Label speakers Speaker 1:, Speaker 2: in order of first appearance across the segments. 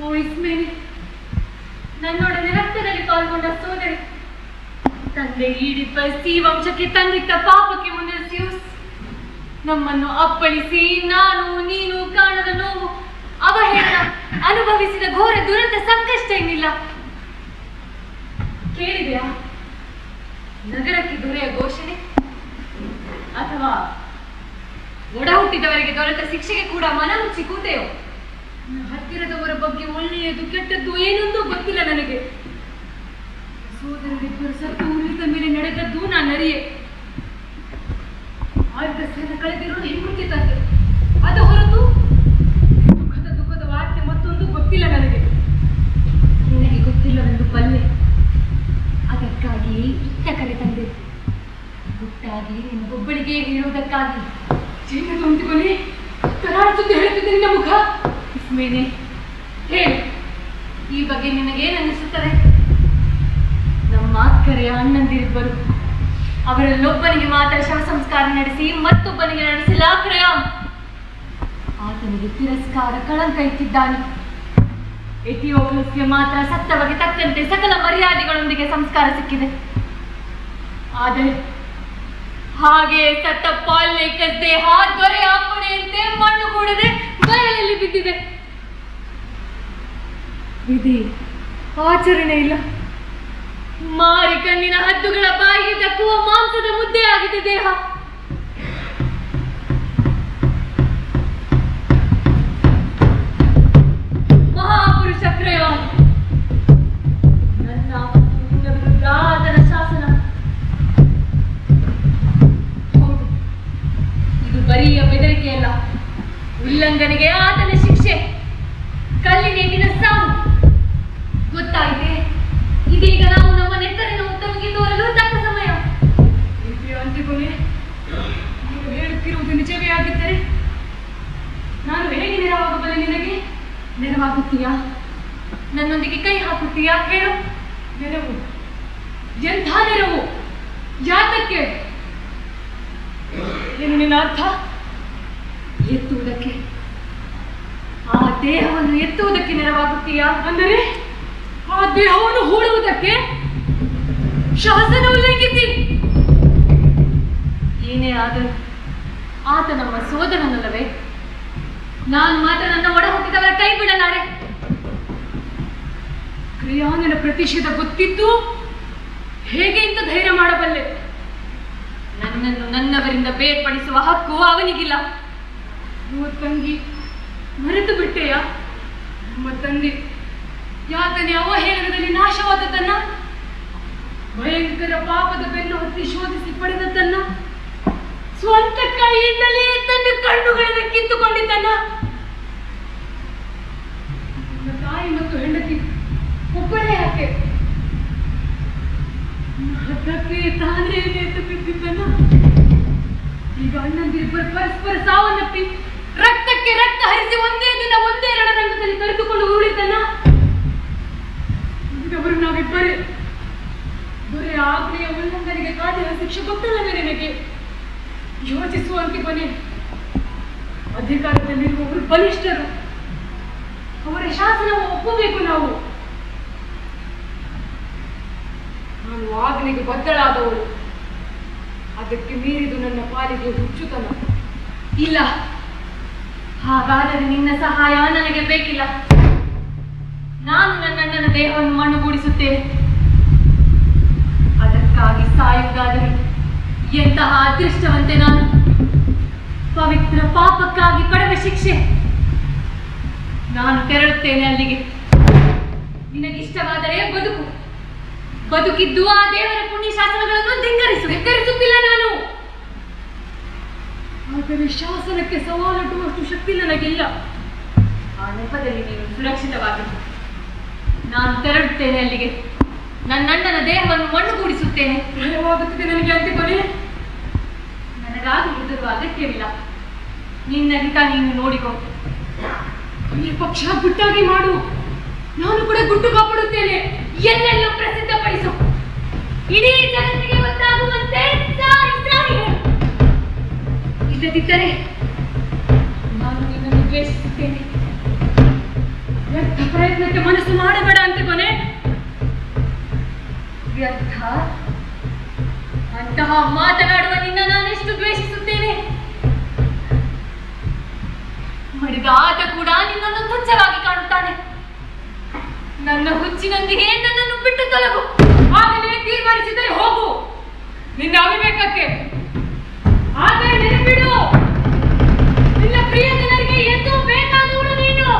Speaker 1: ಓ ಇಸ್ಮೇನೆ, ನನ್ನೊಡನೆ ರಕ್ತದಲ್ಲಿ ಪಾಲ್ಗೊಂಡ ಸೋದರಿ, ತಂದೆ ಈಡಿಪಡಿಸಿ ವಂಶಕ್ಕೆ ತಂದಿದ್ದ ಪಾಪಕ್ಕೆ ಮುಂದೆ ಸಿಯೂಸ್ ನಮ್ಮನ್ನು ಅಪ್ಪಳಿಸಿ ನಾನು ನೀನು ಕಾಣದ ನೋವು ಅವಹೇಳನ ಅನುಭವಿಸಿದ ಘೋರ ದುರಂತ ಸಂಕಷ್ಟ ಏನಿಲ್ಲ. ಕೇಳಿದೆಯಾ ನಗರಕ್ಕೆ ದೊರೆಯ ಘೋಷಣೆ, ಅಥವಾ ಒಡ ಹುಟ್ಟಿದವರಿಗೆ ದೊರೆತ ಶಿಕ್ಷೆಗೆ ಕೂಡ ಮನ ಮುಚ್ಚಿ ಕೂತೆಯೋ? ಹತ್ತಿರದವರ ಬಗ್ಗೆ ಒಳ್ಳೆಯದು ಕೆಟ್ಟದ್ದು ಏನೊಂದು ಗೊತ್ತಿಲ್ಲ ನನಗೆ. ಸೋದರರಿಬ್ಬರು ಸತ್ತು ಉಳಿದ ಮೇಲೆ ನಡೆದದ್ದು ನಾನು ಅರಿಯೆ. ಆರ್ಗಸ್ಯನ ಕಳೆದಿರೋದು ಹೆಂಗುಂಟೆ ತಂದೆ, ಅದು ಹೊರತು ದುಃಖದ ವಾರ್ತೆ ಮತ್ತೊಂದು ಗೊತ್ತಿಲ್ಲ ನನಗೆ. ನಿನಗೆ ಗೊತ್ತಿಲ್ಲವೆಂದು ಬಲ್ಲೆ, ಅದಕ್ಕಾಗಿ ಇತ್ತ ಕರೆ ತಂದೆ. ಗುಟ್ಟಾಗಿ ನಿನಗೊಬ್ಬಳಿಗೆ ಹೇಳುವುದಕ್ಕಾಗಿ ಜೀವನದ ಹೊಂದಿಕೊಳ್ಳಿ ತರಾಡಿಸುತ್ತೆ ಹೇಳುತ್ತಿದ್ದೆ ನಿನ್ನ ಮುಖ. ಇಸ್ಮೇನೆ, ಹೇಳು, ಈ ಬಗ್ಗೆ ನಿನಗೇನನ್ನಿಸುತ್ತದೆ? ನಮ್ಮ ಅಕ್ಕರೆಯ ಅಣ್ಣಂದಿರಿಬ್ಬರು, ಅವರಲ್ಲೊಬ್ಬನಿಗೆ ಮಾತ್ರ ಶವ ಸಂಸ್ಕಾರ ನಡೆಸಿ ಮತ್ತೊಬ್ಬನಿಗೆ ನಡೆಸಿಲ್ಲ. ಕ್ರಯ ಆತನಿಗೆ ತಿರಸ್ಕಾರ ಕಳಂಕ ಇಟ್ಟಿದ್ದಾನೆ. ಎಥಿಯೋಪಿಯಸ್ಗೆ ಮಾತ್ರ ಸತ್ತವಗೆ ತಕ್ಕಂತೆ ಸಕಲ ಮರ್ಯಾದೆಗಳೊಂದಿಗೆ ಸಂಸ್ಕಾರ ಸಿಕ್ಕಿದೆ. ಆದರೆ ಹಾಗೆ ಸತ್ತ ಪಾಲ್ಲೇಕಸ್ ದೇಹ ದೊರೆಯ ಅಪ್ಪಣೆಯಂತೆ ಮಣ್ಣು ಕೂಡದೆ ಬಯಲಲ್ಲಿ ಬಿದ್ದಿದೆ. ವಿಧಿ ಆಚರಣೆ ಇಲ್ಲ. ಮಾರಿ ಕಣ್ಣಿನ ಹದ್ದುಗಳ ಬಾಯಿಗೆ ದಕ್ಕುವ ಮಾಂಸದ ಮುದ್ದೆ ಆಗಿದೆ ದೇಹ. ಮಹಾಪುರುಷ ಕ್ರಯೋನ್, ನನ್ನ ವಿರುದ್ಧ ಆತನ ಶಾಸನ. ಹೌದು, ಇದು ಬರಿಯ ಬೆದರಿಕೆಯಲ್ಲ, ಉಲ್ಲಂಘನೆಗೆ ಆತನ ಶಿಕ್ಷೆ, ಕಲ್ಲಿನೇಟಿನ ಸಾವು. ಗೊತ್ತಾಯಿತೆ, ಇದೀಗ ನಾವು ನಮ್ಮ ನೆತ್ತರಿನ ಉತ್ತಮಿಗೆ ತೋರಲು ತಕ್ಕ ಸಮಯ. ಅಂತಿಕೊಳ್ಳಿ, ನೀವು ಹೇಳುತ್ತಿರುವುದು ನಿಜವೇ ಆಗಿದ್ದರೆ ನಾನು ಹೇಗೆ ನೆರವಾಗಬಲ್ಲೆ? ನಿನಗೆ ನೆರವಾಗುತ್ತೀಯಾ? ನನ್ನೊಂದಿಗೆ ಕೈ ಹಾಕುತ್ತೀಯಾ? ಹೇಳು. ನೆರವು? ಎಂಥ ನೆರವು? ಯಾತಕ್ಕೆ? ಏನು ನಿನ್ನ ಅರ್ಥ? ಎತ್ತುವುದಕ್ಕೆ, ಆ ದೇಹವನ್ನು ಎತ್ತುವುದಕ್ಕೆ ನೆರವಾಗುತ್ತೀಯಾ? ಅಂದರೆ ಆ ದೇಹವನ್ನು ಹೂಡುವುದಕ್ಕೆ? ಶಾಸನ ಉಲ್ಲಂಘಿಸಿ. ಏನೇ ಆದರೂ ಆತ ನಮ್ಮ ಸೋದರನಲ್ಲವೇ? ನಾನು ಮಾತ್ರ ನನ್ನ ಒಡ ಹುಟ್ಟಿದವರ ಕೈ ಬಿಡಲಾರೆ. ಕ್ರಿಯಾನನ ಪ್ರತಿಷೇಧ ಗೊತ್ತಿದ್ದು ಹೇಗೆ ಇಂಥ ಧೈರ್ಯ ಮಾಡಬಲ್ಲೆ? ನನ್ನನ್ನು ನನ್ನವರಿಂದ ಬೇರ್ಪಡಿಸುವ ಹಕ್ಕು ಅವನಿಗಿಲ್ಲ. ತಂಗಿ, ಮರೆತು ಬಿಟ್ಟೆಯ? ನಮ್ಮ ತಂದೆ ಯಾತನೆ ಅವಹೇಳನದಲ್ಲಿ ನಾಶವಾದದ್ದನ್ನ, ಭಯಂಕರ ಪಾಪದ ಬೆನ್ನು ಹತ್ತಿ ಶೋಧಿಸಿ ಪಡೆದದ್ದನ್ನ, ಸ್ವಂತ ಕೈಯಿಂದಲೇ ತನ್ನ ಕಣ್ಣುಗಳನ್ನು ಕಿತ್ತುಕೊಂಡಿದ್ದನ್ನ, ತಾಯಿ ಮತ್ತು ಹೆಂಡತಿ ಒಬ್ಬಳೇ ಯಾಕೆ ಅದಕ್ಕೆ ತಾನೇ ನೇತು ಬಿದ್ದಿದ್ದನ್ನ, ಈಗ ಅಣ್ಣಂದಿರಿಬ್ಬರು ಪರಸ್ಪರ ಸಾವನ್ನಪ್ಪಿ ರಕ್ತಕ್ಕೆ ರಕ್ತ ಹರಿಸಿ ಒಂದೇ ದಿನ ಒಂದೇ ರಣರಂಗದಲ್ಲಿ ಕರೆದುಕೊಂಡು ಉರುಳಿದ್ದನ್ನ, ಅವರು ನಾವಿಬ್ಬರೇ ದೊರೆ ಆಜ್ಞೆಯ ಉಲ್ಲಂಘನೆಗೆ ಕಾದಿರುವ ಶಿಕ್ಷೆ ಗೊತ್ತಿಲ್ಲವೇ ನಿನಗೆ? ಯೋಚಿಸುವಂತೆ ಕೊನೆ. ಅಧಿಕಾರದಲ್ಲಿರುವವರು ಬಲಿಷ್ಠರು, ಅವರ ಶಾಸನವನ್ನು ಒಪ್ಪಬೇಕು ನಾವು. ನಾನು ಆಜ್ಞೆಗೆ ಬದ್ಧಳಾದವಳು, ಅದಕ್ಕೆ ಮೀರಿದು ನನ್ನ ಪಾಲಿಗೆ ಹುಚ್ಚುತನ ಇಲ್ಲ. ಹಾಗಾದರೆ ನಿನ್ನ ಸಹಾಯ ನನಗೆ ಬೇಕಿಲ್ಲ. ನಾನು ನನ್ನಣ್ಣನ ದೇಹವನ್ನು ಮಣ್ಣುಗೂಡಿಸುತ್ತೇನೆ. ಅದಕ್ಕಾಗಿ ಸಾಯುವುದಾದರೆ ಎಂತಹ ಅದೃಷ್ಟವಂತೆ ನಾನು. ಪವಿತ್ರ ಪಾಪಕ್ಕಾಗಿ ಪಡೆದ ಶಿಕ್ಷೆ. ನಾನು ತೆರಳುತ್ತೇನೆ ಅಲ್ಲಿಗೆ. ನಿನಗಿಷ್ಟವಾದರೆ ಬದುಕು. ಬದುಕಿದ್ದು ಆ ದೇವರ ಪುಣ್ಯ ಶಾಸನಗಳನ್ನು ಧಿಕ್ಕರಿಸುತ್ತಿಲ್ಲ ನಾನು. ಆದರೆ ಶಾಸನಕ್ಕೆ ಸವಾಲೊಡ್ಡುವಷ್ಟು ಶಕ್ತಿ ನನಗಿಲ್ಲ. ಆ ನೆಪದಲ್ಲಿ ನೀನು ಸುರಕ್ಷಿತವಾಗಿರು. ನಾನು ತೆರಳುತ್ತೇನೆ ಅಲ್ಲಿಗೆ. ನನ್ನಣ್ಣನ ದೇಹವನ್ನು ಮಣ್ಣುಗೂಡಿಸುತ್ತೇನೆ. ಭಯವಾಗುತ್ತಿದೆ ನನಗೆ ಅಂತಿಕೊಳ್ಳಿ. ನನಗಾಗಿ ಹೆದರುವ ಅಗತ್ಯವಿಲ್ಲ. ನಿನ್ನ ಹಿತ ನೀನು ನೋಡಿಕೊ. ಈ ಪಕ್ಷ ಗುಟ್ಟಾಗಿ ಮಾಡು. ನಾನು ಕೂಡ ಗುಟ್ಟು ಕಾಪಾಡುತ್ತೇನೆ. ಎಲ್ಲೆಲ್ಲೂ ಪ್ರಸಿದ್ಧಪಡಿಸು. ಇಡೀ ಜಗತ್ತಿಗೆ ಗೊತ್ತಾಗುವಂತೆ ಇಲ್ಲದಿದ್ದರೆ ನಾನು ನಿನ್ನನ್ನು ದ್ವೇಷಿಸುತ್ತೇನೆ. ವ್ಯರ್ಥ ಪ್ರಯತ್ನ ಮನಸ್ಸು ಮಾಡಬೇಡ ಅಂತ ಕೊನೆ ವ್ಯರ್ಥ. ಅಂತಹ ಮಾತನಾಡುವ ನಿನ್ನ ನಾನೆಷ್ಟು ದ್ವೇಷಿಸುತ್ತೇನೆ. ಮಡಿದ ಆತ ಕೂಡ ನಿನ್ನನ್ನು ತುಚ್ಛವಾಗಿ ಕಾಣುತ್ತಾನೆ. ನನ್ನ ಹುಚ್ಚಿನೊಂದಿಗೆ ನನ್ನನ್ನು ಬಿಟ್ಟು ತೊಲಗು. ಆಗಲೇ ತೀರ್ಮಾನಿಸಿದರೆ ಹೋಗು ನಿನ್ನ ಅವಿವೇಕಕ್ಕೆ. ಆದರೆ ನೆನಪಿಡು, ನಿನ್ನ ಪ್ರಿಯ ಜನರಿಗೆ ಎಂದೂ ಬೇಕಾದವಳು ನೀನು.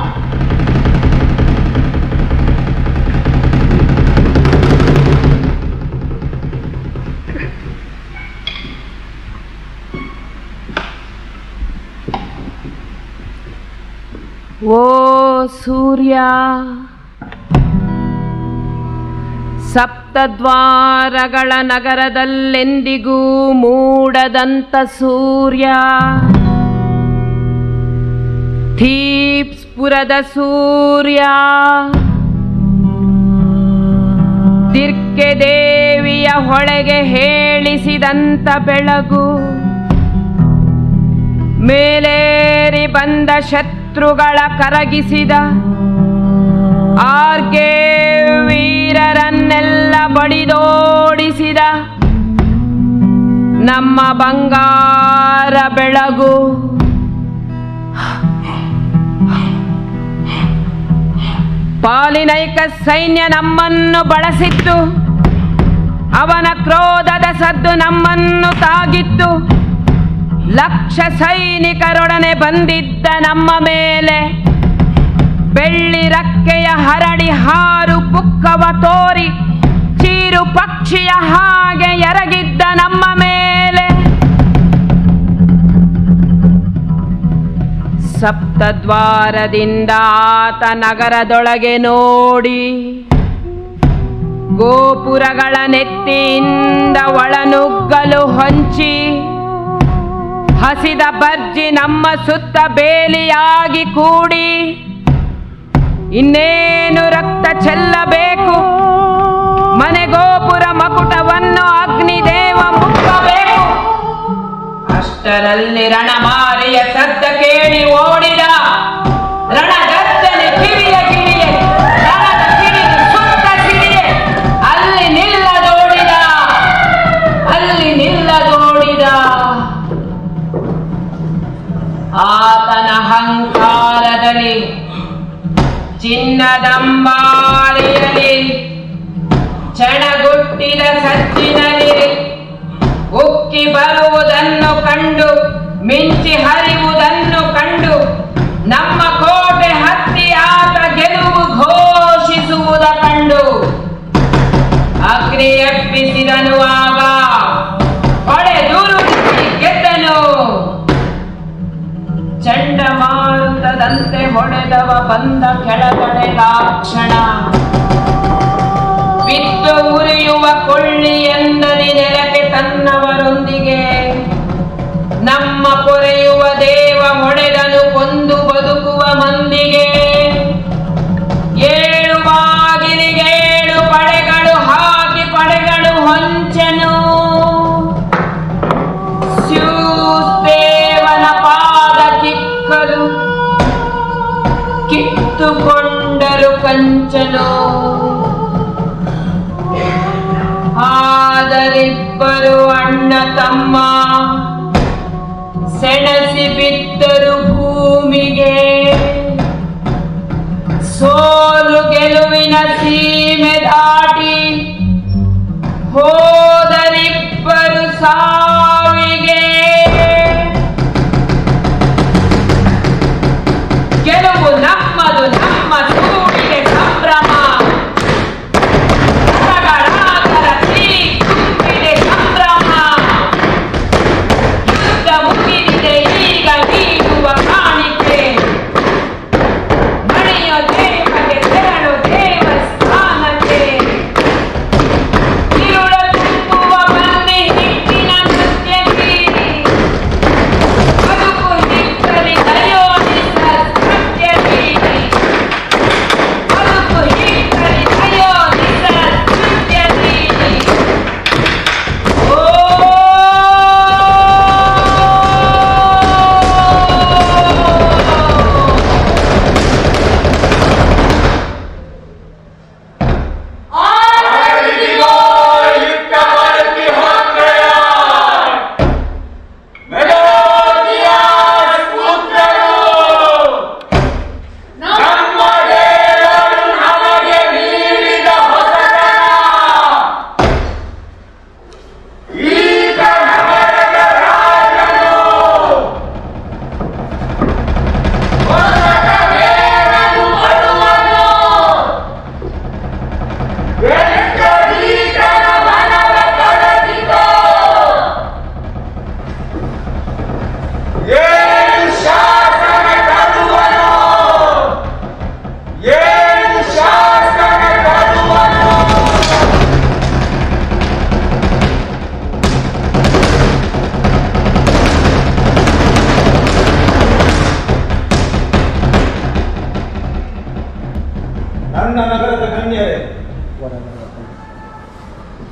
Speaker 2: ಓ ಸೂರ್ಯ, ಸಪ್ತದ್ವಾರಗಳ ನಗರದಲ್ಲೆಂದಿಗೂ ಮೂಡದಂತ ಸೂರ್ಯ, ಥೀಪ್ಸ್ಪುರದ ಸೂರ್ಯ, ದಿರ್ಕೆ ದೇವಿಯ ಹೊಳೆಗೆ ಹೇಳಿಸಿದಂತ ಬೆಳಗು, ಮೇಲೇರಿ ಬಂದ ಶತ್ರುಗಳ ಕರಗಿಸಿದ ಆರ್ಗೆ ವೀರರನ್ನೆಲ್ಲ ಬಡಿದೋಡಿಸಿದ ನಮ್ಮ ಬಂಗಾರ ಬೆಳಗು, ಪಾಲಿನೈಕ ಸೈನ್ಯ ನಮ್ಮನ್ನು ಬಳಸಿತ್ತು, ಅವನ ಕ್ರೋಧದ ಸದ್ದು ನಮ್ಮನ್ನು ತಾಗಿತ್ತು, ಲಕ್ಷ ಸೈನಿಕರೊಡನೆ ಬಂದಿದ್ದ ನಮ್ಮ ಮೇಲೆ ಬೆಳ್ಳಿ ರಕ್ಕೆಯ ಹರಡಿ ಹಾರು ಪುಕ್ಕವ ತೋರಿ ಚೀರು ಪಕ್ಷಿಯ ಹಾಗೆ ಎರಗಿದ್ದ ನಮ್ಮ ಮೇಲೆ ಸಪ್ತದ್ವಾರದಿಂದ ಆತ ನಗರದೊಳಗೆ ನೋಡಿ ಗೋಪುರಗಳ ನೆತ್ತಿಯಿಂದ ಒಳನುಗ್ಗಲು ಹೊಂಚಿ ಹಸಿದ ಬರ್ಜಿ ನಮ್ಮ ಸುತ್ತ ಬೇಲಿಯಾಗಿ ಕೂಡಿ ಇನ್ನೇನು ರಕ್ತ ಚೆಲ್ಲಬೇಕು, ಮನೆ ಗೋಪುರ ಮಕುಟವನ್ನು ಅಗ್ನಿದೇವ ಮುಕ್ಕಬೇಕು. ಅಷ್ಟರಲ್ಲಿ ರಣಮಾರಿಯ ಸದ್ದ ಕೇಳಿ ಓಡಿದ, ರಣಗರ್ಜನೆ ಕಿವಿಯ ಕಿಡಿಯೆ, ರಣದ ಕಿಡಿದು ಸುತ್ತ ಸಿಡಿಯೆ, ಅಲ್ಲಿ ನಿಲ್ಲದೋಡಿದ, ಅಲ್ಲಿ ನಿಲ್ಲದೋಡಿದ. ಆತನ ಅಹಂಕಾರದಲ್ಲಿ ಚಿನ್ನದಂಬಾರಿಯಲಿ ಚಣಗುಟ್ಟಿದ ಸಜ್ಜಿನಲ್ಲಿ ಉಕ್ಕಿ ಬರುವುದನ್ನು ಕಂಡು, ಮಿಂಚಿ ಹರಿಯುವುದನ್ನು ಕಂಡು, ನಮ್ಮ ಕೋಟೆ ಹತ್ತಿ ಆತ ಗೆಲುವು ಘೋಷಿಸುವುದ ಕಂಡು ಅಗ್ನಿ ಎಬ್ಬಿಸಿದನು. ಆಗ ಹೊಡೆದುರುಳಿಸಿ ಗೆದ್ದನು. ಚಂಡಮಾರುತದಂತೆ ಹೊಡೆದವ ಬಂದ ಕೆಳಗಡೆ ಲಾಕ್ಷಣ, ಬಿದ್ದು ಉರಿಯುವ ಕೊಳ್ಳಿ ಎಂದದಿ ನೆಲಕ್ಕೆ ತನ್ನವರೊಂದಿಗೆ. ನಮ್ಮ ಪೊರೆಯುವ ದೇವ ಹೊಡೆದನು ಕೊಂದು ಬದುಕುವ ಮಂದಿಗೆ. ಏಳು ಬಾಗಿಲಿಗೆ ಏಳು ಪಡೆಗಳು ಹಾಕಿ ಪಡೆಗಳು ಹೊಂಚನು. ದೇವನ ಪಾದ ಕಿಕ್ಕಲು ಕಿತ್ತುಕೊಂಡರು ಕಂಚನು. ಆದರಿಬ್ಬರು ಅಣ್ಣ ತಮ್ಮ ಸೆಣಸಿ ಬಿದ್ದರು ಭೂಮಿಗೆ. ಸೋಲು ಗೆಲುವಿನ ಸೀಮೆ ದಾಟಿ ಹೋದರಿಬ್ಬರು ಸಾವಿಗೆ. ಗೆಲುವು ನಮ್ಮದು, ನಮ್ಮ ಸೂಡಿಗೆ ಸಂಭ್ರಮ. ತುಂಬಿದೆ ಸಂಭ್ರಮ. ಯುದ್ಧ ಮುಗಿದಿದೆ ಈಗ ನೀಡುವ ಕಾಣಿಕೆ. ಮಣಿಯ ದೇವಗೆ ತೆರಳು ದೇವಸ್ಥಾನಕ್ಕೆ. ಇರುಳ ತುಂಬುವ ಬನ್ನಿ ಹಿಟ್ಟಿನ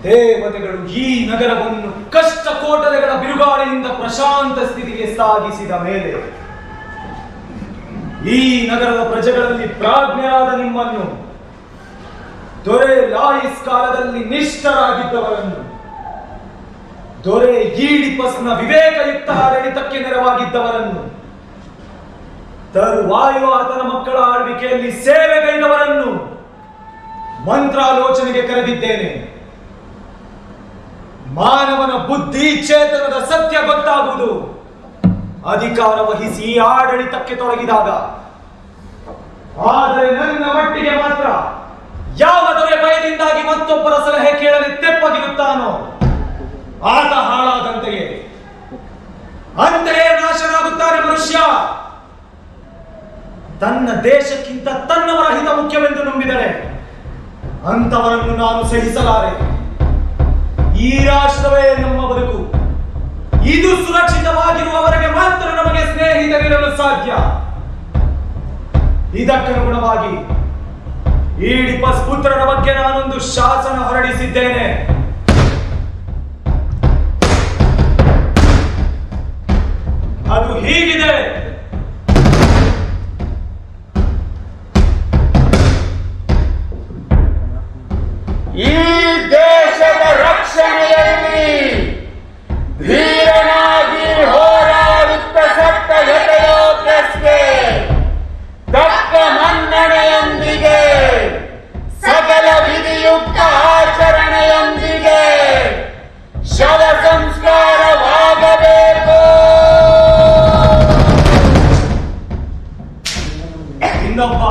Speaker 3: ದೇವತೆಗಳು ಈ ನಗರವನ್ನು ಕಷ್ಟ ಕೋಟಲೆಗಳ ಬಿರುಗಾಳಿಯಿಂದ ಪ್ರಶಾಂತ ಸ್ಥಿತಿಗೆ ಸಾಗಿಸಿದ ಮೇಲೆ ಈ ನಗರದ ಪ್ರಜೆಗಳಲ್ಲಿ ಪ್ರಾಜ್ಞರಾದ ನಿಮ್ಮನ್ನು, ದೊರೆ ಲಾಯಿಸ್ ಕಾಲದಲ್ಲಿ ನಿಷ್ಠರಾಗಿದ್ದವರನ್ನು, ದೊರೆ ಈಡಿಪಸ್ನ ವಿವೇಕಯುಕ್ತ ಆಡಳಿತಕ್ಕೆ ನೆರವಾಗಿದ್ದವರನ್ನು, ತರುವಾಯು ಆತನ ಮಕ್ಕಳ ಆಳ್ವಿಕೆಯಲ್ಲಿ ಸೇವೆಗೈದವರನ್ನು ಮಂತ್ರಾಲೋಚನೆಗೆ ಕರೆದಿದ್ದೇನೆ. ಮಾನವನ ಬುದ್ಧಿ ಚೇತನದ ಸತ್ಯ ಗೊತ್ತಾಗುವುದು ಅಧಿಕಾರ ವಹಿಸಿ ಆಡಳಿತಕ್ಕೆ ತೊಡಗಿದಾಗ. ಆದರೆ ನನ್ನ ಮಟ್ಟಿಗೆ ಮಾತ್ರ ಯಾವ ದೊರೆ ಭಯದಿಂದಾಗಿ ಮತ್ತೊಬ್ಬರ ಸಲಹೆ ಕೇಳದೆ ತೆಪ್ಪಗಿರುತ್ತಾನೋ ಆತ ಹಾಳಾದಂತೆಯೇ, ಅಂತೆಯೇ ನಾಶನಾಗುತ್ತಾನೆ ಮನುಷ್ಯ. ತನ್ನ ದೇಶಕ್ಕಿಂತ ತನ್ನವರ ಹಿತ ಮುಖ್ಯವೆಂದು ನಂಬಿದರೆ ಅಂತವರನ್ನು ನಾನು ಸಹಿಸಲಾರೆ. ಈ ರಾಷ್ಟ್ರವೇ ನಮ್ಮ ಬದುಕು. ಇದು ಸುರಕ್ಷಿತವಾಗಿರುವವರೆಗೆ ಮಾತ್ರ ನಮಗೆ ಸ್ನೇಹಿತರಿರಲು ಸಾಧ್ಯ. ಇದಕ್ಕನುಗುಣವಾಗಿ ಈಡಿಪಸ್ ಪುತ್ರರ ಬಗ್ಗೆ ನಾನೊಂದು ಶಾಸನ ಹೊರಡಿಸಿದ್ದೇನೆ. ಅದು ಹೀಗಿದೆ:
Speaker 4: ಈ ದೇಶದ ರಕ್ಷಣೆಯಲ್ಲಿ ಧೀರನಾಗಿ ಹೋರಾಡುತ್ತ ಸತ್ತ ಯಥಯೋಗ್ಯಸ್ಗೆ ತಕ್ಕ ಮನ್ನಣೆಯೊಂದಿಗೆ ಸಕಲ ವಿಧಿಯುಕ್ತ ಆಚರಣೆಯೊಂದಿಗೆ ಶವ ಸಂಸ್ಕಾರವಾಗಬೇಕು.
Speaker 3: ಇನ್ನೊಬ್ಬ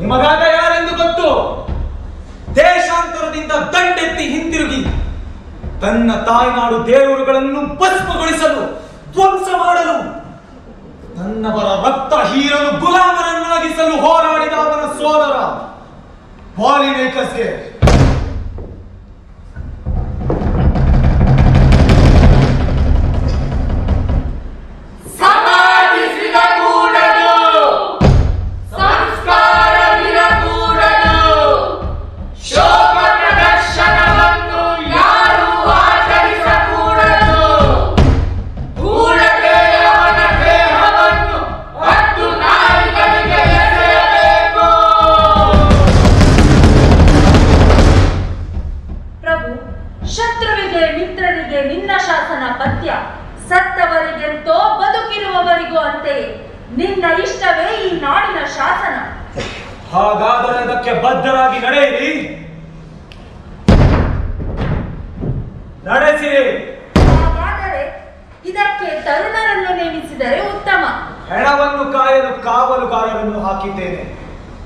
Speaker 3: ನಿಮಗಾಗ ಯಾರೆಂದು ಗೊತ್ತು? ದೇಶಾಂತರದಿಂದ ದಂಡೆತ್ತಿ ಹಿಂತಿರುಗಿ ತನ್ನ ತಾಯ್ನಾಡು ದೇವರುಗಳನ್ನು ಭಸ್ಮಗೊಳಿಸಲು, ಧ್ವಂಸ ಮಾಡಲು, ತನ್ನವರ ರಕ್ತ ಹೀರಲು, ಗುಲಾಮರನ್ನಾಗಿಸಲು ಹೋರಾಡಿದ ಅವನ ಸೋದರ ಪಾಲಿನೈಕಸ್ಗೆ
Speaker 5: ಶತ್ರುವಿಗೆ ಮಿತ್ರನಿಗೆ ನಿನ್ನ ಶಾಸನ ಪಥ್ಯ, ಸತ್ತವರಿಗೆಂತೋ ಬದುಕಿರುವವರಿಗೂ ಅಂತೆಯೇ ನಿನ್ನ ಇಷ್ಟವೇ ಈ ನಾಡಿನ ಶಾಸನ.
Speaker 3: ಹಾಗಾದರೆ ಅದಕ್ಕೆ ಬದ್ಧರಾಗಿ ನಡೆಯಿರಿ, ನಡೆಸಿರಿ.
Speaker 5: ಹಾಗಾದರೆ ಇದಕ್ಕೆ ತರುಣರನ್ನು ನೇಮಿಸಿದರೆ ಉತ್ತಮ.
Speaker 3: ಹೆಣವನ್ನು ಕಾಯಲು ಕಾವಲುಗಾರರನ್ನು ಹಾಕಿದ್ದೇನೆ.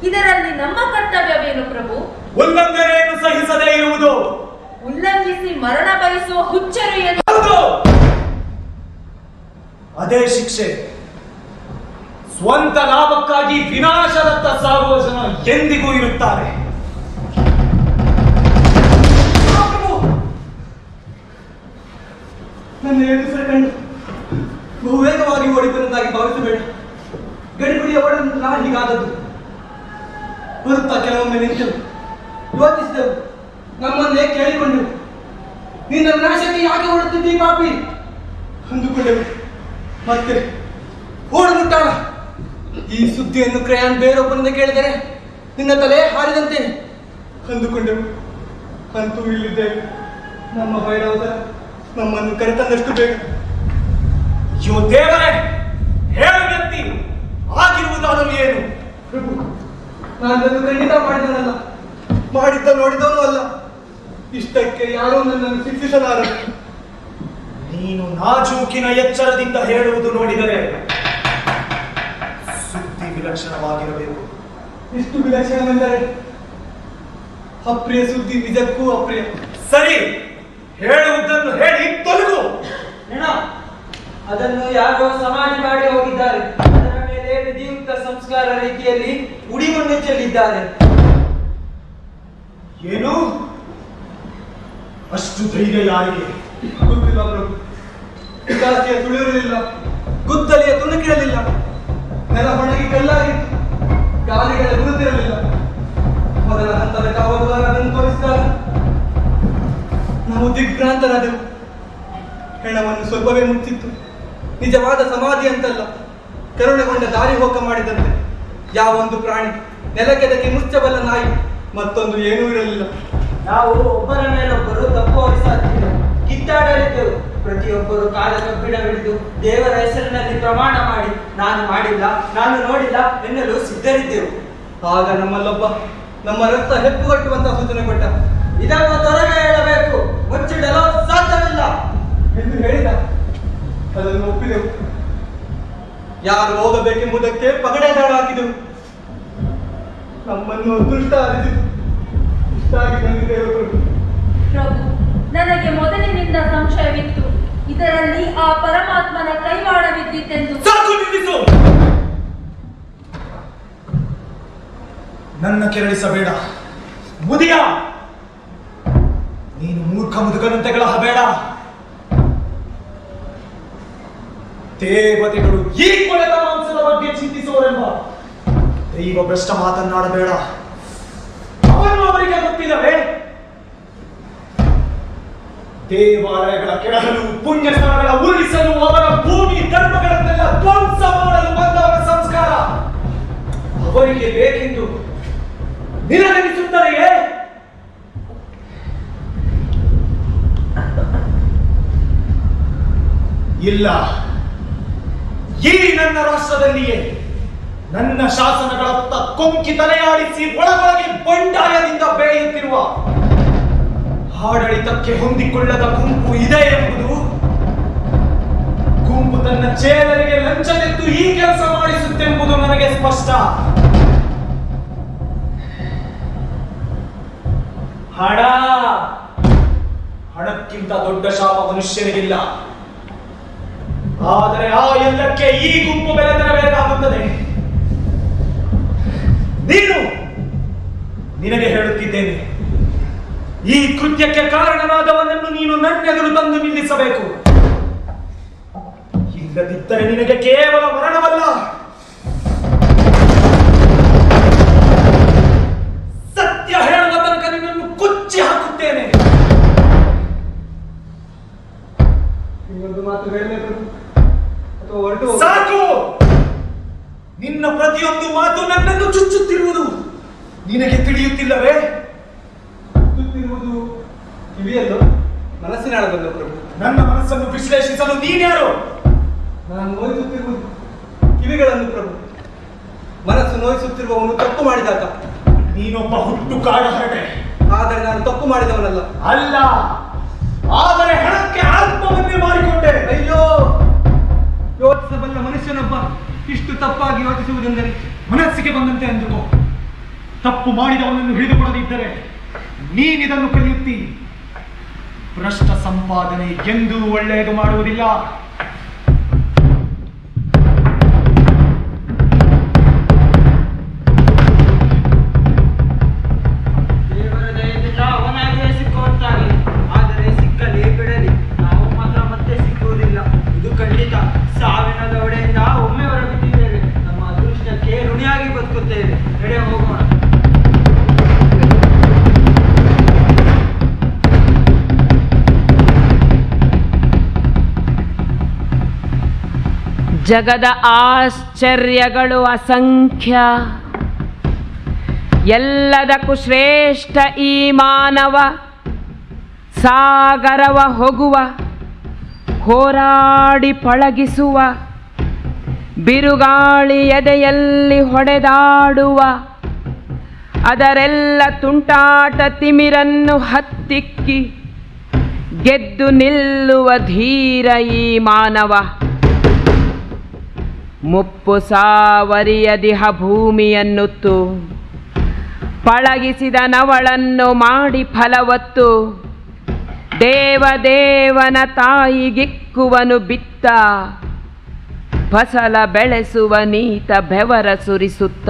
Speaker 5: ಇದರಲ್ಲಿ ನಮ್ಮ ಕರ್ತವ್ಯವೇನು ಪ್ರಭು?
Speaker 3: ಉಲ್ಲಂಘನೆಯನ್ನು ಸಹಿಸದೇ ಇರುವುದು.
Speaker 5: ಉಲ್ಲಂಘಿಸಿ ಮರಣ ಬಯಸುವ ಹುಚ್ಚರು ಏನು?
Speaker 3: ಅದೇ ಶಿಕ್ಷೆ. ಸ್ವಂತ ಲಾಭಕ್ಕಾಗಿ ವಿನಾಶದತ್ತ ಸಾಗುವ ಜನ ಎಂದಿಗೂ ಇರುತ್ತಾರೆ.
Speaker 6: ನನ್ನ ಎದುರು ಕಂಡು ಬಹುವೇಗವಾಗಿ ಓಡಿಬಂದಾಗಿ ಭಾವಿಸಬೇಡ. ಗಡಿಬಿಡಿಯ ಓಡಲು ಹೀಗಾದದ್ದು. ಬರುತ್ತಾ ಕೆಲವೊಮ್ಮೆ ನಿಂತೆವು, ಯೋಚಿಸಿದೆವು, ನಮ್ಮನ್ನೇ ಕೇಳಿಕೊಂಡೆವು. ನಿನ್ನ ನಾಶಕ್ಕೆ ಯಾಕೆ ಓಡುತ್ತಿದ್ದೀ ಪಾಪಿ ಅಂದುಕೊಂಡೆವು. ಮತ್ತೆ ಓಡಬಿಟ್ಟಾಳ. ಈ ಸುದ್ದಿಯನ್ನು ಕ್ರಯಾನ್ ಬೇರೊಬ್ಬರಿಂದ ಕೇಳಿದರೆ ನಿನ್ನ ತಲೆ ಹಾರಿದಂತೆ ಅಂದುಕೊಂಡೆವು. ಅಂತೂ ಇಲ್ಲಿದ್ದೇವೆ. ನಮ್ಮ ಭೈರವರ ನಮ್ಮನ್ನು ಕರೆತಂದಷ್ಟು ಬೇಗ.
Speaker 3: ಅಯ್ಯೋ ದೇವರೇ, ಹೇಳುವಂತಿ ಆಗಿರುವುದಾದರೂ ಏನು?
Speaker 6: ಪ್ರಭು, ನಾನನ್ನು ಖಂಡಿತ ಮಾಡಿದನಲ್ಲ, ಮಾಡಿದ್ದ ನೋಡಿದವನು ಅಲ್ಲ. ಇಷ್ಟಕ್ಕೆ ಯಾರೋ ನನ್ನನ್ನು ಶಿಕ್ಷಿಸಲಾರರು.
Speaker 3: ನೀನು ನಾಜೂಕಿನ ಎಚ್ಚರದಿಂದ ಹೇಳುವುದು ನೋಡಿದರೆ ಸುದ್ದಿ ವಿಲಕ್ಷಣವಾಗಿರಬೇಕು.
Speaker 6: ಇಷ್ಟು ವಿಲಕ್ಷಣವೆಂದರೆ ಅಪ್ರಿಯ ಸುದ್ದಿ, ನಿಜಕ್ಕೂ ಅಪ್ರಿಯ.
Speaker 3: ಸರಿ, ಹೇಳುವುದನ್ನು ಹೇಳಿ ತೊಲಗು.
Speaker 7: ಅದನ್ನು ಯಾರೋ ಸಮಾಧಿ ಮಾಡಿ ಹೋಗಿದ್ದಾರೆ. ಅದರ ಮೇಲೆ ವಿಧಿಯುಕ್ತ ಸಂಸ್ಕಾರ ರೀತಿಯಲ್ಲಿ ಉಡಿಮಣ್ಣು ಚೆಲ್ಲಿದ್ದಾರೆ.
Speaker 3: ಏನು? ಅಷ್ಟು ಧೈರ್ಯ ಯಾರಿಗೆ?
Speaker 6: ಗೊತ್ತಿಲ್ಲ ಪ್ರಭು. ಪಿತಾಸಿಯ ತುಳಿರಲಿಲ್ಲ, ಗುದ್ದಲಿಯ ತುಣುಕಿರಲಿಲ್ಲ, ನೆಲ ಹೊಣಗಿ ಕಲ್ಲಾಗಿತ್ತು, ಗಾಲಿಗಳ ಗುರುತಿರಲಿಲ್ಲ. ಮೊದಲ ಹಂತದ ಕಾವಲುಗಾರರನ್ನು ತೋರಿಸಿದಾಗ ಶಾಂತರಾದರು. ಹೆಣವನ್ನು ಸ್ವಲ್ಪವೇ ಮುಚ್ಚಿತ್ತು. ನಿಜವಾದ ಸಮಾಧಿ ಅಂತಲ್ಲ, ಕರುಣೆಗೊಂಡ ದಾರಿ ಹೋಗ ಮಾಡಿದಂತೆ. ಯಾವೊಂದು ಪ್ರಾಣಿ ನೆಲಕೆದಕ್ಕೆ ಮುಚ್ಚಬಲ್ಲ ನಾಯಿ, ಮತ್ತೊಂದು ಏನೂ ಇರಲಿಲ್ಲ.
Speaker 7: ನಾವು ಒಬ್ಬರ ಮೇಲೊಬ್ಬರು ತಪ್ಪು ಹೊರಿಸುತ್ತಿದ್ದೆವು, ಕಿತ್ತಾಡಲಿದ್ದೆವು. ಪ್ರತಿಯೊಬ್ಬರು ಕಾಲ ಕಬ್ಬಿಣ ಹಿಡಿದು ದೇವರ ಹೆಸರಿನಲ್ಲಿ ಪ್ರಮಾಣ ಮಾಡಿ ನಾನು ಮಾಡಿಲ್ಲ, ನಾನು ನೋಡಿಲ್ಲ ಎನ್ನಲು ಸಿದ್ಧರಿದ್ದೆವು.
Speaker 6: ಆಗ ನಮ್ಮಲ್ಲೊಬ್ಬ ನಮ್ಮ ರಕ್ತ ಹೆಪ್ಪುಗಟ್ಟುವಂತಹ ಸೂಚನೆ ಕೊಟ್ಟ.
Speaker 7: ಇದನ್ನು ತೊರಗೆ ಹೇಳಬೇಕು, ಮುಚ್ಚಿಡಲು ಸಾಧ್ಯವಿಲ್ಲ
Speaker 6: ಎಂದು ಹೇಳಿದ. ಅದನ್ನು ಒಪ್ಪಿದೆವು. ಯಾರು ಹೋಗಬೇಕೆಂಬುದಕ್ಕೆ ಪಗಡೆ ದಾಳ ಹಾಕಿದೆವು. ನಮ್ಮನ್ನು ಅದೃಷ್ಟ ಹರಿಸಿತು. ಇಷ್ಟಾಗಿ ಬಂದಿದ್ದೇವೆ ಪ್ರಭು.
Speaker 5: ಪ್ರಭು, ನನಗೆ ಮೊದಲಿನಿಂದ ಸಂಶಯವಿತ್ತು, ಇದರಲ್ಲಿ ಆ ಪರಮಾತ್ಮನ ಕೈವಾಡವಿದ್ದಿತ್ತೆಂದು.
Speaker 3: ಸಾಕು, ನಿಲ್ಲಿಸು. ನನ್ನ ಕೆರಳಿಸಬೇಡ ಮುದಿಯ. ನೀನು ಮೂರ್ಖ ಮುದುಕನಂತೆ ಬೇಡ. ದೇವತೆಗಳು ಈ ಕೊಳೆತ ಮಾಂಸದ ಬಗ್ಗೆ ಚಿಂತಿಸುವರೆಂಬ ದೈವ ಭ್ರಷ್ಟ ಮಾತನ್ನಾಡಬೇಡ. ಅವನು ಅವರಿಗೆ ಗೊತ್ತಿಲ್ಲವೇ? ದೇವಾಲಯಗಳ ಕೆಳಗಲು, ಪುಣ್ಯ ಸ್ಥಳಗಳ ಉರುಳಿಸಲು, ಅವರ ಭೂಮಿ ಧರ್ಮಗಳನ್ನೆಲ್ಲ ಧ್ವಂಸ ಮಾಡಲು ಬಂದವರ ಸಂಸ್ಕಾರ ಅವರಿಗೆ ಬೇಕೆಂದು ನಿನಗನಿಸುತ್ತದೆಯೇ? ಇಲ್ಲ. ಈ ನನ್ನ ರಾಷ್ಟ್ರದಲ್ಲಿಯೇ ನನ್ನ ಶಾಸನಗಳತ್ತ ಕೊಂಕಿ ತಲೆಯಾಡಿಸಿ ಒಳಗೊಳಗೆ ಬಂಡಾಯದಿಂದ ಬೇಯುತ್ತಿರುವ ಆಡಳಿತಕ್ಕೆ ಹೊಂದಿಕೊಳ್ಳದ ಗುಂಪು ಇದೆ ಎಂಬುದು, ಗುಂಪು ತನ್ನ ಚೇಲರಿಗೆ ಲಂಚ ತೆತ್ತು ಈ ಕೆಲಸ ಮಾಡಿಸುತ್ತೆಂಬುದು ನನಗೆ ಸ್ಪಷ್ಟ. ಹಣಕ್ಕಿಂತ ದೊಡ್ಡ ಶಾಪ ಮನುಷ್ಯರಿಗಿಲ್ಲ. ಆದರೆ ಆ ಎಲ್ಲಕ್ಕೆ ಈ ಗುಂಪು ಬೆಲೆ ತರಬೇಕಾಗುತ್ತದೆ. ನಿನಗೆ ಹೇಳುತ್ತಿದ್ದೇನೆ, ಈ ಕೃತ್ಯಕ್ಕೆ ಕಾರಣನಾದವನನ್ನು ನೀನು ನನ್ನೆದುರು ತಂದು ನಿಲ್ಲಿಸಬೇಕು. ಇಲ್ಲದಿದ್ದರೆ ನಿನಗೆ ಕೇವಲ ಮರಣವಲ್ಲ, ಸತ್ಯ ಹೇಳುವ ತನಕ ನಿನ್ನನ್ನು ಕೊಚ್ಚಿ ಹಾಕುತ್ತೇನೆ.
Speaker 6: ಇನ್ನೊಂದು ಮಾತು ಹೇಳಬೇಕು ಅಥವಾ ಹೊರಟು
Speaker 3: ಸಾಕು. ನಿನ್ನ ಪ್ರತಿಯೊಂದು ಮಾತು ನನ್ನನ್ನು ಚುಚ್ಚುತ್ತಿರುವುದು ನಿನಗೆ ತಿಳಿಯುತ್ತಿಲ್ಲವೇ?
Speaker 6: ಚುಚ್ಚುತ್ತಿರುವುದು ಕಿವಿಯಲ್ಲೋ ಮನಸ್ಸಿನಾಳದಲ್ಲೋ ಪ್ರಭು?
Speaker 3: ನನ್ನ ಮನಸ್ಸನ್ನು ವಿಶ್ಲೇಷಿಸಲು ನೀನ್ಯಾರು?
Speaker 6: ನಾನು ನೋಯಿಸುತ್ತಿರುವುದು ಕಿವಿಗಳನ್ನು ಪ್ರಭು. ಮನಸ್ಸು ನೋಯಿಸುತ್ತಿರುವವನು ತಪ್ಪು ಮಾಡಿದಾತ.
Speaker 3: ನೀನೊಬ್ಬ ಹುಟ್ಟು ಕಾಡ ಹರಟೆ.
Speaker 6: ಆದರೆ ನಾನು ತಪ್ಪು ಮಾಡಿದವನಲ್ಲ.
Speaker 3: ಅಲ್ಲ, ಆದರೆ ಹಣಕ್ಕೆ ಆತ್ಮವನ್ನೇ ಮಾಡಿಕೊಂಡೆ.
Speaker 6: ಅಯ್ಯೋ, ಯೋಚಿಸಬಲ್ಲ ಮನುಷ್ಯನೊಬ್ಬ ಇಷ್ಟು ತಪ್ಪಾಗಿ ಯೋಚಿಸುವುದೆಂದರೆ
Speaker 3: ಮನಸ್ಸಿಗೆ ಬಂದಂತೆ ಅಂದುಕೋ. ತಪ್ಪು ಮಾಡಿದವನನ್ನು ಹಿಡಿದುಕೊಳ್ಳದಿದ್ದರೆ ನೀನಿದನ್ನು ಕಲಿಯುತ್ತಿ. ಭ್ರಷ್ಟ ಸಂಪಾದನೆ ಎಂದೂ ಒಳ್ಳೆಯದು ಮಾಡುವುದಿಲ್ಲ.
Speaker 7: ದೇವರ ದಯದಿಂದ ಅವನಾಗಿಯೇ ಸಿಕ್ಕುವಂತಾಗಲಿ. ಆದರೆ ಸಿಕ್ಕಲಿ ಬಿಡಲಿ, ನಾವು ಮಾತ್ರ ಮತ್ತೆ ಸಿಕ್ಕುವುದಿಲ್ಲ, ಇದು ಖಂಡಿತ. ಸಾವಿನ ದವಡೆಯಿಂದ ಒಮ್ಮೆ ಹೊರಬಿದ್ದಿದ್ದೇವೆ, ನಮ್ಮ ಅದೃಷ್ಟಕ್ಕೆ ಋಣಿಯಾಗಿ ಬದುಕುತ್ತೇವೆ. ನಡೆ ಹೋಗೋಣ.
Speaker 2: ಜಗದ ಆಶ್ಚರ್ಯಗಳು ಅಸಂಖ್ಯ. ಎಲ್ಲದಕ್ಕೂ ಶ್ರೇಷ್ಠ ಈ ಮಾನವ. ಸಾಗರವ ಹೋಗುವ, ಹೋರಾಡಿ ಪಳಗಿಸುವ, ಬಿರುಗಾಳಿ ಎದೆಯಲ್ಲಿ ಹೊಡೆದಾಡುವ, ಅದರೆಲ್ಲ ತುಂಟಾಟ ತಿಮಿರನ್ನು ಹತ್ತಿಕ್ಕಿ ಗೆದ್ದು ನಿಲ್ಲುವ ಧೀರ ಈ ಮಾನವ. ಮುಪ್ಪು ಸಾವರಿಯದಿಹ ಭೂಮಿಯನ್ನುತ್ತು, ಪಳಗಿಸಿದ ನವಳನ್ನು ಮಾಡಿ ಫಲವತ್ತು. ದೇವದೇವನ ತಾಯಿಗಿಕ್ಕುವನು ಬಿತ್ತ, ಫಸಲ ಬೆಳೆಸುವ ನೀತ ಬೆವರ ಸುರಿಸುತ್ತ.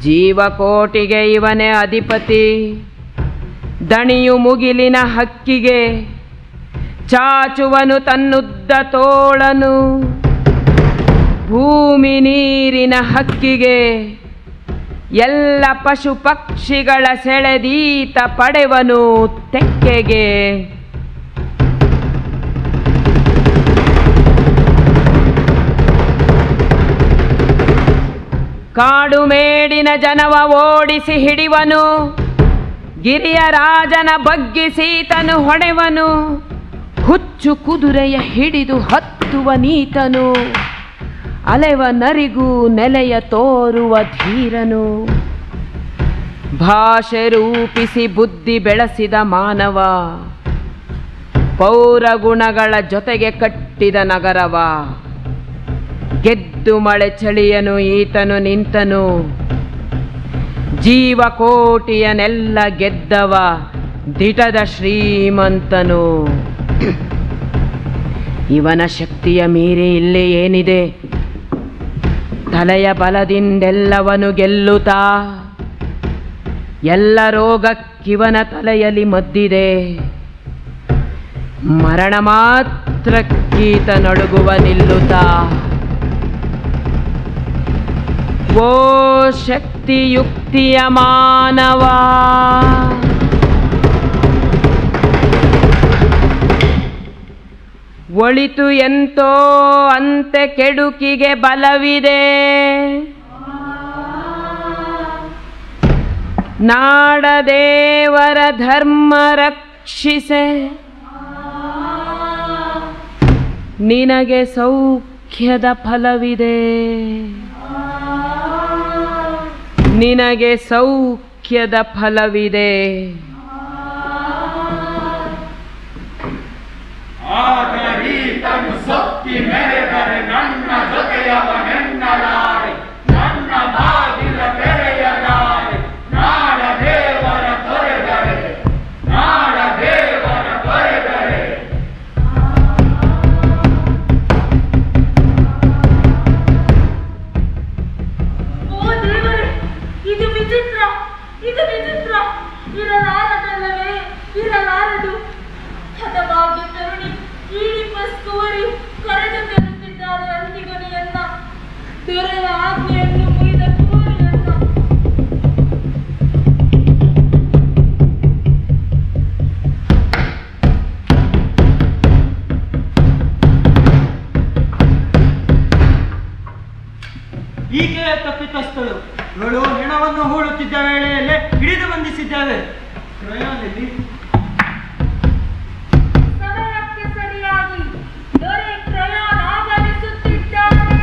Speaker 2: ಜೀವಕೋಟಿಗೆ ಇವನೇ ಅಧಿಪತಿ, ದಣಿಯು ಮುಗಿಲಿನ ಹಕ್ಕಿಗೆ ಚಾಚುವನು ತನ್ನುದ್ದ ತೋಳನು. ಭೂಮಿ ನೀರಿನ ಹಕ್ಕಿಗೆ ಎಲ್ಲ ಪಶು ಪಕ್ಷಿಗಳ ಸೆಳೆದೀತ ಪಡೆವನು ತೆಕ್ಕೆಗೆ. ಕಾಡು ಮೇಡಿನ ಜನವ ಓಡಿಸಿ ಹಿಡಿವನು, ಗಿರಿಯ ರಾಜನ ಬಗ್ಗಿಸೀತನು ಹೊಡೆವನು, ಹುಚ್ಚು ಕುದುರೆಯ ಹಿಡಿದು ಹತ್ತುವ ನೀತನು, ಅಲೆವ ನರಿಗೂ ನೆಲೆಯ ತೋರುವ ಧೀರನು. ಭಾಷೆ ರೂಪಿಸಿ ಬುದ್ಧಿ ಬೆಳೆಸಿದ ಮಾನವ, ಪೌರಗುಣಗಳ ಜೊತೆಗೆ ಕಟ್ಟಿದ ನಗರವ. ಗೆದ್ದು ಮಳೆ ಚಳಿಯನು ಈತನು ನಿಂತನು, ಜೀವಕೋಟಿಯನೆಲ್ಲ ಗೆದ್ದವ ದಿಟದ ಶ್ರೀಮಂತನು. ಇವನ ಶಕ್ತಿಯ ಮೀರಿ ಇಲ್ಲಿ ಏನಿದೆ, ತಲೆಯ ಬಲದಿಂದೆಲ್ಲವನು ಗೆಲ್ಲುತ್ತಾ. ಎಲ್ಲ ರೋಗಕ್ಕಿವನ ತಲೆಯಲ್ಲಿ ಮದ್ದಿದೆ, ಮರಣ ಮಾತ್ರಕ್ಕೀತ ನಡುಗುವ ನಿಲ್ಲುತ್ತಾ. ಓ ಶಕ್ತಿಯುಕ್ತಿಯ ಮಾನವ, ಒಳಿತು ಎಂತೋ ಅಂತೆ ಕೆಡುಕಿಗೆ ಬಲವಿದೆ. ನಾಡದೇವರ ಧರ್ಮ ರಕ್ಷಿಸೆ, ನಿನಗೆ ಸೌಖ್ಯದ ಫಲವಿದೆ. ನಿನಗೆ ಸೌಖ್ಯದ ಫಲವಿದೆ.
Speaker 4: ಆದರೀತನು ಸೊಕ್ಕಿ ಮೆರೆದರೆ ನನ್ನ ಜೊತೆಯವನೆನ್ನಲಾರೆ, ನನ್ನ ಬಾಗಿಲ ತೆರೆಯಲಾರೆ. ನಾಡ ದೇವರ ತೊರೆದರೆ, ನಾಡ ದೇವರ ತೊರೆದರೆ.
Speaker 1: ಓ ದೇವರೇ, ಇದು ವಿಚಿತ್ರ, ಇದು ವಿಚಿತ್ರ. ಇರಲಾರದಲ್ಲವೇ, ಇರಲಾರದು. ಹತಭಾಗ್ಯ ತರುಣಿ ಈಡಿಪಸ್ತುವರಿ ಕರೆದು ತರುತ್ತಿದ್ದಾರೆ ಅಂತಿಗೊನೆಯನ್ನ, ದೊರೆಯ ಆಜ್ಞೆಯನ್ನು ಮುರಿದ ಕೋರಿಯನ್ನ.
Speaker 7: ಈಕೆಯ ತಪ್ಪಿತಸ್ಥಳು. ಇವಳು ಹೆಣವನ್ನು ಹೂಳುತ್ತಿದ್ದ ವೇಳೆಯಲ್ಲೇ ಹಿಡಿದು ಬಂಧಿಸಿದ್ದೇವೆ. ಪ್ರಯಾಣದಲ್ಲಿ
Speaker 1: ಸಮಯಕ್ಕೆ ಸರಿಯಾಗಿ ದೊರೆ ಪ್ರಯಾಣ ಆಗಮಿಸುತ್ತಿದ್ದಾರೆ.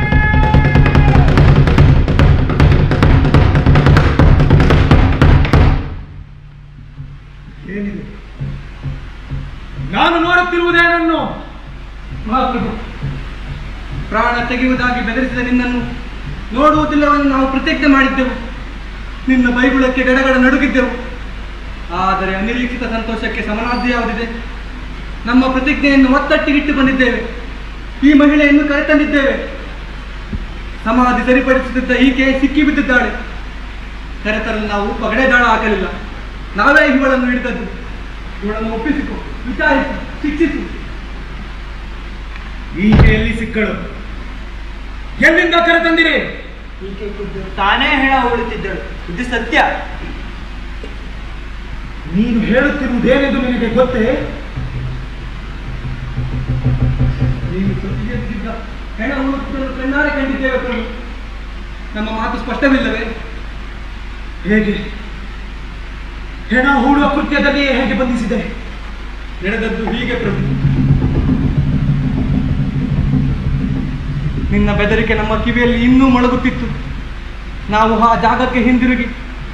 Speaker 3: ಏನಿದೆ? ನಾನು ನೋಡುತ್ತಿರುವುದೇನನ್ನು?
Speaker 6: ಮಹಾಪ್ರಭು, ಪ್ರಾಣ ತೆಗೆಯುವುದಾಗಿ ಬೆದರಿಸಿದ ನಿನ್ನನ್ನು ನೋಡುವುದಿಲ್ಲವೆಂದು ನಾವು ಪ್ರತಿಜ್ಞೆ ಮಾಡಿದ್ದೆವು. ನಿನ್ನ ಬೈಗುಳಕ್ಕೆ ಗಡಗಡ ನಡುಗಿದ್ದೆವು. ಆದರೆ ಅನಿರೀಕ್ಷಿತ ಸಂತೋಷಕ್ಕೆ ಸಮನಾದ್ಯ ಯಾವುದಿದೆ? ನಮ್ಮ ಪ್ರತಿಜ್ಞೆಯನ್ನು ಒತ್ತಟ್ಟಿಗಿಟ್ಟು ಬಂದಿದ್ದೇವೆ. ಈ ಮಹಿಳೆಯನ್ನು ಕರೆತಂದಿದ್ದೇವೆ. ಸಮಾಧಿ ಸರಿಪಡಿಸುತ್ತಿದ್ದ ಈಕೆ ಸಿಕ್ಕಿಬಿದ್ದಿದ್ದಾಳೆ. ಕರೆತರಲು ನಾವು ಪಗಡೆದಾಳ ಹಾಕಲಿಲ್ಲ. ನಾವೇ ಇವಳನ್ನು ಹಿಡಿದದ್ದು. ಇವಳನ್ನು ಒಪ್ಪಿಸಿಕೊ, ವಿಚಾರಿಸು, ಶಿಕ್ಷಿಸು.
Speaker 3: ಈಕೆಯಲ್ಲಿ ಸಿಕ್ಕಳು. ಎಲ್ಲಿಂದ ಕರೆತಂದಿರಿ?
Speaker 7: ಈಕೆ ಖುದ್ದು ತಾನೇ ಹೆಣ ಹೂಳುತ್ತಿದ್ದಳು. ಇದು ಸತ್ಯ.
Speaker 3: ನೀನು ಹೇಳುತ್ತಿರುವುದೇನೆಂದು ನಿನಗೆ ಗೊತ್ತೇ?
Speaker 6: ನೀನು ಸೊತ್ತಿಗೆದ್ದಿದ್ದ ಹೆಣ ಹುಡುಕುವುದನ್ನು ಕಣ್ಣಾರೆ ಕಂಡಿದ್ದೇವೆ ಪ್ರಭು. ನಮ್ಮ ಮಾತು ಸ್ಪಷ್ಟವಿಲ್ಲವೇ?
Speaker 3: ಹೇಗೆ? ಹೆಣ ಹೂಡುವ ಕೃತ್ಯದಲ್ಲಿಯೇ ಹೇಗೆ ಬಂಧಿಸಿದೆ?
Speaker 6: ನಡೆದದ್ದು ಹೀಗೆ ಪ್ರಭು. ನಿನ್ನ ಬೆದರಿಕೆ ನಮ್ಮ ಕಿವಿಯಲ್ಲಿ ಇನ್ನೂ ಮೊಳಗುತ್ತಿತ್ತು. ನಾವು ಆ ಜಾಗಕ್ಕೆ ಹಿಂದಿರುಗಿ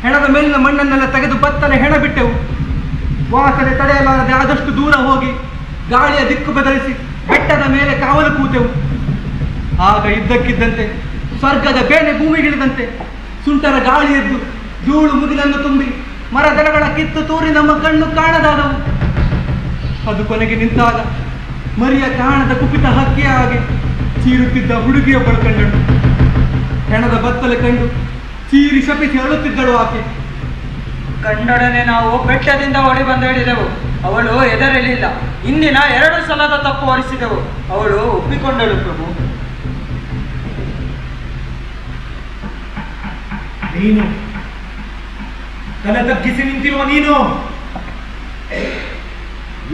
Speaker 6: ಹೆಣದ ಮೇಲಿನ ಮಣ್ಣನ್ನೆಲ್ಲ ತೆಗೆದು ಬತ್ತಲೆ ಹೆಣ ಬಿಟ್ಟೆವು. ವಾಸನೆ ತಡೆಯಲಾರದೆ ಆದಷ್ಟು ದೂರ ಹೋಗಿ ಗಾಳಿಯ ದಿಕ್ಕು ಬದಲಿಸಿ ಬೆಟ್ಟದ ಮೇಲೆ ಕಾವಲು ಕೂತೆವು. ಆಗ ಇದ್ದಕ್ಕಿದ್ದಂತೆ ಸ್ವರ್ಗದ ಬೇನೆ ಭೂಮಿಗಿಳಿದಂತೆ ಸುಂಟರ ಗಾಳಿ ಎದ್ದು ಧೂಳು ಮುಗಿಲನ್ನು ತುಂಬಿ ಮರದಳಗಳ ಕಿತ್ತು ತೂರಿ ನಮ್ಮ ಕಣ್ಣು ಕಾಣದಾದವು. ಅದು ಕೊನೆಗೆ ನಿಂತಾಗ ಮರಿಯ ಕಾಣದ ಕುಪಿತ ಹಕ್ಕಿಯ ಹಾಗೆ ಚೀರುತ್ತಿದ್ದ ಹುಡುಗಿಯೊಬ್ಬಳು ಕಂಡಳು. ಹೆಣದ ಬತ್ತಲೆ ಕಂಡು ಚೀರಿ ಶಪಿಸಿ ಅಳುತ್ತಿದ್ದಳು ಆಕೆ.
Speaker 7: ಕಂಡೊಡನೆ ನಾವು ಬೆಟ್ಟದಿಂದ ಓಡಿ ಬಂದು ಹೇಳಿದೆವು. ಅವಳು ಎದರಲಿಲ್ಲ. ಇಂದಿನ 2 ಸಲದ ತಪ್ಪು ಹೊರಿಸಿದೆವು. ಅವಳು ಒಪ್ಪಿಕೊಂಡಳು ಪ್ರಭು.
Speaker 3: ನೀನು ತಲೆ ತಗ್ಗಿಸಿ ನಿಂತಿರುವ ನೀನು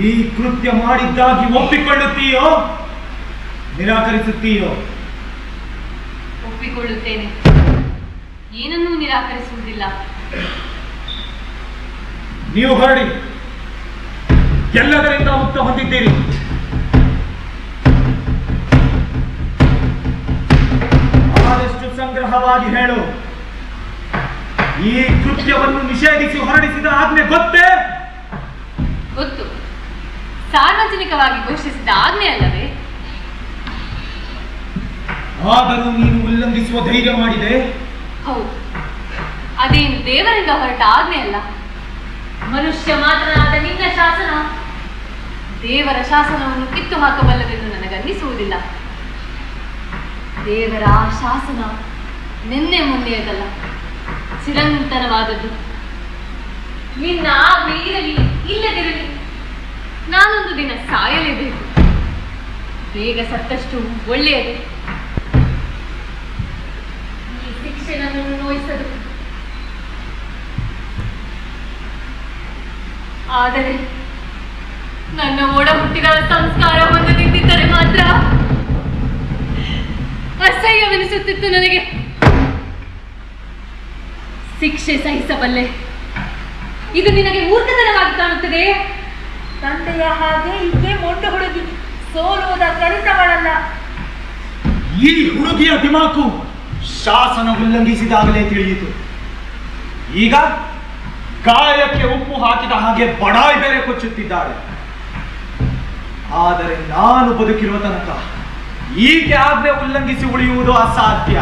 Speaker 3: ಈ ಕೃತ್ಯ ಮಾಡಿದ್ದಾಗಿ ಒಪ್ಪಿಕೊಳ್ಳುತ್ತೀಯೋ ನಿರಾಕರಿಸುತ್ತೀಯೋ?
Speaker 1: ಒಪ್ಪಿಕೊಳ್ಳುತ್ತೇನೆ, ಏನನ್ನೂ ನಿರಾಕರಿಸುವುದಿಲ್ಲ.
Speaker 3: ನೀವು ಹೊರಡಿ, ಎಲ್ಲದರಿಂದ ಮುಕ್ತ ಹೊಂದಿದ್ದೀರಿ. ಆದಷ್ಟು ಸಂಗ್ರಹವಾಗಿ ಹೇಳು, ಈ ಕೃತ್ಯವನ್ನು ನಿಷೇಧಿಸಿ ಹೊರಡಿಸಿದ ಆಜ್ಞೆ ಗೊತ್ತೇ?
Speaker 1: ಗೊತ್ತು, ಸಾರ್ವಜನಿಕವಾಗಿ ಘೋಷಿಸಿದ ಆಜ್ಞೆ ಅಲ್ಲವೇ?
Speaker 3: ಆದರೂ ನೀನು ಉಲ್ಲಂಘಿಸುವ ಧೈರ್ಯ ಮಾಡಿದೆ.
Speaker 1: ಹೌದು, ಅದೇನು ದೇವರಿಂದ ಹೊರಟ ಆಜ್ಞೆ ಅಲ್ಲ, ಮನುಷ್ಯ ಮಾತ್ರನಾದ ನಿನ್ನ ಶಾಸನ. ದೇವರ ಶಾಸನವನ್ನು ಕಿತ್ತು ಹಾಕಬಲ್ಲದೆಂದು ನನಗನ್ನಿಸುವುದಿಲ್ಲ. ದೇವರ ಆ ಶಾಸನ ನಿನ್ನೆ ಮೊನ್ನೆಯದಲ್ಲ, ಚಿರಂತನವಾದದ್ದು. ನಿನ್ನ ಆಜ್ಞೆ ಇರಲಿ ಇಲ್ಲದಿರಲಿ, ನಾನೊಂದು ದಿನ ಸಾಯಲೇಬೇಕು. ಬೇಗ ಸತ್ತಷ್ಟು ಒಳ್ಳೆಯದು. ಈ ಶಿಕ್ಷೆ ನನ್ನನ್ನು ನೋಯಿಸದು. ಆದರೆ ನನ್ನ ಒಡ ಹುಟ್ಟಿದ ಸಂಸ್ಕಾರ ಹೊಂದದಿದ್ದರೆ ಮಾತ್ರ ಅಸಹ್ಯವೆನಿಸುತ್ತಿತ್ತು ನನಗೆ. ಶಿಕ್ಷೆ ಸಹಿಸಬಲ್ಲೆ, ಇದು ನಿನಗೆ ಮೂರ್ಖತನವಾಗಿ ಕಾಣುತ್ತದೆ.
Speaker 5: ತಂದೆಯ ಹಾಗೆ ಈಕೆ ಮೊಂಡು ಹುಡುಗಿ, ಸೋಲುವುದ ಕಲಿತವಳಲ್ಲ.
Speaker 3: ಈ ಹುಡುಗಿಯ ದಿಮಾಕು ಶಾಸನ ಉಲ್ಲಂಘಿಸಿದಾಗಲೇ ತಿಳಿಯಿತು. ಈಗ ಗಾಯಕ್ಕೆ ಉಪ್ಪು ಹಾಕಿದ ಹಾಗೆ ಬಡಾಯಿ ಬೇರೆ ಕೊಚ್ಚುತ್ತಿದ್ದಾಳೆ. ಆದರೆ ನಾನು ಬದುಕಿರುವ ತನಕ ಈಕೆ ಆಜ್ಞೆ ಉಲ್ಲಂಘಿಸಿ ಉಳಿಯುವುದು ಅಸಾಧ್ಯ.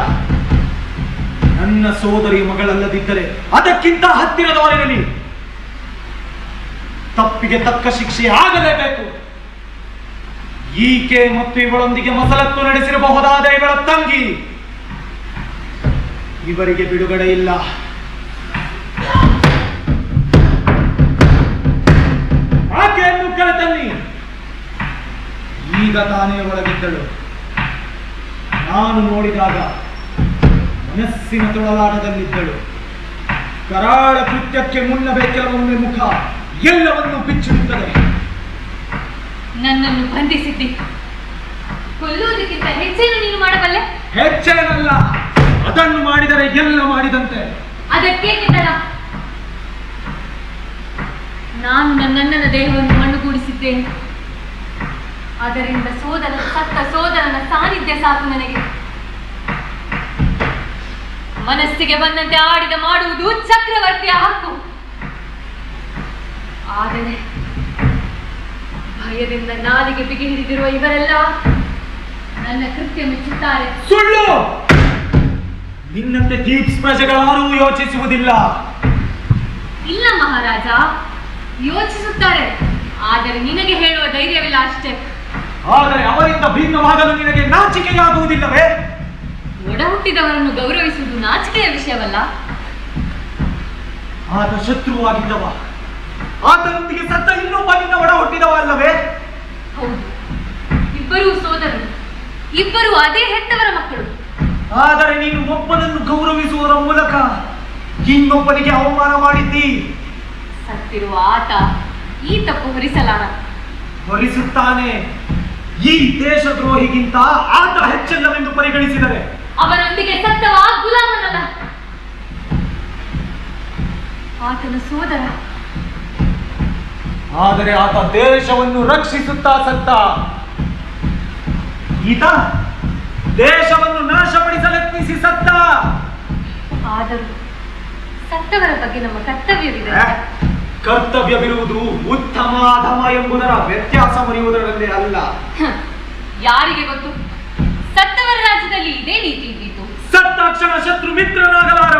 Speaker 3: ನನ್ನ ಸೋದರಿ ಮಗಳಲ್ಲದಿದ್ದರೆ ಅದಕ್ಕಿಂತ ಹತ್ತಿರದವರಿರಲಿ, ತಪ್ಪಿಗೆ ತಕ್ಕ ಶಿಕ್ಷೆ ಆಗಲೇಬೇಕು. ಈಕೆ ಮತ್ತು ಇವಳೊಂದಿಗೆ ಮಸಲತ್ತು ನಡೆಸಿರಬಹುದಾದ ಇವಳ ತಂಗಿ, ಇವರಿಗೆ ಬಿಡುಗಡೆ ಇಲ್ಲ. ಆಕೆಯನ್ನು ಕರೆತನ್ನಿ. ಈಗ ತಾನೇ ಒಳಗಿದ್ದಳು. ನಾನು ನೋಡಿದಾಗ ಮನಸ್ಸಿನ ತೊಳಲಾಟದಲ್ಲಿದ್ದಳು. ಕರಾಳ ಕೃತ್ಯಕ್ಕೆ ಮುನ್ನವೇ ಕೆಲವೊಮ್ಮೆ ಮುಖ ಎಲ್ಲವನ್ನೂ ಬಿಚ್ಚಿಡುತ್ತದೆ.
Speaker 1: ನನ್ನನ್ನು ಬಂಧಿಸಿದ್ದಿ, ಕೊಲ್ಲುವುದಕ್ಕಿಂತ ಹೆಚ್ಚೇನು ನೀನು ಮಾಡಬಲ್ಲೆ?
Speaker 3: ಹೆಚ್ಚೇನಲ್ಲ, ಅದನ್ನು ಮಾಡಿದರೆ ಎಲ್ಲ ಮಾಡಿದಂತೆ.
Speaker 1: ಅದಕ್ಕೇಕೆ ತಡ? ನಾನು ನನ್ನಣ್ಣನ ದೇಹವನ್ನು ಮಣ್ಣುಗೂಡಿಸಿದ್ದೇನೆ. ಅದರಿಂದ ಸತ್ತ ಸೋದರನ ಸಾನ್ನಿಧ್ಯ ಸಾಕು ನನಗೆ. ಮನಸ್ಸಿಗೆ ಬಂದಂತೆ ಆಡಿದ ಮಾಡುವುದು ಚಕ್ರವರ್ತಿಯ ಹಕ್ಕು. ಆದರೆ ಭಯದಿಂದ ನಾಲಿಗೆ ಬಿಗಿ ಹಿಡಿದಿರುವ ಇವರೆಲ್ಲ ನನ್ನ ಕೃತ್ಯ ಮೆಚ್ಚುತ್ತಾರೆ.
Speaker 3: ಸುಳ್ಳು! ನಿನ್ನಂತೆ ದೀಪ್ಸ್ ಪ್ರಜೆಗಳಾರೂ ಯೋಚಿಸುವುದಿಲ್ಲ.
Speaker 1: ಇಲ್ಲ ಮಹಾರಾಜ, ಯೋಚಿಸುತ್ತಾರೆ. ಆದರೆ ನಿನಗೆ ಹೇಳುವ ಧೈರ್ಯವಿಲ್ಲ ಅಷ್ಟೇ.
Speaker 3: ಆದರೆ ಅವರಿಂದ ಭಿನ್ನವಾಗಲು ನಿನಗೆ ನಾಚಿಕೆಯಾಗುವುದಿಲ್ಲವೇ?
Speaker 1: ಒಡ ಹುಟ್ಟಿದವರನ್ನು ಗೌರವಿಸುವುದು ನಾಚಿಕೆಯ ವಿಷಯವಲ್ಲ.
Speaker 3: ಆತ ಶತ್ರುವಾಗಿದ್ದವ, ಆತನೊಂದಿಗೆ ಸತ್ತ ಇನ್ನೊಬ್ಬ ನಿನ್ನ ಒಡ ಹುಟ್ಟಿದವ ಅಲ್ಲವೇ?
Speaker 1: ಹೌದು, ಇಬ್ಬರೂ ಸೋದರರು, ಇಬ್ಬರು ಅದೇ ಹೆತ್ತವರ ಮಕ್ಕಳು.
Speaker 3: ಆದರೆ ನೀನು ಒಬ್ಬನನ್ನು ಗೌರವಿಸುವುದರ ಮೂಲಕ ಇನ್ನೊಬ್ಬನಿಗೆ ಅವಮಾನ ಮಾಡಿದ್ದಿ.
Speaker 1: ಸತ್ತಿರುವ ಆತ ಈ ತಪ್ಪು ಹೊರಿಸಲಾರ.
Speaker 3: ಹೊರಿಸುತ್ತಾನೆ. ಈ ದೇಶದ್ರೋಹಿಗಿಂತ ಆತ ಹೆಚ್ಚಲ್ಲವೆಂದು ಪರಿಗಣಿಸಿದರೆ
Speaker 1: ಅವನೊಂದಿಗೆ ಸತ್ತವ ಗುಲಾಮನಲ್ಲ, ಆತನ ಸೋದರ.
Speaker 3: ಆದರೆ ಆತ ದೇಶವನ್ನು ರಕ್ಷಿಸುತ್ತಾ ಸತ್ತ. ಈತ ದೇಶವನ್ನು ನಾಶಪಡಿಸಲೆತ್ನಿಸಿ ಸತ್ತ.
Speaker 1: ಆದರೂ ಸತ್ತವರ ಬಗ್ಗೆ ನಮ್ಮ ಕರ್ತವ್ಯವಿದೆ.
Speaker 3: ಕರ್ತವ್ಯವಿರುವುದು ಉತ್ತಮ ಅಧಮ ಎಂಬುದರ ವ್ಯತ್ಯಾಸ ಮರೆಯುವುದರಲ್ಲೇ ಅಲ್ಲ.
Speaker 1: ಯಾರಿಗೆ ಗೊತ್ತು, ಸತ್ತವರ ರಾಜ್ಯದಲ್ಲಿ ಇದೇ ನೀತಿ ಇದ್ದಿತು.
Speaker 3: ಸತ್ತಾಕ್ಷಣ ಶತ್ರು ಮಿತ್ರನಾಗಲಾರ.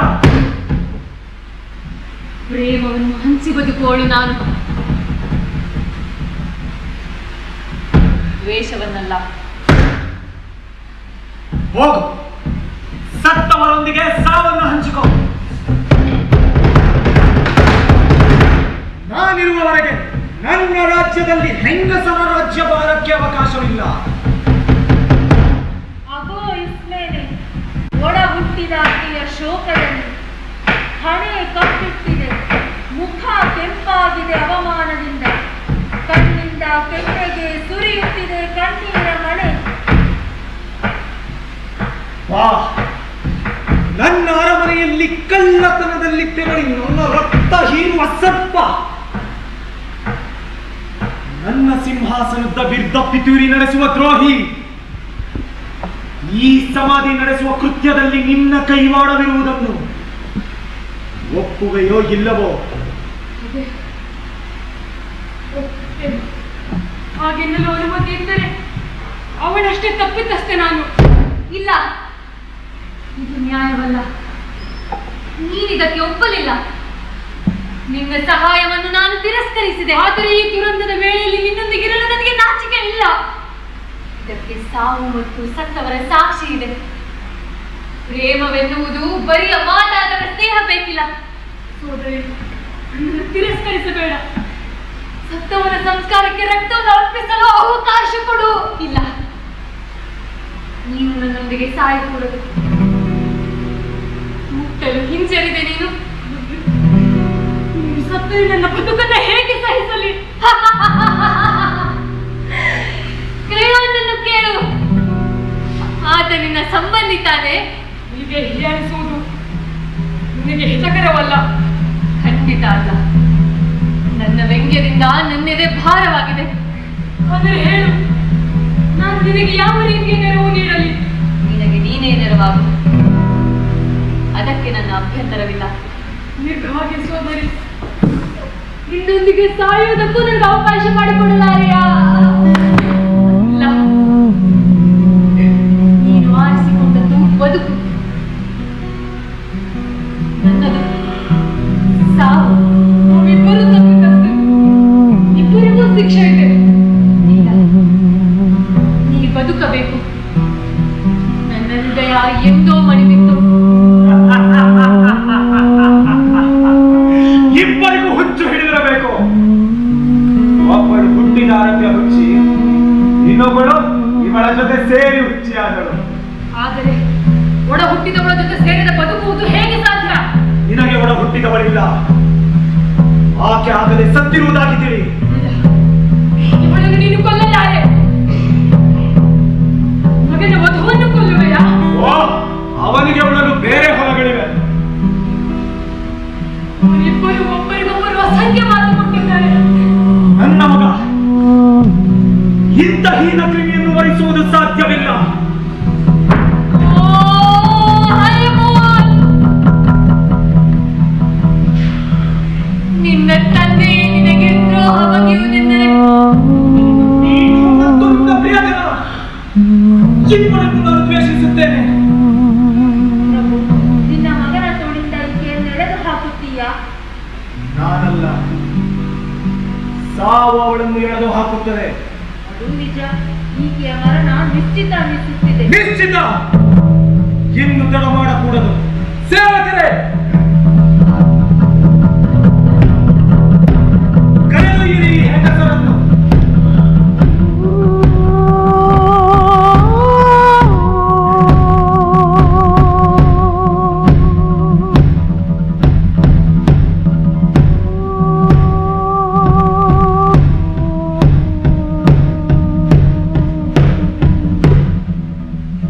Speaker 1: ಪ್ರೇಮವನ್ನು ಹಂಚಿ ಬದುಕುವಳು ನಾನು, ದ್ವೇಷವನ್ನಲ್ಲ.
Speaker 3: ಹೋಗು, ಸತ್ತವರೊಂದಿಗೆ ಸಾವನ್ನು ಹಂಚಿಕೋ. ನಾನಿರುವವರೆಗೆ ನನ್ನ ರಾಜ್ಯದಲ್ಲಿ ಹೆಂಗಸರ ರಾಜ್ಯಭಾರಕ್ಕೆ ಅವಕಾಶವಿಲ್ಲ.
Speaker 5: ಅಗೋ ಇಸ್ಮೇಲೆ ಒಡ ಹುಟ್ಟಿದ ಆಕೆಯ ಶೋಕದಲ್ಲಿ ಹಣೆ ಕಪ್ಪಿಟ್ಟಿದೆ.
Speaker 3: ವಾ, ನನ್ನ ಅರಮನೆಯಲ್ಲಿ ಕಳ್ಳತನದಲ್ಲಿ ತೆರಳಿ ನನ್ನ ರಕ್ತ ಹೀರುವ ಸರ್ಪ ನನ್ನ ಸಿಂಹಾಸನದ ಬಿರ್ದಪ್ಪಿತೂರಿ ನಡೆಸುವ ದ್ರೋಹಿ, ಈ ಸಮಾಧಿ ನಡೆಸುವ ಕೃತ್ಯದಲ್ಲಿ ನಿನ್ನ ಕೈವಾಡವಿರುವುದನ್ನು ಒಪ್ಪುವೆಯೋ ಇಲ್ಲವೋ?
Speaker 1: ಹಾಗೆನ್ನಲು ಅನುಮತಿ ಇದ್ದರೆ ಅವಳಷ್ಟೇ ತಪ್ಪಿತಸ್ಥೆ ನಾನು. ಇಲ್ಲ, ಇದು ನ್ಯಾಯವಲ್ಲ. ನೀನಿದಕ್ಕೆ ಒಪ್ಪಲಿಲ್ಲ. ನಿನ್ನ ಸಹಾಯವನ್ನು ನಾನು ತಿರಸ್ಕರಿಸಿದೆ. ಆದರೆ ಈ ದುರಂತದ ವೇಳೆಯಲ್ಲಿ ನಿನ್ನೊಂದಿಗಿರಲು ನನಗೆ ನಾಚಿಕೆ ಇಲ್ಲ. ಇದಕ್ಕೆ ಸಾವು ಮತ್ತು ಸತ್ತವರ ಸಾಕ್ಷಿ ಇದೆ. ಪ್ರೇಮವೆನ್ನುವುದು ಬರಿಯ ಮಾತಾದರ ಸ್ನೇಹ ಬೇಕಿಲ್ಲ. ಸೋದರಿ, ನನ್ನನ್ನು ತಿರಸ್ಕರಿಸಬೇಡ. ಸತ್ತವರ ಸಂಸ್ಕಾರಕ್ಕೆ ರಕ್ತವನ್ನು ಅರ್ಪಿಸಲು ಅವಕಾಶ ಕೊಡು. ಇಲ್ಲ, ನೀನು ನನ್ನೊಂದಿಗೆ ಸಾಯಕೂಡದು. ಮುಟ್ಟಲು ಹಿಂಜರಿದೆ ನೀನು. ಸತ್ತರೆ ನನ್ನ ಬದುಕನ್ನು ಹೇಗೆ ಸಹಿಸಲಿ? ಕ್ರೇಯೋನನ್ನು ಕೇಳು. ಆತ ನಿನ್ನ ಸಂಬಂಧಿತಾನೆ. ಹೀಗೆ ಹೀಯಾಳಿಸುವುದು ನಿನಗೆ ಹಿತಕರವಲ್ಲ. ಖಂಡಿತ ಅಲ್ಲ. ನನ್ನ ವ್ಯಂಗ್ಯದಿಂದ ನನ್ನೆದೆ ಭಾರವಾಗಿದೆ. ಆದರೆ ಹೇಳು, ನಾನು ನಿನಗೆ ಯಾವ ರೀತಿಯ ನೆರವು ನೀಡಲಿ? ನಿನಗೆ ನೀನೇ ನೆರವಾಗು. ಅದಕ್ಕೆ ನನ್ನ ಅಭ್ಯಂತರವಿಲ್ಲ. ನಿರ್ಭಾಗ್ಯ ಸೋದರಿ, ನಿನ್ನೊಂದಿಗೆ ಸಾಯುವುದಕ್ಕೂ ನನಗೆ ಅವಕಾಶ ಮಾಡಿಕೊಡಲಾರೆಯಾ? ಇಲ್ಲ, ನೀನು ಆರಿಸಿಕೊಂಡದ್ದು ಬದುಕು. ನನ್ನದು ಸಾವು. ನಾವಿಬ್ಬರು ತಪ್ಪಿತಸ್ಥರು. ಇಬ್ಬರಿಗೂ ಶಿಕ್ಷೆ ಇದೆ. ಇಲ್ಲ, ನೀ ಬದುಕಬೇಕು. ನನ್ನ ಹೃದಯ ಎಂದೋ ಮಣಿದಿತ್ತು.
Speaker 3: ಇಬ್ಬರಿಗೂ ಹುಚ್ಚು ಹಿಡಿದಿರಬೇಕು. ಒಬ್ಬಳು ಹುಟ್ಟಿದ ಆರೋಗ್ಯ ಹುಚ್ಚಿ, ಇನ್ನೊಬ್ಬಳು ಇವಳ ಜೊತೆ ಸೇರಿ ಹುಚ್ಚಿಯಾದಳು.
Speaker 1: ಆದರೆ ಒಡ ಹುಟ್ಟಿದವಳ ಜೊತೆ ಸೇರಿದ ಬದುಕುವುದು ಹೇಗೆ ಸಾಧ್ಯ?
Speaker 3: ನಿನಗೆ ಒಡ ಹುಟ್ಟಿದವಳಿಲ್ಲ. ಆಕೆ ಆಗಲೇ ಸತ್ತಿರುವುದಾಗಿ ತಿಳಿ.
Speaker 1: ಇವಳನ್ನು ನೀನು ಕೊಲ್ಲಲಾರೆ. ಮಗನ ವಧುವನ್ನು ಕೊಲ್ಲುವೆಯಾ?
Speaker 3: ಓ, ಅವನಿಗೆ ಅವಳನ್ನು ಬೇರೆ ಹೊಲಗಳಿವೆ.
Speaker 1: ಅವರಿಬ್ಬರು ಒಬ್ಬರಿಗೊಬ್ಬರು ಅಸಂಖ್ಯ ಮಾತು ಕೊಟ್ಟಿದ್ದಾರೆ.
Speaker 3: ನನ್ನ ಮಗ ಇಂಥ ಹೀನ ಕ್ರಿಮಿಯನ್ನು ವಹಿಸುವುದು ಸಾಧ್ಯವಿಲ್ಲ.
Speaker 1: ನಿನ್ನ ತಂದೆ ನಿನಗೆ ದ್ರೋಹ ಬಗೆಯುವುದೆಂದರೆ
Speaker 3: ಇಬ್ಬರನ್ನು ನಾನು ದ್ವೇಷಿಸುತ್ತೇನೆ.
Speaker 5: ನಿನ್ನ ಮಗನ ತೋಳಿಂದಕ್ಕೆ ನೆಳೆದು ಹಾಕುತ್ತೀಯಾ?
Speaker 3: ನಾನಲ್ಲ, ಸಾವು ಅವಳನ್ನು ಎಳೆದು ಹಾಕುತ್ತದೆ.
Speaker 5: ಅದು ನಿಜ. ಈಕೆಯ ಮರಣ ನಿಶ್ಚಿತ ಅನ್ನಿಸುತ್ತಿದೆ.
Speaker 3: ನಿಶ್ಚಿತ. ಇನ್ನು ತಡ ಮಾಡಕೂಡದು. ಸೇವಕರೇ, ಕರೆದೊಯ್ಯಿರಿ ಈ ಹೆಂಗಸರನ್ನು.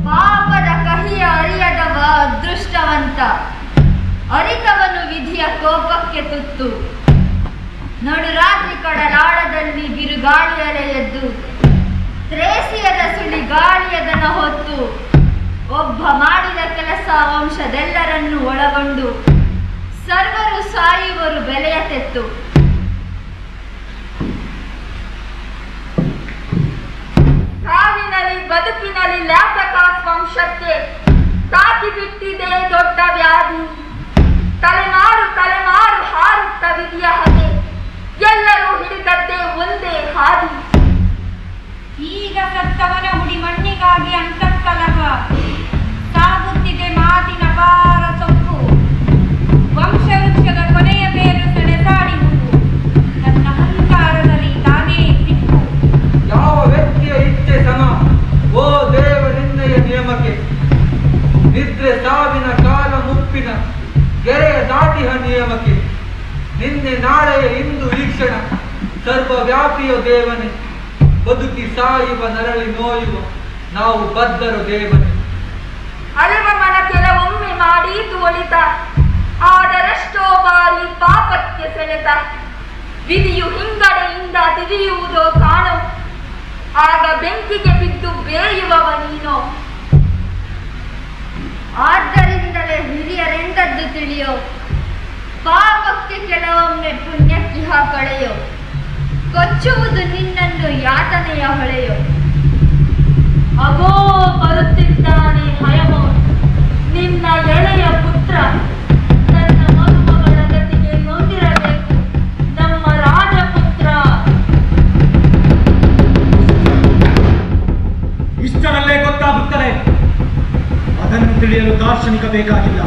Speaker 5: ಪಾಪದ ಕಹಿಯ ಅರಿಯದವ ಅದೃಷ್ಟವಂತ. ಅರಿತವನು ವಿಧಿಯ ಕೋಪಕ್ಕೆ ತುತ್ತು. ನಡುರಾತ್ರಿ ಕಡಲಾಳದಲ್ಲಿ ಬಿರುಗಾಳಿಯಲೆ ಎದ್ದು ತ್ರೇಸಿಯದ ಸುಳಿ ಗಾಳಿಯದನ ಹೊತ್ತು ಒಬ್ಬ ಮಾಡಿದ ಕೆಲಸ ವಂಶದೆಲ್ಲರನ್ನು ಒಳಗೊಂಡು ಸರ್ವರು ಸಾಯುವರು ಬೆಲೆಯ ತೆತ್ತು. ಸಾವಿನಲ್ಲಿ ಬದುಕಿನಲ್ಲಿ ಲ್ಯಾಪ್ಟಾಪ್ ವಂಶಕ್ಕೆ ತಾಕಿ ಬಿಟ್ಟಿದೆ ದೊಡ್ಡ ವ್ಯಾಧಿ. ತಲೆಮಾರು ತಲೆಮಾರು ಹಾರುತ್ತ ವಿಧಿಯ ಹಗೆ, ಎಲ್ಲರೂ ಹಿಡಿದದ್ದೇ ಒಂದೇ ಹಾದಿ.
Speaker 8: ಈಗ ಸತ್ತವನ ಹುಡಿ ಮಣ್ಣಿಗಾಗಿ ಅಂತಕ್ಕಲಹ ಸಾಗುತ್ತಿದೆ ಮಾತಿನ ಪಾರ ಸೊಪ್ಪು. ವಂಶವೃಕ್ಷದ ಕೊನೆಯ ಬೇರು ಸೆಳೆದಾಡಿ ಹೂವು, ತನ್ನ ಅಹಂಕಾರದಲ್ಲಿ ತಾನೇ ಸಿಕ್ಕು.
Speaker 6: ಯಾವ ವ್ಯಕ್ತಿಯ ಇಚ್ಛೆ ಸಮ ಓ ದೇವ ನಿನ್ನಯ ನಿಯಮಕ್ಕೆ. ನಿದ್ರೆ ಸಾವಿನ ಕಾಲ ಮುಪ್ಪಿನ ಗೆರೆಯ ದಾಟಿಹ ನಿಯಮಕ್ಕೆ. ನಿನ್ನೆ ನಾಳೆಯ ಇಂದು ಈ ಕ್ಷಣ ಸರ್ವವ್ಯಾಪಿಯ ದೇವನೇ. ಬದುಕಿ ಸಾಯುವ ನರಳಿ ನೋಯುವ ನಾವು ಬದ್ಧರು ದೇವನೇ.
Speaker 5: ಅಲೆ
Speaker 8: ಮಾಡಿ ತೋಳಿತ ಆದರಷ್ಟೋ ಬಾರಿ ಪಾಪಕ್ಕೆ ಸೆಳೆತ ವಿಧಿಯು ಹಿಂಗಡೆಯಿಂದ ತಿರಿಯುವುದೋ ಕಾಣು ಆಗ ಬೆಂಕಿಗೆ ಬಿದ್ದು ಬೇಯುವವ ನೀನು ಆದ್ದರಿಂದಲೇ ಹಿರಿಯರೆಂದದ್ದು ತಿಳಿಯೋ ಪಾಪಕ್ಕೆ ಕೆಲವೊಮ್ಮೆ ಪುಣ್ಯಕ್ಕಿಹ ಕಳೆಯೋ ಕೊಚ್ಚುವುದು ನಿನ್ನನ್ನು ಯಾತನೆಯ ಹೊಳೆಯೋ ಅಗೋ ಬರುತ್ತಿದ್ದಾನೆ ಹಯಮೋ ನಿನ್ನ ಎಳೆಯ ಪುತ್ರ ತನ್ನ ಮದುಮಗಳ ಗತಿಗೆ ನೊಂದಿರಬೇಕು ನಮ್ಮ ರಾಜಪುತ್ರ
Speaker 3: ಇಷ್ಟರಲ್ಲೇ ಗೊತ್ತಾಗುತ್ತದೆ. ಅದನ್ನು ತಿಳಿಯಲು ದಾರ್ಶನಿಕ ಬೇಕಾಗಿಲ್ಲ.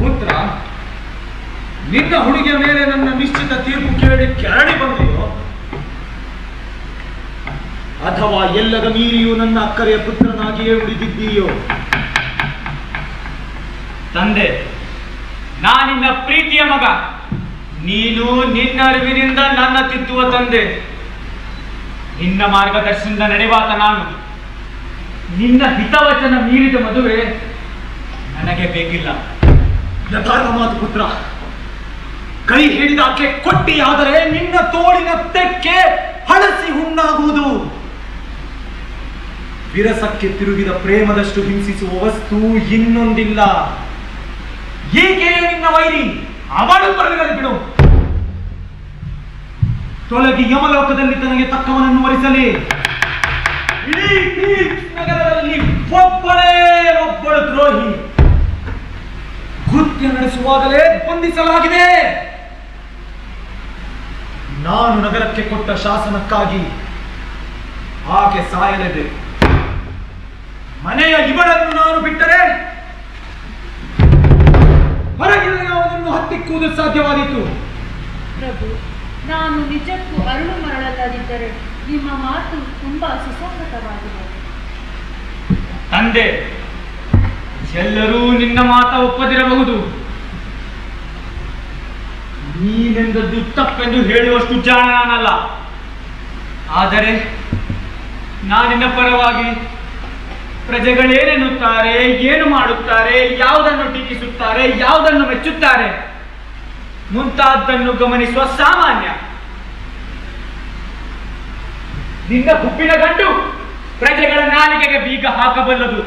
Speaker 3: ಪುತ್ರ, ನಿನ್ನ ಹುಡುಗಿಯ ಮೇಲೆ ನನ್ನ ನಿಶ್ಚಿತ ತೀರ್ಪು ಕೇಳಿ ಕೆರಳಿ ಬಂದೆಯೋ ಅಥವಾ ಎಲ್ಲದ ಮೀರಿಯೂ ನನ್ನ ಅಕ್ಕರೆಯ ಪುತ್ರನಾಗಿಯೇ ಉಳಿದಿದ್ದೀಯೋ?
Speaker 9: ತಂದೆ, ನಾನಿನ್ನ ಪ್ರೀತಿಯ ಮಗ. ನೀನು ನಿನ್ನ ಅರಿವಿನಿಂದ ನನ್ನ ತಿದ್ದುವ ತಂದೆ. ನಿನ್ನ ಮಾರ್ಗದರ್ಶನದ ನಡೆವಾತ ನಾನು. ನಿನ್ನ ಹಿತವಚನ ಮೀರಿದ ಮದುವೆ ನನಗೆ ಬೇಕಿಲ್ಲ.
Speaker 3: ಯಥಾರ್ಥ ಮಾತು ಪುತ್ರ. ಕೈ ಹಿಡಿದಾಕೆ ಕೊಟ್ಟಿಯಾದರೆ ನಿನ್ನ ತೋಳಿನ ತೆಕ್ಕೆ ಹಳಸಿ ಹುಣ್ಣಾಗುವುದು. ವಿರಸಕ್ಕೆ ತಿರುಗಿದ ಪ್ರೇಮದಷ್ಟು ಹಿಂಸಿಸುವ ವಸ್ತು ಇನ್ನೊಂದಿಲ್ಲ. ಏಕೆ ನಿನ್ನ ವೈರಿ? ಅವಳು ಬರಲಿರಲಿ ಬಿಡು. ತೊಲಗಿ ಯಮಲೋಕದಲ್ಲಿ ತನಗೆ ತಕ್ಕವನನ್ನು ವರಿಸಲಿ. ಇಡೀ ಥೀಬ್ಸ್ ನಗರದಲ್ಲಿ ಒಬ್ಬಳು ದ್ರೋಹಿ. ಕೃತ್ಯ ನಡೆಸುವಾಗಲೇ ಬಂಧಿಸಲಾಗಿದೆ. ನಾನು ನಗರಕ್ಕೆ ಕೊಟ್ಟ ಶಾಸನಕ್ಕಾಗಿ ಆಕೆ ಸಾಯಲೇಬೇಕು. ಮನೆಯ ಇವಳನ್ನು ನಾನು ಬಿಟ್ಟರೆ ಹೊರಗಿನ ಅವನನ್ನು ಹತ್ತಿಕ್ಕುವುದು ಸಾಧ್ಯವಾದೀತು.
Speaker 1: ಪ್ರಭು, ನಾನು ನಿಜಕ್ಕೂ ಅರುಳು ಮರಳಲಾಗಿದ್ದರೆ ನಿಮ್ಮ ಮಾತು ತುಂಬಾ ಸುಸಂಗತವಾಗಿದೆ.
Speaker 9: ತಂದೆ, ಎಲ್ಲರೂ ನಿನ್ನ ಮಾತ ಒಪ್ಪದಿರಬಹುದು. ನೀನೆಂದದ್ದು ತಪ್ಪೆಂದು ಹೇಳುವಷ್ಟು ಜಾಣ ನಾನಲ್ಲ. ಆದರೆ ನಾನಿನ್ನ ಪರವಾಗಿ ಪ್ರಜೆಗಳೇನೆನ್ನುತ್ತಾರೆ, ಏನು ಮಾಡುತ್ತಾರೆ, ಯಾವುದನ್ನು ಟೀಕಿಸುತ್ತಾರೆ, ಯಾವುದನ್ನು ಮೆಚ್ಚುತ್ತಾರೆ ಮುಂತಾದ್ದನ್ನು ಗಮನಿಸುವ ಸಾಮಾನ್ಯ. ನಿನ್ನ ಗುಬ್ಬಿನ ಗಂಡು ಪ್ರಜೆಗಳ ನಾಲಿಗೆಗೆ ಬೀಗ ಹಾಕಬಲ್ಲದು.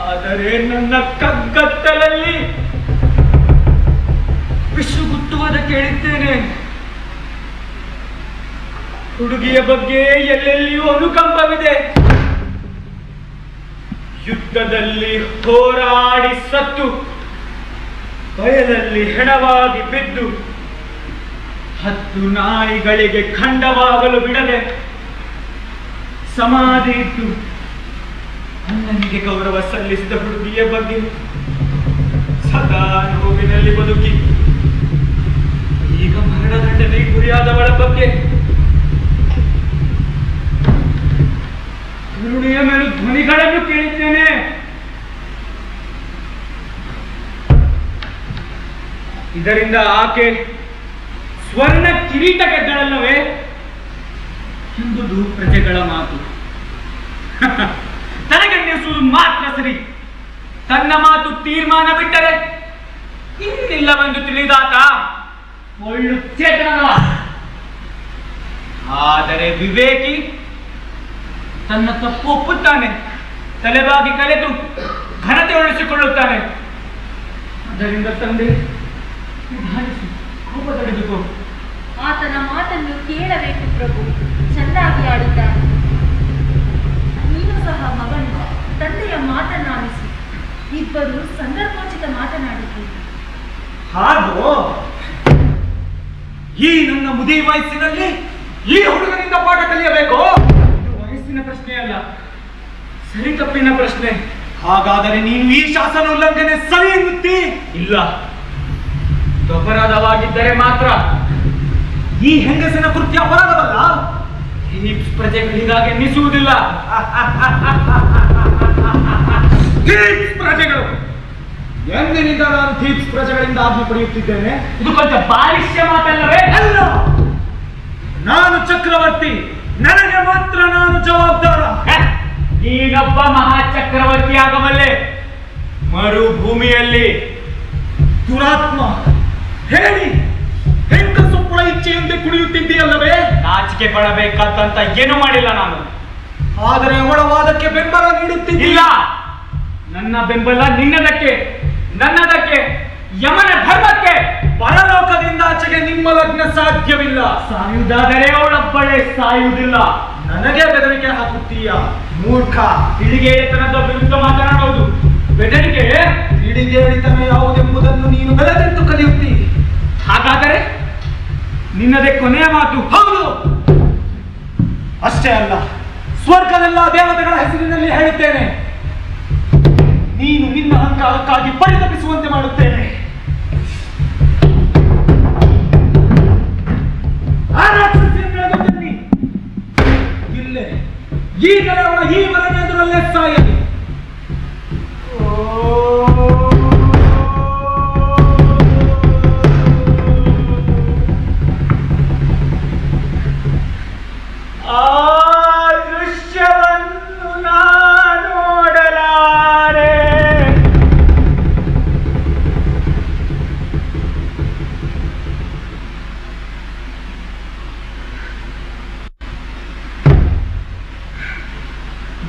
Speaker 9: ಆದರೆ ನನ್ನ ಕಗ್ಗತ್ತಲಲ್ಲಿ ವಿಷಗುಟ್ಟುವುದ ಕೇಳಿದ್ದೇನೆ. ಹುಡುಗಿಯ ಬಗ್ಗೆ ಎಲ್ಲೆಲ್ಲಿಯೂ ಅನುಕಂಪವಿದೆ. ಯುದ್ಧದಲ್ಲಿ ಹೋರಾಡಿ ಸತ್ತು ಬಯಲಲ್ಲಿ ಹೆಣವಾಗಿ ಬಿದ್ದು 10 ನಾಯಿಗಳಿಗೆ ಖಂಡವಾಗಲು ಬಿಡದೆ ಸಮಾಧಿ ಇಟ್ಟು ಅಣ್ಣನಿಗೆ ಗೌರವ ಸಲ್ಲಿಸಿದ ಹುಡುಗಿಯ ಬಗ್ಗೆ ಸದಾ ನೋವಿನಲ್ಲಿ ಬದುಕಿ ಈಗ ಮರಣದಂಡನೆಗೆ ಗುರಿಯಾದವಳ ಬಗ್ಗೆ ಕರುಣೆಯ ಮೇಲೆ ಧ್ವನಿಗಳನ್ನು ಕೇಳಿದ್ದೇನೆ. ಇದರಿಂದ ಆಕೆ ಸ್ವರ್ಣ ಕಿರೀಟ ಗೆದ್ದಳಲ್ಲವೇ ಎಂಬುದು ಪ್ರಜೆಗಳ ಮಾತು. ತನಗನ್ನಿಸುವುದು ಮಾತ್ರ ಸರಿ. ತನ್ನ ಮಾತು ತೀರ್ಮಾನ ಬಿಟ್ಟರೆ ಇನ್ನಿಲ್ಲವೆಂದು ತಿಳಿದಾತ ಒಳ್ಳು ಚೇತನವ. ಆದರೆ ವಿವೇಕಿ ತನ್ನ ತಪ್ಪು ಒಪ್ಪುತ್ತಾನೆ, ತಲೆಬಾಗಿ ಕಲೆತು ಘನತೆ ಉಳಿಸಿಕೊಳ್ಳುತ್ತಾನೆ. ಅದರಿಂದ ತಂದೆ ಕೋಪ ತಡೆದುಕೋ.
Speaker 1: ಆತನ ಮಾತನ್ನು ಕೇಳಬೇಕು ಪ್ರಭು. ಚೆನ್ನಾಗಿ ಆಡಿದ್ದಾನೆ. ನೀನು ಸಹ ಮಗನು ತಂದೆಯ ಮಾತನ್ನಾಡಿಸಿ ಇಬ್ಬರು ಸಂದರ್ಭೋಚಿತ ಮಾತನಾಡಿದ್ದೀರಿ.
Speaker 3: ಹಾಗೋ? ಈ ನನ್ನ ಮುದಿ ವಯಸ್ಸಿನಲ್ಲಿ ಈ ಹುಡುಗನಿಂದ ಪಾಠ ಕಲಿಯಬೇಕು? ವಯಸ್ಸಿನ ಪ್ರಶ್ನೆ ಅಲ್ಲ, ಸರಿ ತಪ್ಪಿನ ಪ್ರಶ್ನೆ. ಹಾಗಾದರೆ ನೀನು ಈ ಶಾಸನ ಉಲ್ಲಂಘನೆ ಸರಿ ಎನ್ನುತ್ತಿ? ಇಲ್ಲ, ಅಪರಾಧವಾಗಿದ್ದರೆ ಮಾತ್ರ. ಈ ಹೆಂಗಸಿನ ಕೃತ್ಯ ಅಪರಾಧವಲ್ಲ. ಈ ಪ್ರಜೆಗಳಿಗಾಗಿ ಎನ್ನಿಸುವುದಿಲ್ಲ. ಪ್ರಜೆಗಳು ಎಂದಿನಿಂದ ನಾನು ಥೀಬ್ಸ್ ಪ್ರಜೆಗಳಿಂದ ಆಜ್ಞೆ ಪಡೆಯುತ್ತಿದ್ದೇನೆ. ಇದು ಕೊಂಚ ಬಾಲಿಷ್ಯ ಮಾತಲ್ಲವೇ? ಅಲ್ಲ, ನಾನು ಚಕ್ರ ಚಕ್ರವರ್ತಿ, ನನಗೆ ಮಾತ್ರ ನಾನು ಜವಾಬ್ದಾರ.
Speaker 9: ನೀನೊಬ್ಬ ಮಹಾಚಕ್ರವರ್ತಿ ಆಗಬಲ್ಲೆ. ಮರುಭೂಮಿಯಲ್ಲಿ
Speaker 3: ದುರಾತ್ಮ, ಹೇಳಿ, ಹೆಂಗಸೊಬ್ಬಳ ಇಚ್ಛೆಯಂತೆ ಕುಣಿಯುತ್ತಿದ್ದೀಯಲ್ಲವೇ?
Speaker 9: ನಾಚಿಕೆ ಪಡಬೇಕಂತ ಏನು ಮಾಡಿಲ್ಲ ನಾನು.
Speaker 3: ಆದರೆ ಅವಳ ವಾದಕ್ಕೆ ಬೆಂಬಲ ನೀಡುತ್ತಿದ್ದಿಲ್ಲ.
Speaker 9: ನನ್ನ ಬೆಂಬಲ ನಿನ್ನದಕ್ಕೆ, ನನ್ನದಕ್ಕೆ, ಯಮನ ಧರ್ಮಕ್ಕೆ.
Speaker 3: ಪರಲೋಕದಿಂದ ಆಚೆಗೆ ನಿಮ್ಮ ಲಗ್ನ ಸಾಧ್ಯವಿಲ್ಲ.
Speaker 9: ಸಾಯುವುದಾದರೆ ಅವಳೊಬ್ಬಳೇ ಸಾಯುವುದಿಲ್ಲ.
Speaker 3: ನನಗೆ ಬೆದರಿಕೆ ಹಾಕುತ್ತೀಯ ಮೂರ್ಖ.
Speaker 9: ಕಿಡಿಗೇಡಿತನದ ವಿರುದ್ಧ ಮಾತನಾಡುವುದು ಬೆದರಿಕೆ.
Speaker 3: ಕಿಡಿಗೇಡಿತನ ಯಾವುದೆಂಬುದನ್ನು ನೀನು ಬೆಳೆದೆಂದು ಕಲಿಯುತ್ತೀ.
Speaker 9: ಹಾಗಾದರೆ ನಿನ್ನದೇ ಕೊನೆಯ ಮಾತು.
Speaker 3: ಹೌದು, ಅಷ್ಟೇ ಅಲ್ಲ, ಸ್ವರ್ಗದೆಲ್ಲ ದೇವತೆಗಳ ಹೆಸರಿನಲ್ಲಿ ಹೇಳುತ್ತೇನೆ, ನೀನು ನಿನ್ನ ಅಹಂಕಾರಕ್ಕಾಗಿ ಪರಿತಪಿಸುವಂತೆ ಮಾಡುತ್ತೇನೆ. ಆ ರಾಕ್ಷಸಿಯನ್ನು ಎಳೆದು ತನ್ನಿ. ಇಲ್ಲೇ ಈಗಲೇ ಅವಳ ಈ ಮರಣೆದುರಲ್ಲೇ ಸಾಯಲಿ.
Speaker 9: ಆ ದೃಶ್ಯವನ್ನು ನೋಡಲಾರೆ.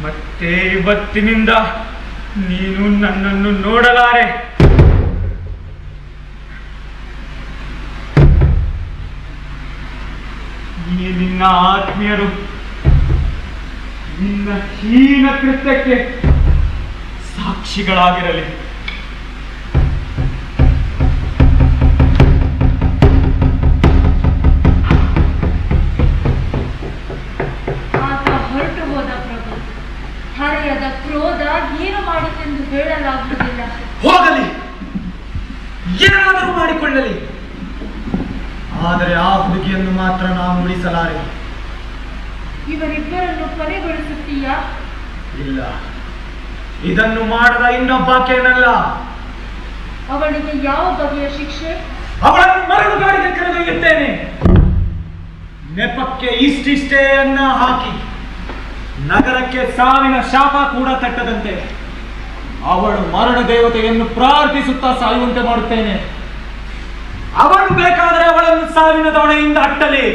Speaker 9: ಮತ್ತೆ ಇವತ್ತಿನಿಂದ ನೀನು ನನ್ನನ್ನು ನೋಡಲಾರೆ. ಈ ನಿನ್ನ ಆತ್ಮೀಯರು ನಿನ್ನ ಹೀನ ಕೃತ್ಯಕ್ಕೆ ಸಾಕ್ಷಿಗಳಾಗಿರಲಿ.
Speaker 1: ಆತ ಹೊರಟು ಹೋದ ಪ್ರಭು. ಹರೆಯದ ಕ್ರೋಧ ಏನು ಮಾಡಿತೆಂದು ಹೇಳಲಾಗುವುದಿಲ್ಲ.
Speaker 3: ಹೋಗಲಿ, ಏನಾದರೂ ಮಾಡಿಕೊಳ್ಳಲಿ, ಆದರೆ ಆ ಹುಡುಗಿಯನ್ನು ಮಾತ್ರ ನಾವು ಉಳಿಸಲಾರೆ.
Speaker 1: ಇವರಿಬ್ಬರನ್ನು ಕೊನೆಗೊಳಿಸುತ್ತೀಯಾ?
Speaker 3: ಇಲ್ಲ, ಇದನ್ನು ಮಾಡದ ಇನ್ನೊಬ್ಬಾಕೆಯನ್ನಲ್ಲ.
Speaker 1: ಅವಳಿಗೆ ಯಾವ ಬಗೆಯ ಶಿಕ್ಷೆ?
Speaker 3: ಅವಳನ್ನು ಮರಳುಗಾಡಿಗೆ ಕರೆದೊಯ್ಯುತ್ತೇನೆ. ನೆಪಕ್ಕೆ ಇಷ್ಟಿಷ್ಟೇ ಅನ್ನ ಹಾಕಿ ನಗರಕ್ಕೆ ಸಾವಿನ ಶಾಪ ಕೂಡ ತಟ್ಟದಂತೆ ಅವಳು ಮರಣ ದೇವತೆಯನ್ನು ಪ್ರಾರ್ಥಿಸುತ್ತಾ ಸಾಯುವಂತೆ ಮಾಡುತ್ತೇನೆ. ಅವಳು ಬೇಕಾದರೆ ಅವಳನ್ನು ಸಾವಿನ ದವಣೆಯಿಂದ ಅಟ್ಟಲಿ,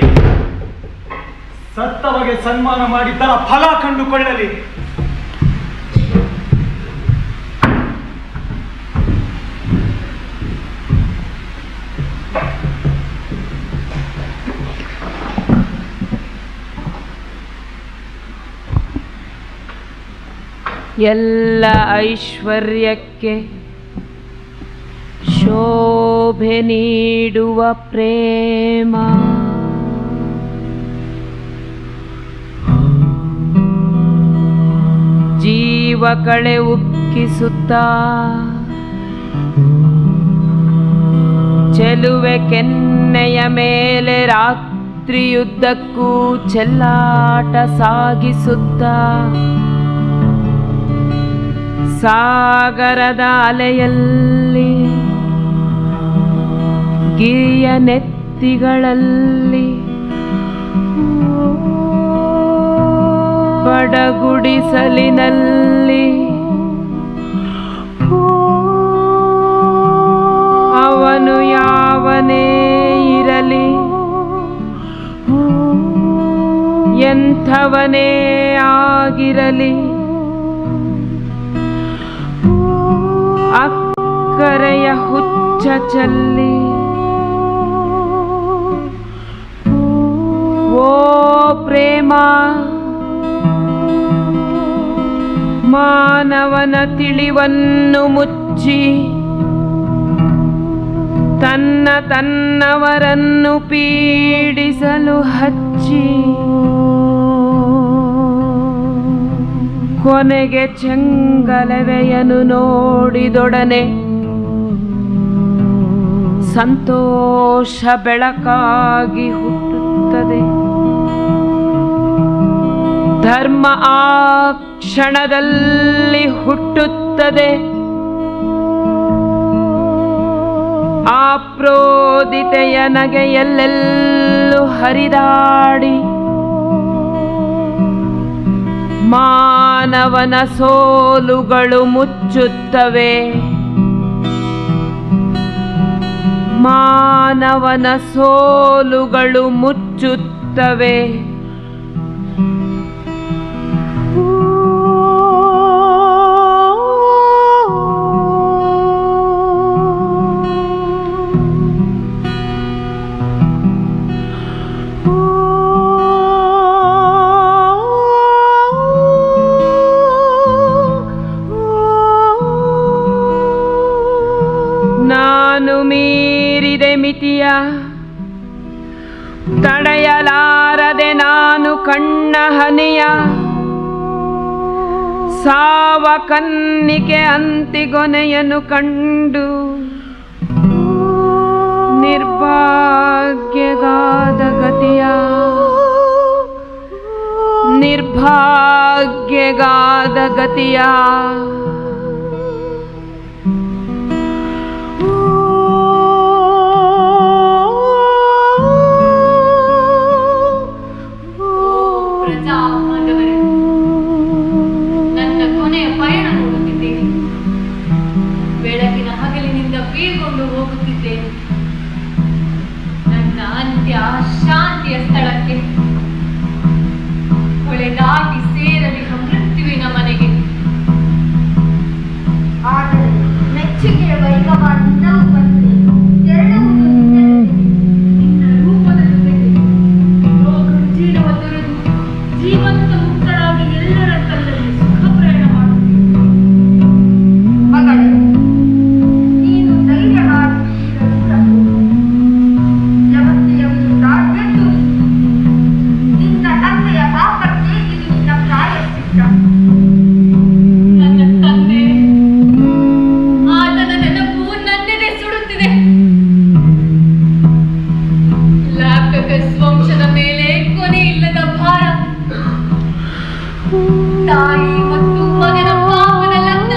Speaker 3: ಸತ್ತವಗೆ ಸನ್ಮಾನ ಮಾಡಿದ್ದರ ಫಲ ಕಂಡುಕೊಳ್ಳಲಿ.
Speaker 2: ಎಲ್ಲ ಐಶ್ವರ್ಯಕ್ಕೆ ಶೋಭೆ ನೀಡುವ ಪ್ರೇಮ, ಜೀವ ಕಳೆ ಉಕ್ಕಿಸುತ್ತಾ ಚೆಲುವೆ ಕೆನ್ನೆಯ ಮೇಲೆ ರಾತ್ರಿಯುದ್ದಕ್ಕೂ ಚೆಲ್ಲಾಟ ಸಾಗಿಸುತ್ತಾ ಸಾಗರದ ಅಲೆಯಲ್ಲಿ ಗಿರಿಯ ನೆತ್ತಿಗಳಲ್ಲಿ ಬಡಗುಡಿಸಲಿನಲ್ಲಿ ಅವನು ಯಾವನೇ ಇರಲಿ, ಎಂಥವನೇ ಆಗಿರಲಿ, ಅಕ್ಕರೆಯ ಹುಚ್ಚ ಚಲ್ಲಿ ಓ ಪ್ರೇಮ ಮಾನವನ ತಿಳಿವನ್ನು ಮುಚ್ಚಿ ತನ್ನವರನ್ನು ಪೀಡಿಸಲು ಹಚ್ಚಿ ಕೊನೆಗೆ ಚೆಂಗಲವೆಯನು ನೋಡಿದೊಡನೆ ಸಂತೋಷ ಬೆಳಕಾಗಿ ಹುಟ್ಟುತ್ತದೆ. ಧರ್ಮ ಆ ಕ್ಷಣದಲ್ಲಿ ಹುಟ್ಟುತ್ತದೆ. ಆಪ್ರೋದಿತೆಯ ನಗೆಯಲ್ಲೆಲ್ಲೂ ಹರಿದಾಡಿ ಮಾನವನ ಸೋಲುಗಳು ಮುಚ್ಚುತ್ತವೆ, ಮಾನವನ ಸೋಲುಗಳು ಮುಚ್ಚುತ್ತವೆ. ನಾನು ಮೀರಿದೆ ಮಿತಿಯ, ತಡೆಯಲಾರದೆ ನಾನು ಕಣ್ಣ ಹನಿಯ, ಸಾವ ಕನ್ನಿಕೆ ಅಂತಿಗೊನೆಯನ್ನು ಕಂಡು ನಿರ್ಭಾಗ್ಯಗಾದ ಗತಿಯ, ನಿರ್ಭಾಗ್ಯಗಾದ ಗತಿಯ.
Speaker 1: ಶಾಂತಿಯ ಸ್ಥಳಕ್ಕೆ ಹೊಳೆದಾಟಿ ಸೇರಲಿ ಮೃತ್ಯುವಿನ ಮನೆಗೆ.
Speaker 8: ಆದರೆ ಮೆಚ್ಚುಗೆಯ ವೈಭವದಿಂದಲೂ ಬಂದರೆ ತೆರಳುವುದು
Speaker 1: ನಿನ್ನ ರೂಪದ ಜೊತೆಗೆ ರೋಗ ಜೀವ ತೊರೆದು ಜೀವಂತ ಮುಕ್ತರಾಗಿ ಎಲ್ಲರ ಕಲ್ಲಲ್ಲಿ ಸುಖ ಪ್ರಯಾಣ ಮಾಡುತ್ತೀನಿ.
Speaker 8: ಮಗಳೇ, ನೀನು ಧೈರ್ಯವಾಗಿ ವ್ಯವಸ್ಥೆಯ ವಿರುದ್ಧ ಗೆದ್ದು ನಿನ್ನ ತಂದೆಯ ಪಾಪಕ್ಕೆ ಇದು ನಿನ್ನ ಪ್ರಾಯಶ್ಚಿತ್ತ.
Speaker 1: ನನ್ನ ತಂದೆ, ಆತನ ನೆನಪು ನನ್ನೆದೆ ಸುಡುತ್ತಿದೆ. ಲ್ಯಾಪ್ಟಕಸ್ ವಂಶದ ಮೇಲೆ ಕೊನೆ ಇಲ್ಲದ ಭಾರ, ತಾಯಿ ಮತ್ತು ಮಗನ ಪಾಪದ ಲಗ್ನ,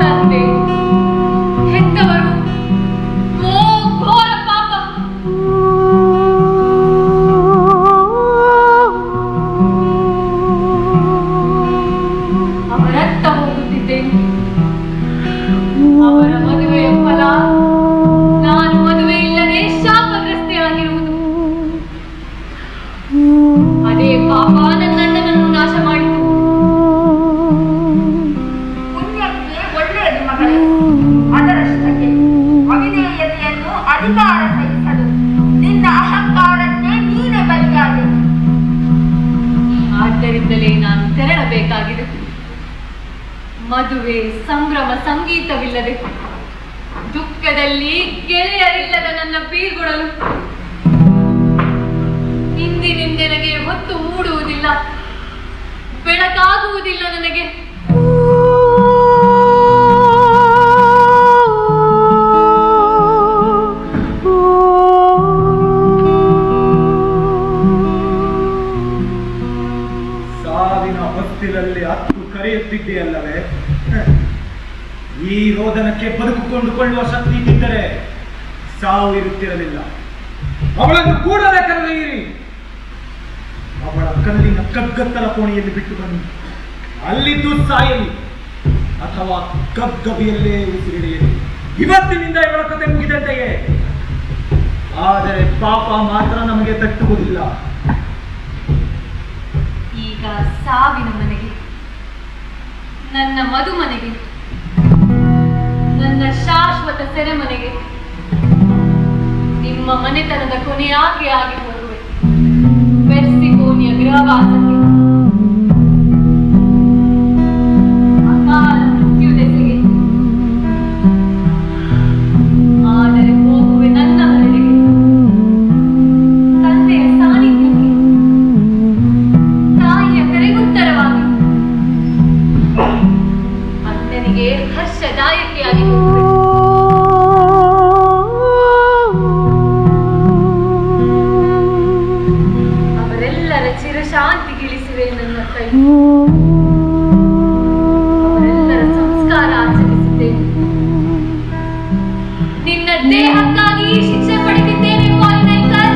Speaker 1: ತಂದೆ ಹೆತ್ತವರು, ಓ ಘೋರ ಪಾಪ. ಅವರತ್ತ ಹೋಗುತ್ತಿದ್ದೇನೆ. ಅವರ ಮದುವೆಯ ಫಲ ನಾನು ಮದುವೆ ಇಲ್ಲದೆ ಶಾಪಗ್ರಸ್ತೆಯಾಗಿರುವುದು. ಅದೇ ಪಾಪ ನನ್ನಣ್ಣನನ್ನು ನಾಶ ಮಾಡಿತು.
Speaker 8: ಪುಣ್ಯಕ್ಕೆ ಒಳ್ಳೆಯದು ಮಗಳೇ, ಅದರಷ್ಟಕ್ಕೆ ಅವಿಧೇಯತೆಯನ್ನು ಅಧಿಕಾರ ಸಹಿಸಲು ನಿನ್ನ ಅಹಂಕಾರಕ್ಕೆ ನೀನೇ ಬಲಿಯಾದೆ.
Speaker 1: ಆದ್ದರಿಂದಲೇ ನಾನು ತೆರಳಬೇಕಾಗಿದೆ. ಮದುವೆ ಸಂಭ್ರಮ ಸಂಗೀತವಿಲ್ಲದೆ, ದುಃಖದಲ್ಲಿ ಗೆಳೆಯರಿಲ್ಲದ ನನ್ನ ಬೀಳ್ಗೊಡಲು ಇಂದಿನಿಂದೆನಗೆ ಹೊತ್ತು ಮೂಡುವುದಿಲ್ಲ, ಬೆಳಕಾಗುವುದಿಲ್ಲ ನನಗೆ.
Speaker 3: ಸಾವಿನ ಹೊತ್ತಿಲಲ್ಲಿ ಹತ್ತು ಕರೆಯುತ್ತಿದೆಯಲ್ಲವೇ? ಈ ರೋದನಕ್ಕೆ ಬದುಕು ಕೊಂಡುಕೊಳ್ಳುವ ಶಕ್ತಿ ಇದ್ದಿದ್ದರೆ ಸಾವು ಇರುತ್ತಿರಲಿಲ್ಲ. ಅವಳನ್ನು ಕೂಡಲೇ ಕರೆದೊಯ್ಯಿರಿ. ಅವಳ ಕಲ್ಲಿನ ಕಗ್ಗತ್ತಲ ಕೋಣೆಯಲ್ಲಿ ಬಿಟ್ಟು ಬನ್ನಿ. ಅಲ್ಲಿದ್ದು ಸಾಯಲಿ ಅಥವಾ ಕಗ್ಗಬಿಯಲ್ಲೇ ಉಸಿರಿಡಿಯಲಿ. ಇವತ್ತಿನಿಂದ ಇವಳ ಕತೆ ಮುಗಿದಂತೆಯೇ. ಆದರೆ ಪಾಪ ಮಾತ್ರ ನಮಗೆ ತಟ್ಟುವುದಿಲ್ಲ.
Speaker 1: ಈಗ ಸಾವಿನ ಮನೆಗೆ, ನನ್ನ ಮದುಮನೆಗೆ, ನನ್ನ ಶಾಶ್ವತ ಸೆರೆಮನೆಗೆ, ನಿಮ್ಮ ಮನೆತನದ ಕೊನೆಯಾಗಿ ಆಗಿ ಹೋಗುವೆ. ಬೆರ್ಸಿಕೋನಿಯ ಗೃಹವಾಸಕ್ಕೆ, ಅಕಾಲ ಮೃತ್ಯು ದೆಸೆಗೆ. ಆದರೆ ಹೋಗುವೆ ನನ್ನ ಮನೆಗೆ, ತಂದೆಯ ಸಾನ್ನಿಧ್ಯಕ್ಕೆ, ತಾಯಿಯ ಕರೆಗುತ್ತರವಾಗಿ, ಅಣ್ಣನಿಗೆ ಹರ್ಷದಾಯಕಿಯಾಗಿ ಹೋಗುವೆ. ಅವರೆಲ್ಲರ ಚಿರಶಾಂತಿಗಿಳಿಸುವೆ ನನ್ನ ಕೈ. ಅವರೆಲ್ಲರ ಸಂಸ್ಕಾರ ಆಚರಿಸಿದ್ದೇನೆ. ನಿನ್ನ ದೇಹಕ್ಕಾಗಿ ಶಿಕ್ಷೆ ಪಡೆದಿದ್ದೇನೆ ಪಾಲಿನೈಕರ್.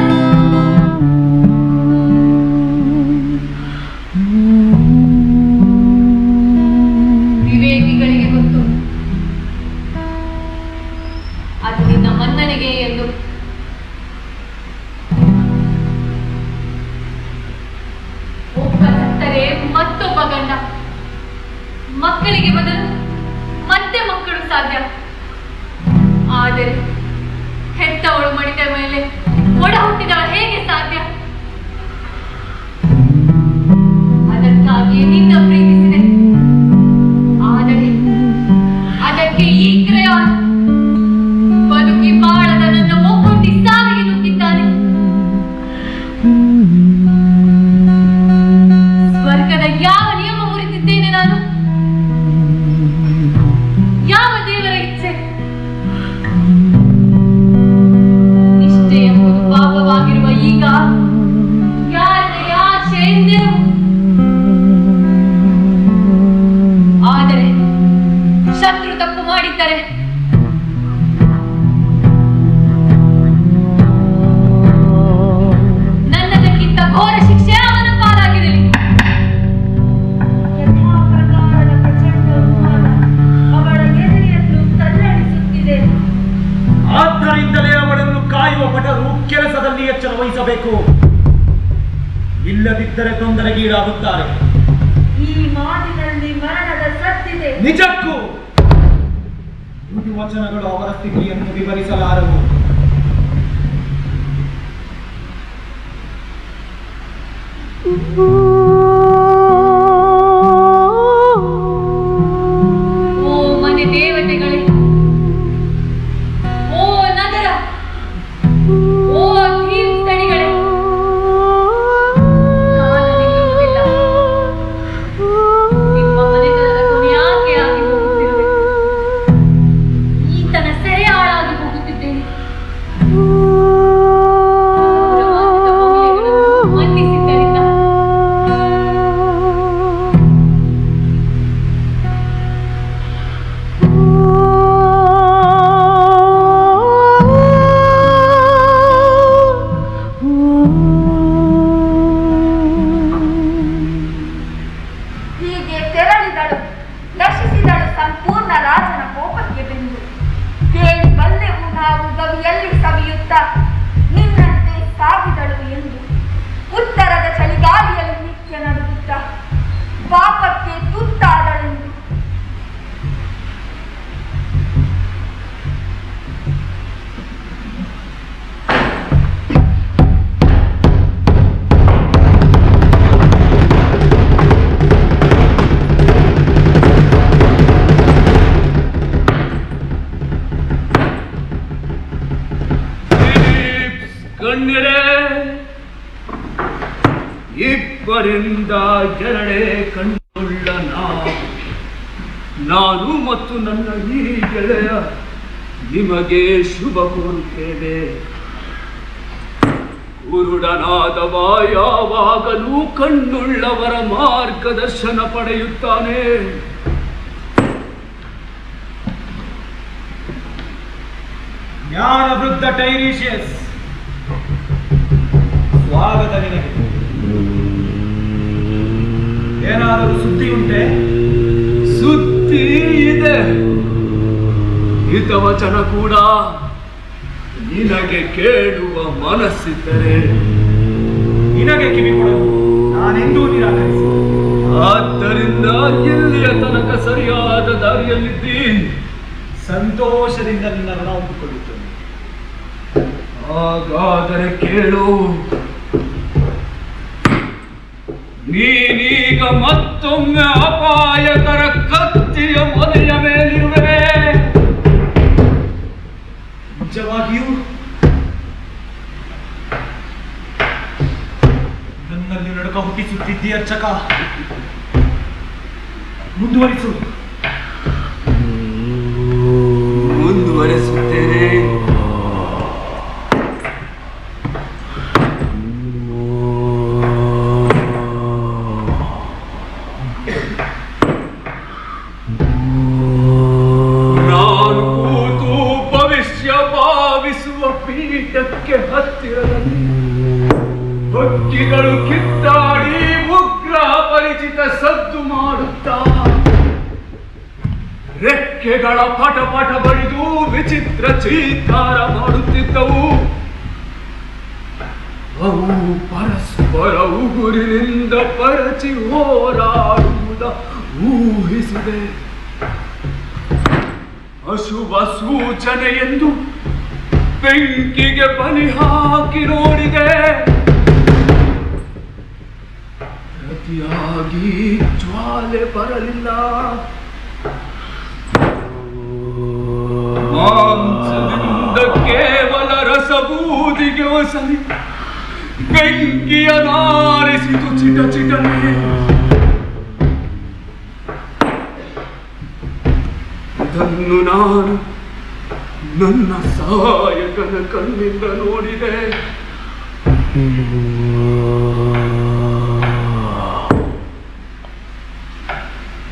Speaker 1: ಆದರೆ ಹೆತ್ತವಳು ಮಡಿದ ಮೇಲೆ ಒಡ ಹುಟ್ಟಿದವಳು ಹೇಗೆ ಸಾಧ್ಯ? ಅದಕ್ಕಾಗಿಯೇ ನಿನ್ನ ಪ್ರೀತಿಸಿದೆ. ಆದರೆ ಅದಕ್ಕೆ ಈ ಕ್ರಯಾನ್ ಬದುಕಿ ಬಾಳದ ನನ್ನ ಒಬ್ಬೊಟ್ಟಿ ಸಾವಿಗೆ ನುಗ್ಗಿದ್ದಾನೆ. ಸ್ವರ್ಗದ ಯಾವ ನಿಯಮ ಮುರಿದಿದ್ದೇನೆ ನಾನು? ಯಾವ ದೇವರ ಇಚ್ಛೆ? ನಿಷ್ಠೆ ಎಂಬುದು ಪಾಪವಾಗಿರುವ ಈಗ ಯಾರಿಗೆ ಆಶೆ ಎಂದೆವು. ಆದರೆ ಶತ್ರು ತಪ್ಪು ಮಾಡಿದ್ದರೆ ನನ್ನದಕ್ಕಿಂತ ಘೋರ ಶಿಕ್ಷೆ ಅವನ ಪಾಲಾಗಿರಲಿ.
Speaker 5: ಯಥಾಪ್ರಕಾರದ ಪ್ರಚಂಡ ಉನ್ಮಾದ ಅವಳ ಎದೆಯನ್ನು ತಲ್ಲಣಿಸುತ್ತಿದೆ.
Speaker 3: ಆದ್ದರಿಂದಲೇ ಅವಳನ್ನು ಕಾಯುವ ಭಟರು ಕೆಲಸದಲ್ಲಿ ಎಚ್ಚರ ವಹಿಸಬೇಕು. ಇಲ್ಲದಿದ್ದರೆ ತೊಂದರೆಗೀಡಾಗುತ್ತಾರೆ.
Speaker 5: ಈ ಮಾತಿನಲ್ಲಿ ಮರಣದ ಸತ್ತಿದೆ.
Speaker 3: ನಿಜಕ್ಕೂ ವಚನಗಳು ಅವರ ಸ್ಥಿತಿಯನ್ನು ವಿವರಿಸಲಾರವು.
Speaker 1: ಓ ಮನೆ ದೇವತೆಗಳೇ, ಓ ನಗರ, ಓ ತೀರ್ಥಳಿಗಳೇ, ಕಾಲ ನಿಲ್ಲುವುದಿಲ್ಲ. ನಿಮ್ಮ ಮನೆತನದ ಕೊನೆಯಾಕೆ ಆಗಿ ಹೋಗುತ್ತಿರುವೆ. ಈತನ ಸೆರೆ ಹಾಳಾಗಿ ಹೋಗುತ್ತಿದ್ದೇನೆ. ಮನ್ನಿಸಿದ್ದರಿಂದ
Speaker 8: ಹೀಗೆ ತೆರಳಿದಳು, ನಶಿಸಿದಳು ಸಂಪೂರ್ಣ ರಾಜನ ಕೋಪಕ್ಕೆ ಬೆಂದು. ಕೇಳಿ ಬಲ್ಲೆವು ನಾವು ಗವಿಯಲ್ಲಿ ಸವಿಯುತ್ತ ನಿನ್ನಂತೆ ಸಾಗಿದಳು ಎಂದು. ಉತ್ತರದ ಚಳಿಗಾಳಿಯಲ್ಲಿ ನಿತ್ಯ ನಡುಗುತ್ತ ಪಾಪಕ್ಕೆ ತುತ್ತಾದಳೆಂದು.
Speaker 4: ಗಣ್ಯರೇ, ಇಬ್ಬರಿಂದ ಎರಡೇ ಕಣ್ಣುಳ್ಳ ನಾನು ಮತ್ತು ನನ್ನ ಈ ಗೆಳೆಯ ನಿಮಗೆ ಶುಭ ಕೋರುತ್ತೇವೆ. ಕುರುಡನಾದವ ಯಾವಾಗಲೂ ಕಣ್ಣುಳ್ಳವರ ಮಾರ್ಗದರ್ಶನ ಪಡೆಯುತ್ತಾನೆ.
Speaker 3: ಜ್ಞಾನ ವೃದ್ಧ ಟೈರೀಷಿಯಸ್, ಸ್ವಾಗತ ನಿನಗೆ. ಏನಾದರೂ ಸುದ್ದಿ ಉಂಟೆ?
Speaker 4: ಸುದ್ದಿ ಇದೆ. ಹಿತವಚನ ಕೂಡ ನಿನಗೆ ಕೇಳುವ ಮನಸ್ಸಿದ್ದರೆ
Speaker 3: ನಿನಗೆ ಕಿವಿ ಕೊಡಲು ನಾನೆಂದೂ ನಿರಾಕರಿಸಿ.
Speaker 4: ಆದ್ದರಿಂದ ಎಲ್ಲಿಯ ತನಕ ಸರಿಯಾದ ದಾರಿಯಲ್ಲಿದ್ದಿ.
Speaker 3: ಸಂತೋಷದಿಂದ ನಿನ್ನ ಋಣ ಒಪ್ಪಿಕೊಳ್ಳುತ್ತೇನೆ.
Speaker 4: ಹಾಗಾದರೆ ಕೇಳು. ನೀನೀಗ ಮತ್ತೊಮ್ಮೆ ಅಪಾಯಕರ ಕತ್ತಿಯ ಮೊನೆಯ ಮೇಲಿರುವೆ.
Speaker 3: ನಿಜವಾಗಿಯೂ ನನ್ನಲ್ಲಿ ನಡುಕ ಹುಟ್ಟಿಸುತ್ತಿದ್ದೀಯ ಅರ್ಚಕ. ಮುಂದುವರಿಸು.
Speaker 4: ಮುಂದುವರೆಸುತ್ತೇನೆ. ನಾನು ಕೂತು ಭವಿಷ್ಯ ಭಾವಿಸುವ ಪೀಠಕ್ಕೆ ಹತ್ತಿರದಲ್ಲಿ ಹಕ್ಕಿಗಳು ಕಿತ್ತಾಡಿ ಉಗ್ರ ಪರಿಚಿತ ಸದ್ದು ಮಾಡುತ್ತಾ ರೆಕ್ಕೆಗಳ ಪಟ ಪಟ ಬಡಿದು ವಿಚಿತ್ರ ಚೀತ್ಕಾರ ಮಾಡುತ್ತಿದ್ದವು. ಅವು ಪರಸ್ಪರ ಉಗುರಿನಿಂದ ಪರಚಿ ಹೋರಾಡುವುದ ಊಹಿಸಿದೆ. ಅಶುಭ ಸೂಚನೆ ಎಂದು ಬೆಂಕಿಗೆ ಬಲಿ ಹಾಕಿ ನೋಡಿದೆ. ಪ್ರತಿಯಾಗಿ ಜ್ವಾಲೆ ಬರಲಿಲ್ಲ. ಮಾಂಸದಿಂದ ಕೇವಲ ರಸಬೂದಿಗೆ ಒಸರಿ ಬೆಂಕಿಯ ನಾರಿಸಿತು ಚಿಟ ಚಿಟನೆ. ಇದನ್ನು ನಾನು ನನ್ನ ಸಹಾಯಕನ ಕಣ್ಣಿಂದ ನೋಡಿದೆ.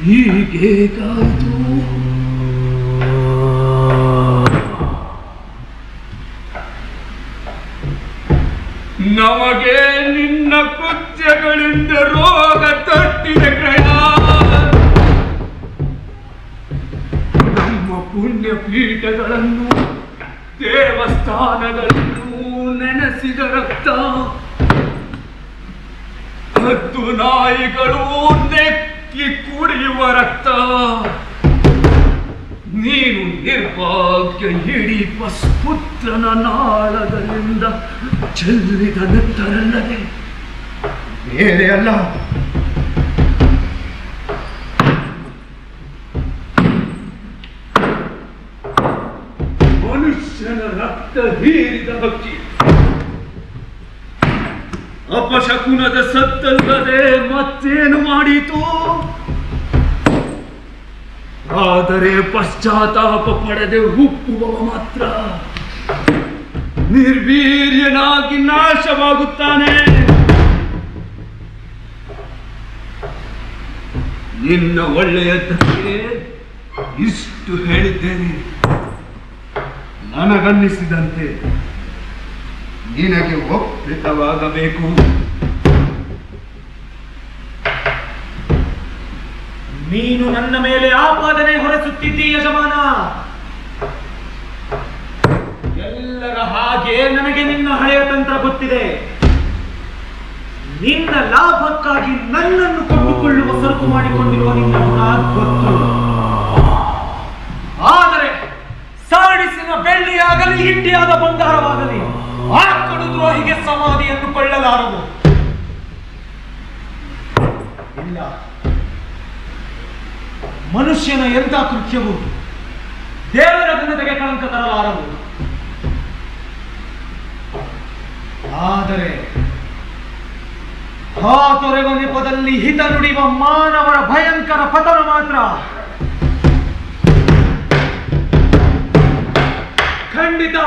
Speaker 4: ಹೀಗೇಗಾಯಿತು. ನಮಗೆ ನಿನ್ನ ಕೃತ್ಯಗಳಿಂದ ರೋಗ ತಟ್ಟಿದೆ ಕ್ರಯ. ನಮ್ಮ ಪುಣ್ಯ ಪೀಠಗಳನ್ನು ದೇವಸ್ಥಾನಗಳನ್ನು ನೆನೆಸಿದ ರಕ್ತ, ಹತ್ತು ನಾಯಿಗಳು ನೆಕ್ಕಿ ಕುಡಿಯುವ ರಕ್ತ. ನೀನು ನಿರ್ಭಾಗ್ಯ ಇಡೀ ಪುತ್ರನ ನಾಳಗಳಿಂದ ಚೆಲ್ಲಿದ ನೆತ್ತರಲ್ಲದೆ ಬೇರೆ ಅಲ್ಲ. ಮನುಷ್ಯನ ರಕ್ತ ಹೀರಿದ ಹಕ್ಕಿ ಅಪಶಕುನದ ಸತ್ತಲ್ಲದೆ ಮತ್ತೇನು ಮಾಡೀತು? ಆದರೆ ಪಶ್ಚಾತ್ತಾಪ ಪಡೆದೆ ಹುಪ್ಪುವವ ಮಾತ್ರ ನಿರ್ವೀರ್ಯನಾಗಿ ನಾಶವಾಗುತ್ತಾನೆ. ನಿನ್ನ ಒಳ್ಳೆಯದಕ್ಕೆ ಇಷ್ಟು ಹೇಳಿದ್ದೇನೆ. ನನಗನ್ನಿಸಿದಂತೆ ನಿನಗೆ ಒಪ್ಪಿತವಾಗಬೇಕು.
Speaker 3: ನೀನು ನನ್ನ ಮೇಲೆ ಆಪಾದನೆ ಹೊರಸುತ್ತಿದ್ದೀ ಯಜಮಾನ. ಎಲ್ಲರ ಹಾಗೆ ನನಗೆ ನಿನ್ನ ಹಳೆಯ ತಂತ್ರ ಗೊತ್ತಿದೆ. ನಿನ್ನ ಲಾಭಕ್ಕಾಗಿ ನನ್ನನ್ನು ಕೊಂಡುಕೊಳ್ಳುವ ಸರಕು ಮಾಡಿಕೊಂಡಿರುವ ನಿನ್ನ ಗುಣ ಗೊತ್ತು. ಆದರೆ ಸಾಡಿಸಿನ ಬೆಳ್ಳಿಯಾಗಲಿ ಹಿಂಡಿಯಾದ ಬಂಗಾರವಾಗಲಿ ಆ ಕಡುದ್ರೋಹಿಗೆ ಸಮಾಧಿಯನ್ನು ಕೊಳ್ಳಲಾರವು. ಇಲ್ಲ, ಮನುಷ್ಯನ ಎಂಥ ಕೃತ್ಯವು ದೇವರ ಘನತೆಗೆ ಕಳಂಕ ತರಲಾರವು. ಆದರೆ ಆ ತೊರೆವ ನೆಪದಲ್ಲಿ ಹಿತ ನುಡಿಯುವ ಮಾನವರ ಭಯಂಕರ ಪತನ ಮಾತ್ರ ಖಂಡಿತ.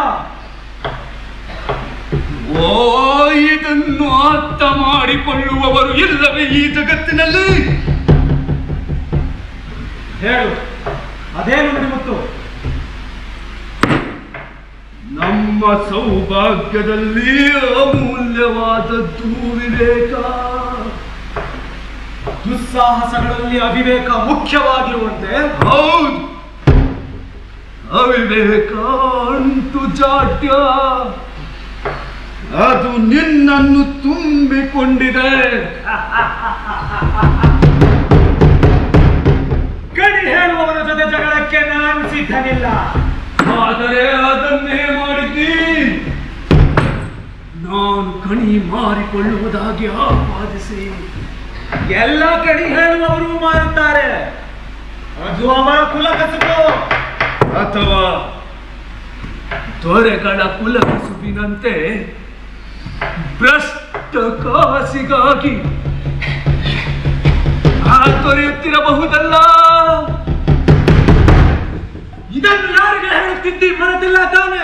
Speaker 4: ಓ, ಇದನ್ನು ಅರ್ಥ ಮಾಡಿಕೊಳ್ಳುವವರು ಇಲ್ಲವೇ ಈ ಜಗತ್ತಿನಲ್ಲಿ?
Speaker 3: ಹೇಳು, ಅದೇನು ನುಡಿಮುತ್ತು?
Speaker 4: ನಮ್ಮ ಸೌಭಾಗ್ಯದಲ್ಲಿ ಅಮೂಲ್ಯವಾದದ್ದು ವಿವೇಕ.
Speaker 3: ದುಸ್ಸಾಹಸಗಳಲ್ಲಿ ಅವಿವೇಕ ಮುಖ್ಯವಾಗಿರುವಂತೆ.
Speaker 4: ಹೌದು, ಅವಿವೇಕ ಅಂಟು ಜಾಡ್ಯ ಅದು ನಿನ್ನನ್ನು ತುಂಬಿಕೊಂಡಿದೆ.
Speaker 3: ಕಡಿ ಹೇಳುವವರ ಜೊತೆ ಜಗಳಕ್ಕೆ ನಾನು ಸಿದ್ಧನಿಲ್ಲ.
Speaker 4: ಆದರೆ ಅದನ್ನೇ ಮಾಡಿದ್ದಿ. ನಾನು ಕಣಿ ಮಾರಿಕೊಳ್ಳುವುದಾಗಿ ಆಪಾದಿಸಿ
Speaker 3: ಎಲ್ಲ ಕಡಿ ಹೇಳುವವರು ಮಾರುತ್ತಾರೆ. ಅದು ಅವರ ಕುಲಕಸುಬು.
Speaker 4: ಅಥವಾ ದೊರೆಗಳ ಕುಲಕಸುಬಿನಂತೆ ಭ್ರಷ್ಟ ಕಾಸಿಗಾಗಿ ದೊರೆಯುತ್ತಿರಬಹುದಲ್ಲ.
Speaker 3: ಇದನ್ನು ಯಾರಿಗೆ ಹೇಳುತ್ತಿದ್ದಿ? ಮನದಿಲ್ಲ ತಾನೆ?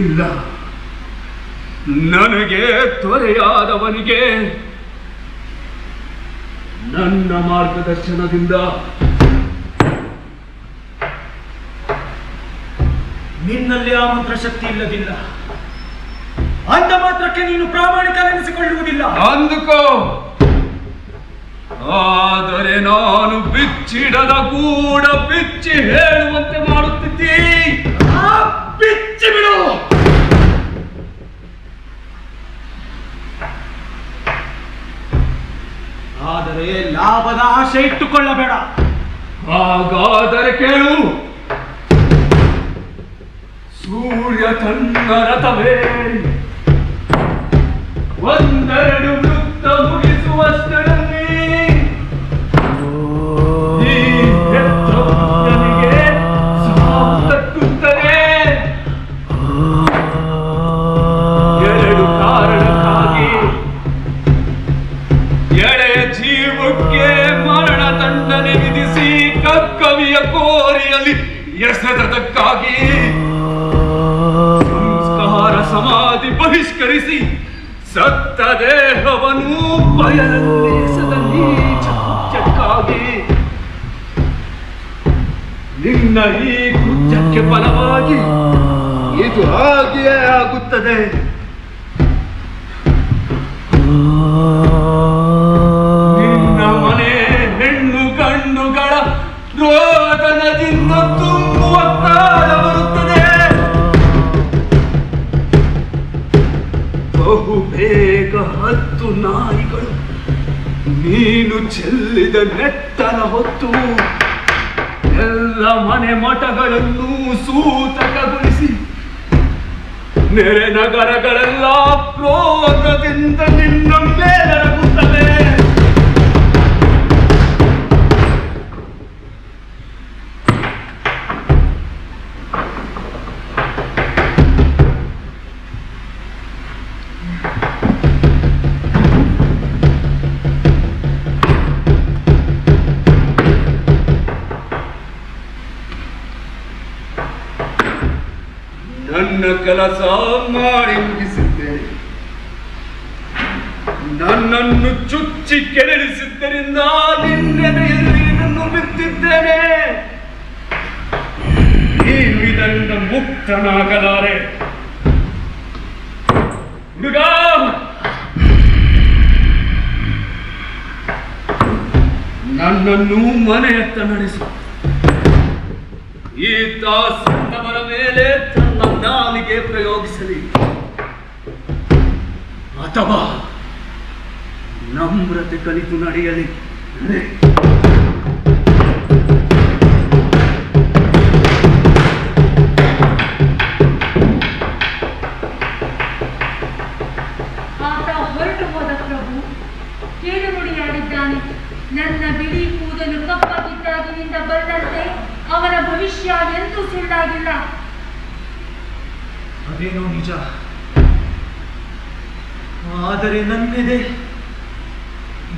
Speaker 4: ಇಲ್ಲ, ನನಗೆ ದೊರೆಯಾದವನಿಗೆ ನನ್ನ ಮಾರ್ಗದರ್ಶನದಿಂದ
Speaker 3: ನಿನ್ನಲ್ಲಿ ಆ ಮಂತ್ರ ಶಕ್ತಿ ಇಲ್ಲದಿಲ್ಲ. ಅಂದ ಮಾತ್ರಕ್ಕೆ ನೀನು ಪ್ರಾಮಾಣಿಕನೆನಿಸಿಕೊಳ್ಳುವುದಿಲ್ಲ.
Speaker 4: ಅಂದುಕೋ. ಆದರೆ ನಾನು ಬಿಚ್ಚಿಡದ ಗೂಡ ಬಿಚ್ಚಿ ಹೇಳುವಂತೆ ಮಾಡುತ್ತಿದ್ದಿ.
Speaker 3: ಬಿಚ್ಚಿ ಬಿಡು. ಆದರೆ ಆದರೆ ಲಾಭದ ಆಶೆ ಇಟ್ಟುಕೊಳ್ಳಬೇಡ.
Speaker 4: ಹಾಗಾದರೆ ಕೇಳು. ಸೂರ್ಯ ತನ್ನ ರಥವೇ ಒಂದೆರಡು ವೃತ್ತ ಮುಗಿಸುವಷ್ಟರಲ್ಲಿ ಈ ಹೆತ್ತವನಿಗೆ ಸಾವು ತಟ್ಟುತ್ತದೆ. ಎರಡು ಕಾರಣಕ್ಕಾಗಿ ಎಳೆಯ ಜೀವಕ್ಕೆ ಮರಣ ದಂಡನೆ ವಿಧಿಸಿ ಕವಿಯ ಕೋರಿಯಲ್ಲಿ ಎಸೆದಕ್ಕಾಗಿ ಸಂಸ್ಕಾರ ಸಮಾಧಿ ಬಹಿಷ್ಕರಿಸಿ ಸತ್ತ ದೇಹವನ್ನು ಬಯಲಲ್ಲಿ ಎಸೆದ ನೀಚ ಕೃತ್ಯಕ್ಕಾಗಿ ನಿನ್ನ ಈ ಕೃತ್ಯಕ್ಕೆ ಫಲವಾಗಿ ಇದು ಹಾಗೆಯೇ ಆಗುತ್ತದೆ. ನಿನ್ನ ಮನೆ ಹೆಣ್ಣು ಕಣ್ಣುಗಳ ರೋದನದಿಂದ ತುಂಬುವ ಕಾಲ ಬರುತ್ತದೆ. ಬಹು ಬೇಗ 10 ನಾಯಿಗಳು ನೀನು ಚೆಲ್ಲಿದ ನೆಟ್ಟನ ಹೊತ್ತು ಎಲ್ಲ ಮನೆ ಮಠಗಳನ್ನು ಸೂತಕಗೊಳಿಸಿ ನೆರೆ ನಗರಗಳೆಲ್ಲ ಕ್ರೋಧದಿಂದ ನಿನ್ನ ಮೇಲೆರಗುತ್ತವೆ. ನನ್ನ ಕೆಲಸ ಮಾಡಿ ಮುಗಿಸಿದ್ದೇನೆ. ನನ್ನನ್ನು ಚುಚ್ಚಿ ಕೆರಳಿಸಿದ್ದರಿಂದ ನಿನ್ನೆದೆಯಲ್ಲಿ ನನ್ನನ್ನು ಬಿತ್ತಿದ್ದೇನೆ. ನೀನು ಇದರಿಂದ ಮುಕ್ತನಾಗಲಾರೆ ಹುಡುಗ. ನನ್ನನ್ನು ಮನೆಯತ್ತ ನಡೆಸು. ಈತ ಸಣ್ಣವರ ಮೇಲೆ ತನ್ನ ನಾಲಿಗೆ ಪ್ರಯೋಗಿಸಲಿ ಅಥವಾ ನಮ್ರತೆ ಕಲಿತು ನಡೆಯಲಿ.
Speaker 1: ಆತ ಹೊರಟು ಹೋದ ಪ್ರಭು ಕೇಳು ನುಡಿಯಾಡಿದ್ದಾನೆ. ನನ್ನ ಬಿಳಿ ಕೂದಲು ಕಪ್ಪಾಗಿದ್ದಾಗಿನಿಂದ ಬಂದಂತೆ ಅವನ ಭವಿಷ್ಯ ಎಂದೂ ಸುಳ್ಳಾಗಿಲ್ಲ.
Speaker 3: ಅದೇನೋ ನಿಜ. ಆದರೆ ನನ್ನೆದೆ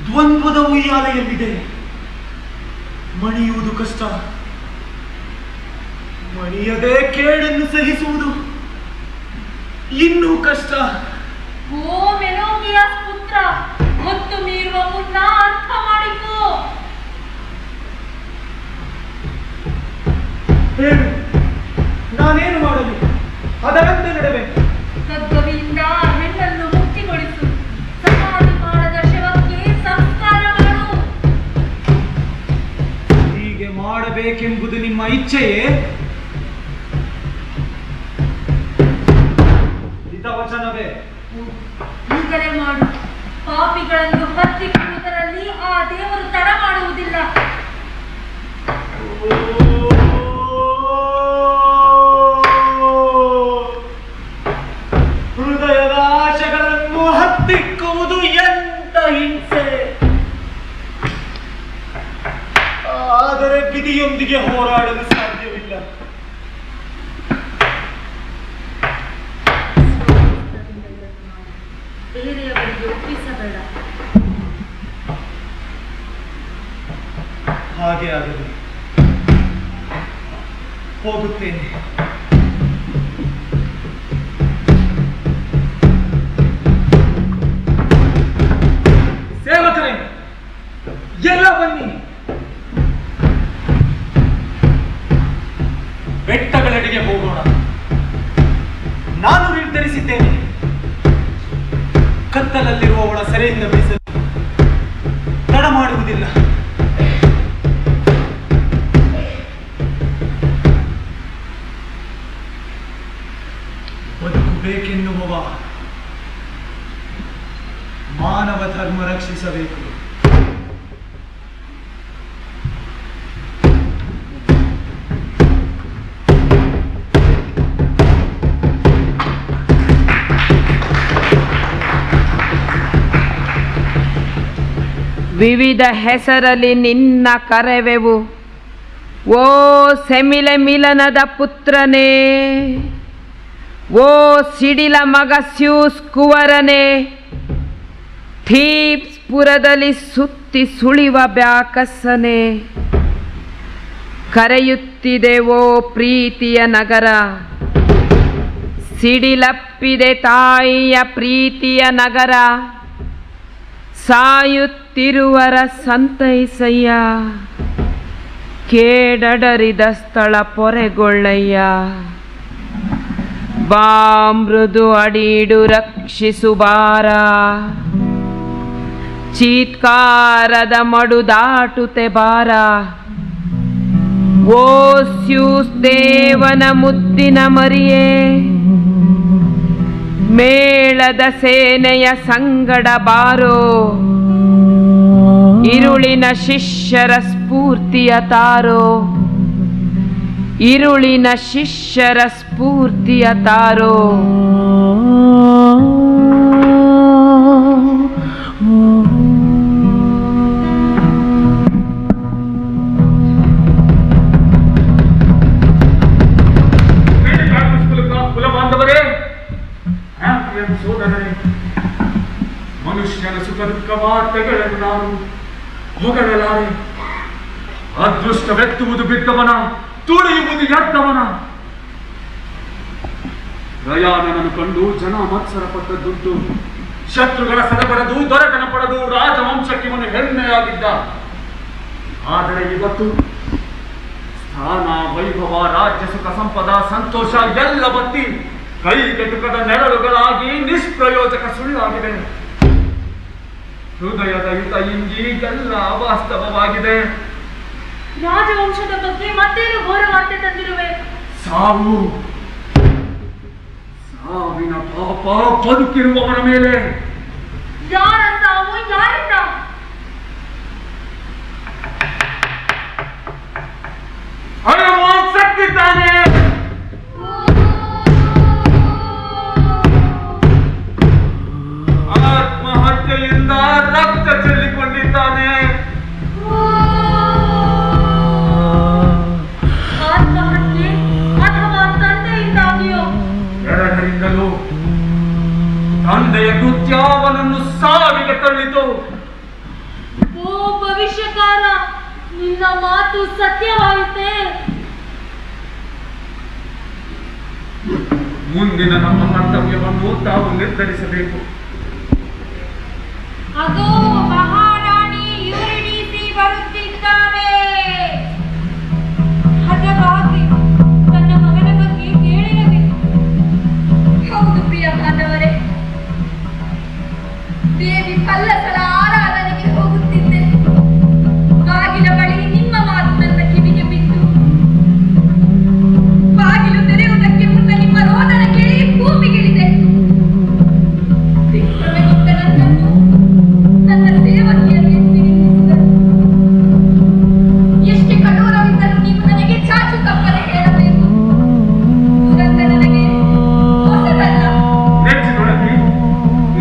Speaker 3: ದ್ವಂದ್ವದ ಉಯ್ಯಾಲೆಯಲ್ಲಿದೆ. ಮಣಿಯುವುದು ಕಷ್ಟ, ಮಣಿಯದೆ ಕೇಡನ್ನು ಸಹಿಸುವುದು ಇನ್ನೂ ಕಷ್ಟ.
Speaker 1: ಓ ಮೆನೋಗಿಯಾಸ್ ಪುತ್ರ, ಹೊತ್ತು ಮೀರುವ ಮುನ್ನ ಅರ್ಥ ಮಾಡಿಕೋ.
Speaker 3: ನಾನೇನು ಮಾಡಲಿ? ಅದರಂತೆ ನಡೆಬೇಕು.
Speaker 1: ಖಡ್ಗವಿಂದ ಹೆಣ್ಣನ್ನು ಮುಕ್ತಿಗೊಳಿಸು. ಸಮಾಧಿ ಮಾಡದ ಶವಕ್ಕೆ ಸಂಸ್ಕಾರ ಮಾಡು.
Speaker 3: ಹೀಗೆ ಮಾಡಬೇಕೆಂಬುದು ನಿಮ್ಮ ಇಚ್ಛೆಯೇ? ಹಿತವಚನವೇ?
Speaker 1: ಈಗಲೇ ಮಾಡು. ಪಾಪಿಗಳನ್ನು ಹತ್ತಿಕ್ಕುವುದರಲ್ಲಿ ಆ ದೇವರು ತಡ ಮಾಡುವುದಿಲ್ಲ.
Speaker 3: ಹೃದಯದ ಆಶೆಗಳನ್ನು ಹತ್ತಿಕ್ಕುವುದು ಎಂತ ಹಿಂಸೆ! ಆದರೆ ವಿಧಿಯೊಂದಿಗೆ ಹೋರಾಡಲು ಸಾಧ್ಯವಿಲ್ಲ.
Speaker 1: ಬೇರೆಯವರಿಗೆ ಒಪ್ಪಿಸಬೇಡ.
Speaker 3: ಹಾಗೆ ಆಗಲಿ. ಹೋಗುತ್ತೇನೆ. ಸೇವಕರೇ, ಎಲ್ಲ ಬನ್ನಿ. ಬೆಟ್ಟಗಳೆಡೆಗೆ ಹೋಗೋಣ. ನಾನು ನಿರ್ಧರಿಸಿದ್ದೇನೆ. ಕತ್ತಲಲ್ಲಿರುವವಳ ಸೆರೆಯಿಂದ ಬಿಡಿಸಲು ತಡ ಮಾಡುವುದಿಲ್ಲ. ಬದುಕಬೇಕೆನ್ನುವ ಮಾನವ ಧರ್ಮ ರಕ್ಷಿಸಬೇಕು.
Speaker 2: ವಿವಿಧ ಹೆಸರಲ್ಲಿ ನಿನ್ನ ಕರೆವೆವು. ಓ ಸೆಮಿಲೆ ಮಿಲನದ ಪುತ್ರನೇ, ಓ ಸಿಡಿಲ ಮಗ ಸ್ಯೂಸ್ ಕುವರನೇ, ಥೀಬ್ಸ್ ಪುರದಲ್ಲಿ ಸುತ್ತಿ ಸುಳಿವ ಬ್ಯಾಕಸನೆ, ಕರೆಯುತ್ತಿದೆ ಓ ಪ್ರೀತಿಯ ನಗರ, ಸಿಡಿಲಪ್ಪಿದೆ ತಾಯಿಯ ಪ್ರೀತಿಯ ನಗರ, ಸಾಯುತ್ತಿರುವರ ಸಂತೈಸಯ್ಯ, ಕೇಡಡರಿದ ಸ್ಥಳ ಪೊರೆಗೊಳ್ಳಯ್ಯ, ಬಾ ಮೃದು ಅಡಿಡು ರಕ್ಷಿಸುಬಾರ, ಚೀತ್ಕಾರದ ಮಡು ದಾಟುತೆ ಬಾರ, ಓ ಸ್ಯೂಸ್ ದೇವನ ಮುದ್ದಿನ ಮರಿಯೇ, ಮೇಳದ ಸೇನೆಯ ಸಂಗಡ ಬಾರೋ, ಇರುಳಿನ ಶಿಷ್ಯರ ಸ್ಫೂರ್ತಿಯ ತಾರೋ, ಇರುಳಿನ ಶಿಷ್ಯರ ಸ್ಫೂರ್ತಿಯ ತಾರೋ.
Speaker 3: ಸೋದರರೇ, ಮನುಷ್ಯನ ಸುಖ ದುಃಖ ವಾರ್ತೆಗಳನ್ನು ನಾನು ಹೊಗಳಲಾರೆ. ಅದೃಷ್ಟವೆತ್ತುವುದು ಬಿದ್ದವನ, ತುಳಿಯುವುದು ಎದ್ದವನ. ಪ್ರಯಾಣನನ್ನು ಕಂಡು ಜನ ಮತ್ಸರ ಪಟ್ಟದ್ದುಂಟು. ಶತ್ರುಗಳ ಸದಪಡೆದು ದೊರೆತನ ಪಡೆದು ರಾಜವಂಶಕ್ಕೆ ಇವನು ಹೆಮ್ಮೆಯಾಗಿದ್ದ. ಆದರೆ ಇವತ್ತು ಸ್ಥಾನ, ವೈಭವ, ರಾಜ್ಯ ಸುಖ, ಸಂಪದ, ಸಂತೋಷ ಎಲ್ಲ ಬತ್ತಿ ಕೈಗೆಟುಕದ ನೆರಳುಗಳಾಗಿ ನಿಷ್ಪ್ರಯೋಜಕ ಸುಳ್ಳಾಗಿದೆ. ಹೃದಯದ ಹಿತ ಇಂಗಿ ಎಲ್ಲ ಅವಾಸ್ತವವಾಗಿದೆ.
Speaker 1: ರಾಜವಂಶದ ಬಗ್ಗೆ ಮತ್ತೇನು ಘೋರ ವಾರ್ತೆ ತಂದಿರುವೆ?
Speaker 3: ಸಾವು, ಸಾವಿನ ಪಾಪ ಬದುಕಿರುವವರ ಮೇಲೆ.
Speaker 1: ಯಾರ ಸಾವು? ಯಾರಿಂದ?
Speaker 3: ಹನುಮಾನ್ ಸತ್ತಿದ್ದಾನೆ. ಆತ್ಮಹತ್ಯೆಯಿಂದ ರಕ್ತ ಚೆಲ್ಲಿಕೊಂಡಿದ್ದಾನೆ.
Speaker 1: ಆತ್ಮಹತ್ಯೆ ಅಥವಾ ತಂದೆಯಿಂದಾಗಿಯೋ?
Speaker 3: ಎರಡರಿಂದಲೂ. ತಂದೆಯ ಕೃತ್ಯ ಅವನನ್ನು ಸಾವಿಗೆ ತಳ್ಳಿತು.
Speaker 1: ಓ ಭವಿಷ್ಯಕಾರ, ನಿನ್ನ ಮಾತು ಸತ್ಯವಾಯಿತೆ.
Speaker 3: ಮುಂದಿನ ನಮ್ಮ ಕರ್ತವ್ಯವನ್ನು ತಾವು ನಿರ್ಧರಿಸಬೇಕು.
Speaker 8: ಅದು ಮಹಾರಾಣಿ ಯೂರಿಡಿಸಿ ಬರುತ್ತಿದ್ದಾನೆ. ಹಠವಾಗಿ ನನ್ನ ಮಗನ ಬಗ್ಗೆ ಕೇಳಿರಬೇಕು.
Speaker 1: ಹೌದು ಪ್ರಿಯ ಬಾಂಧವರೇ, ದೇವಿ ಕಲ್ಲಸಲ ಆರಾಧನೆಗೆ ಹೋಗುತ್ತಿದ್ದೆ. ಬಾಗಿಲ ಬಳಿ ನಿಮ್ಮ ಮಾತು ನನ್ನ ಕಿವಿಗೆ ಬಿತ್ತು. ಬಾಗಿಲು ತೆರೆಯುವುದಕ್ಕೆ ಮುನ್ನ ನಿಮ್ಮ ರೋದನ ಕೇಳಿ ಭೂಮಿಗಿಳಿದೆ. ದಿಕ್ಕನೆ ಗೊತ್ತ ನನ್ನನ್ನು ನನ್ನ ಸೇವಕಿಯನ್ನು ಎತ್ತಿ ನಿಲ್ಲಿಸಿದರು. ಎಷ್ಟೇ ಕಠೋರವಿದ್ದರೂ ನೀವು ನನಗೆ ಚಾಚು ತಪ್ಪದೆ ಹೇಳಬೇಕು. ದುರಂತ ನನಗೆ ಹೊಸದಲ್ಲ.
Speaker 3: ನೆಚ್ಚಿನೊಳಗೆ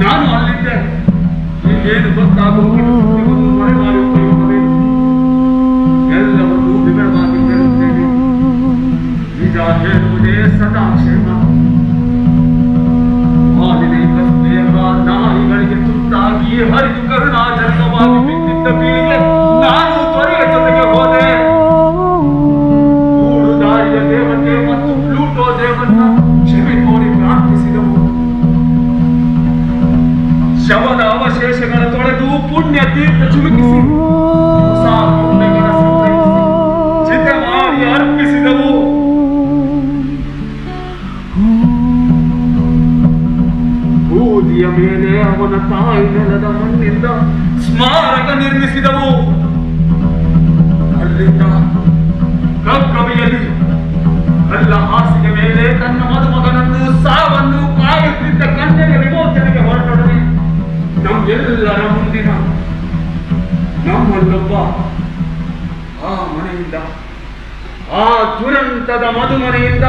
Speaker 3: ನಾನು ಅಲ್ಲಿದ್ದೆ. ಏನು ಗೊತ್ತಾಗುವುದು ಮರೆಮಾಡಿ ಉಪಯೋಗವೇನು? ಎಲ್ಲವನ್ನೂ ವಿವರವಾಗಿ ಹೇಳುತ್ತೇನೆ. ನಿಜ ಹೇಳುವುದೇ ಸದಾ ಕ್ಷೇಮ. ಮಾಲಿನ್ಯ ಸ್ನೇಹ ನಾಯಿಗಳಿಗೆ ತುತ್ತಾಗಿ ಹರಿದು ಕರುಣಾಜನಕವಾಗಿ ಬಿದ್ದಿದ್ದ ಬೀಳಿಗೆ ನಾನು ತ್ವರೆಯ ಜೊತೆಗೆ ಹೋದೆ. ಮೂರು ದಾರಿಯ ದೇವತೆ ಮತ್ತು ಪ್ಲೂಟೋ ದೇವನ್ನ ಕ್ಷಮೆ ಕೋರಿ ಪ್ರಾರ್ಥಿಸಿದವು. ಶವದ ಅವಶೇಷಗಳ ತೊಳೆದು ಪುಣ್ಯ ತೀರ್ಥ ಚುಮುಕಿಸಿ ಹೊಸ ಪುಣ್ಯಗಳ ಸಂಗ್ರಹಿಸಿ ಚಿತೆ ಮಾಡಿ ಅರ್ಪಿಸಿದವು. ಬೂದಿಯ ಮೇಲೆ ಅವನ ತಾಯಿ ನೆಲದ ಮಣ್ಣಿಂದ ಸ್ಮಾರಕ ನಿರ್ಮಿಸಿದವು. ಅಲ್ಲಿಂದ ಕವಿಯಲ್ಲಿ ಎಲ್ಲ ಹಾಸಿಗೆ ಮೇಲೆ ತನ್ನ ಮದುಮಗನನ್ನು ಸಾವನ್ನು ಕಾಯುತ್ತಿದ್ದ ಕನ್ಯೆಯ ವಿಮೋಚನೆಗೆ ಹೊರಟೊಡನೆ ನಮ್ಮೆಲ್ಲರ ಮುಂದಿನ ನಮ್ಮಲ್ಲೊಬ್ಬ ಆ ಮನೆಯಿಂದ, ಆ ದುರಂತದ ಮದುಮನೆಯಿಂದ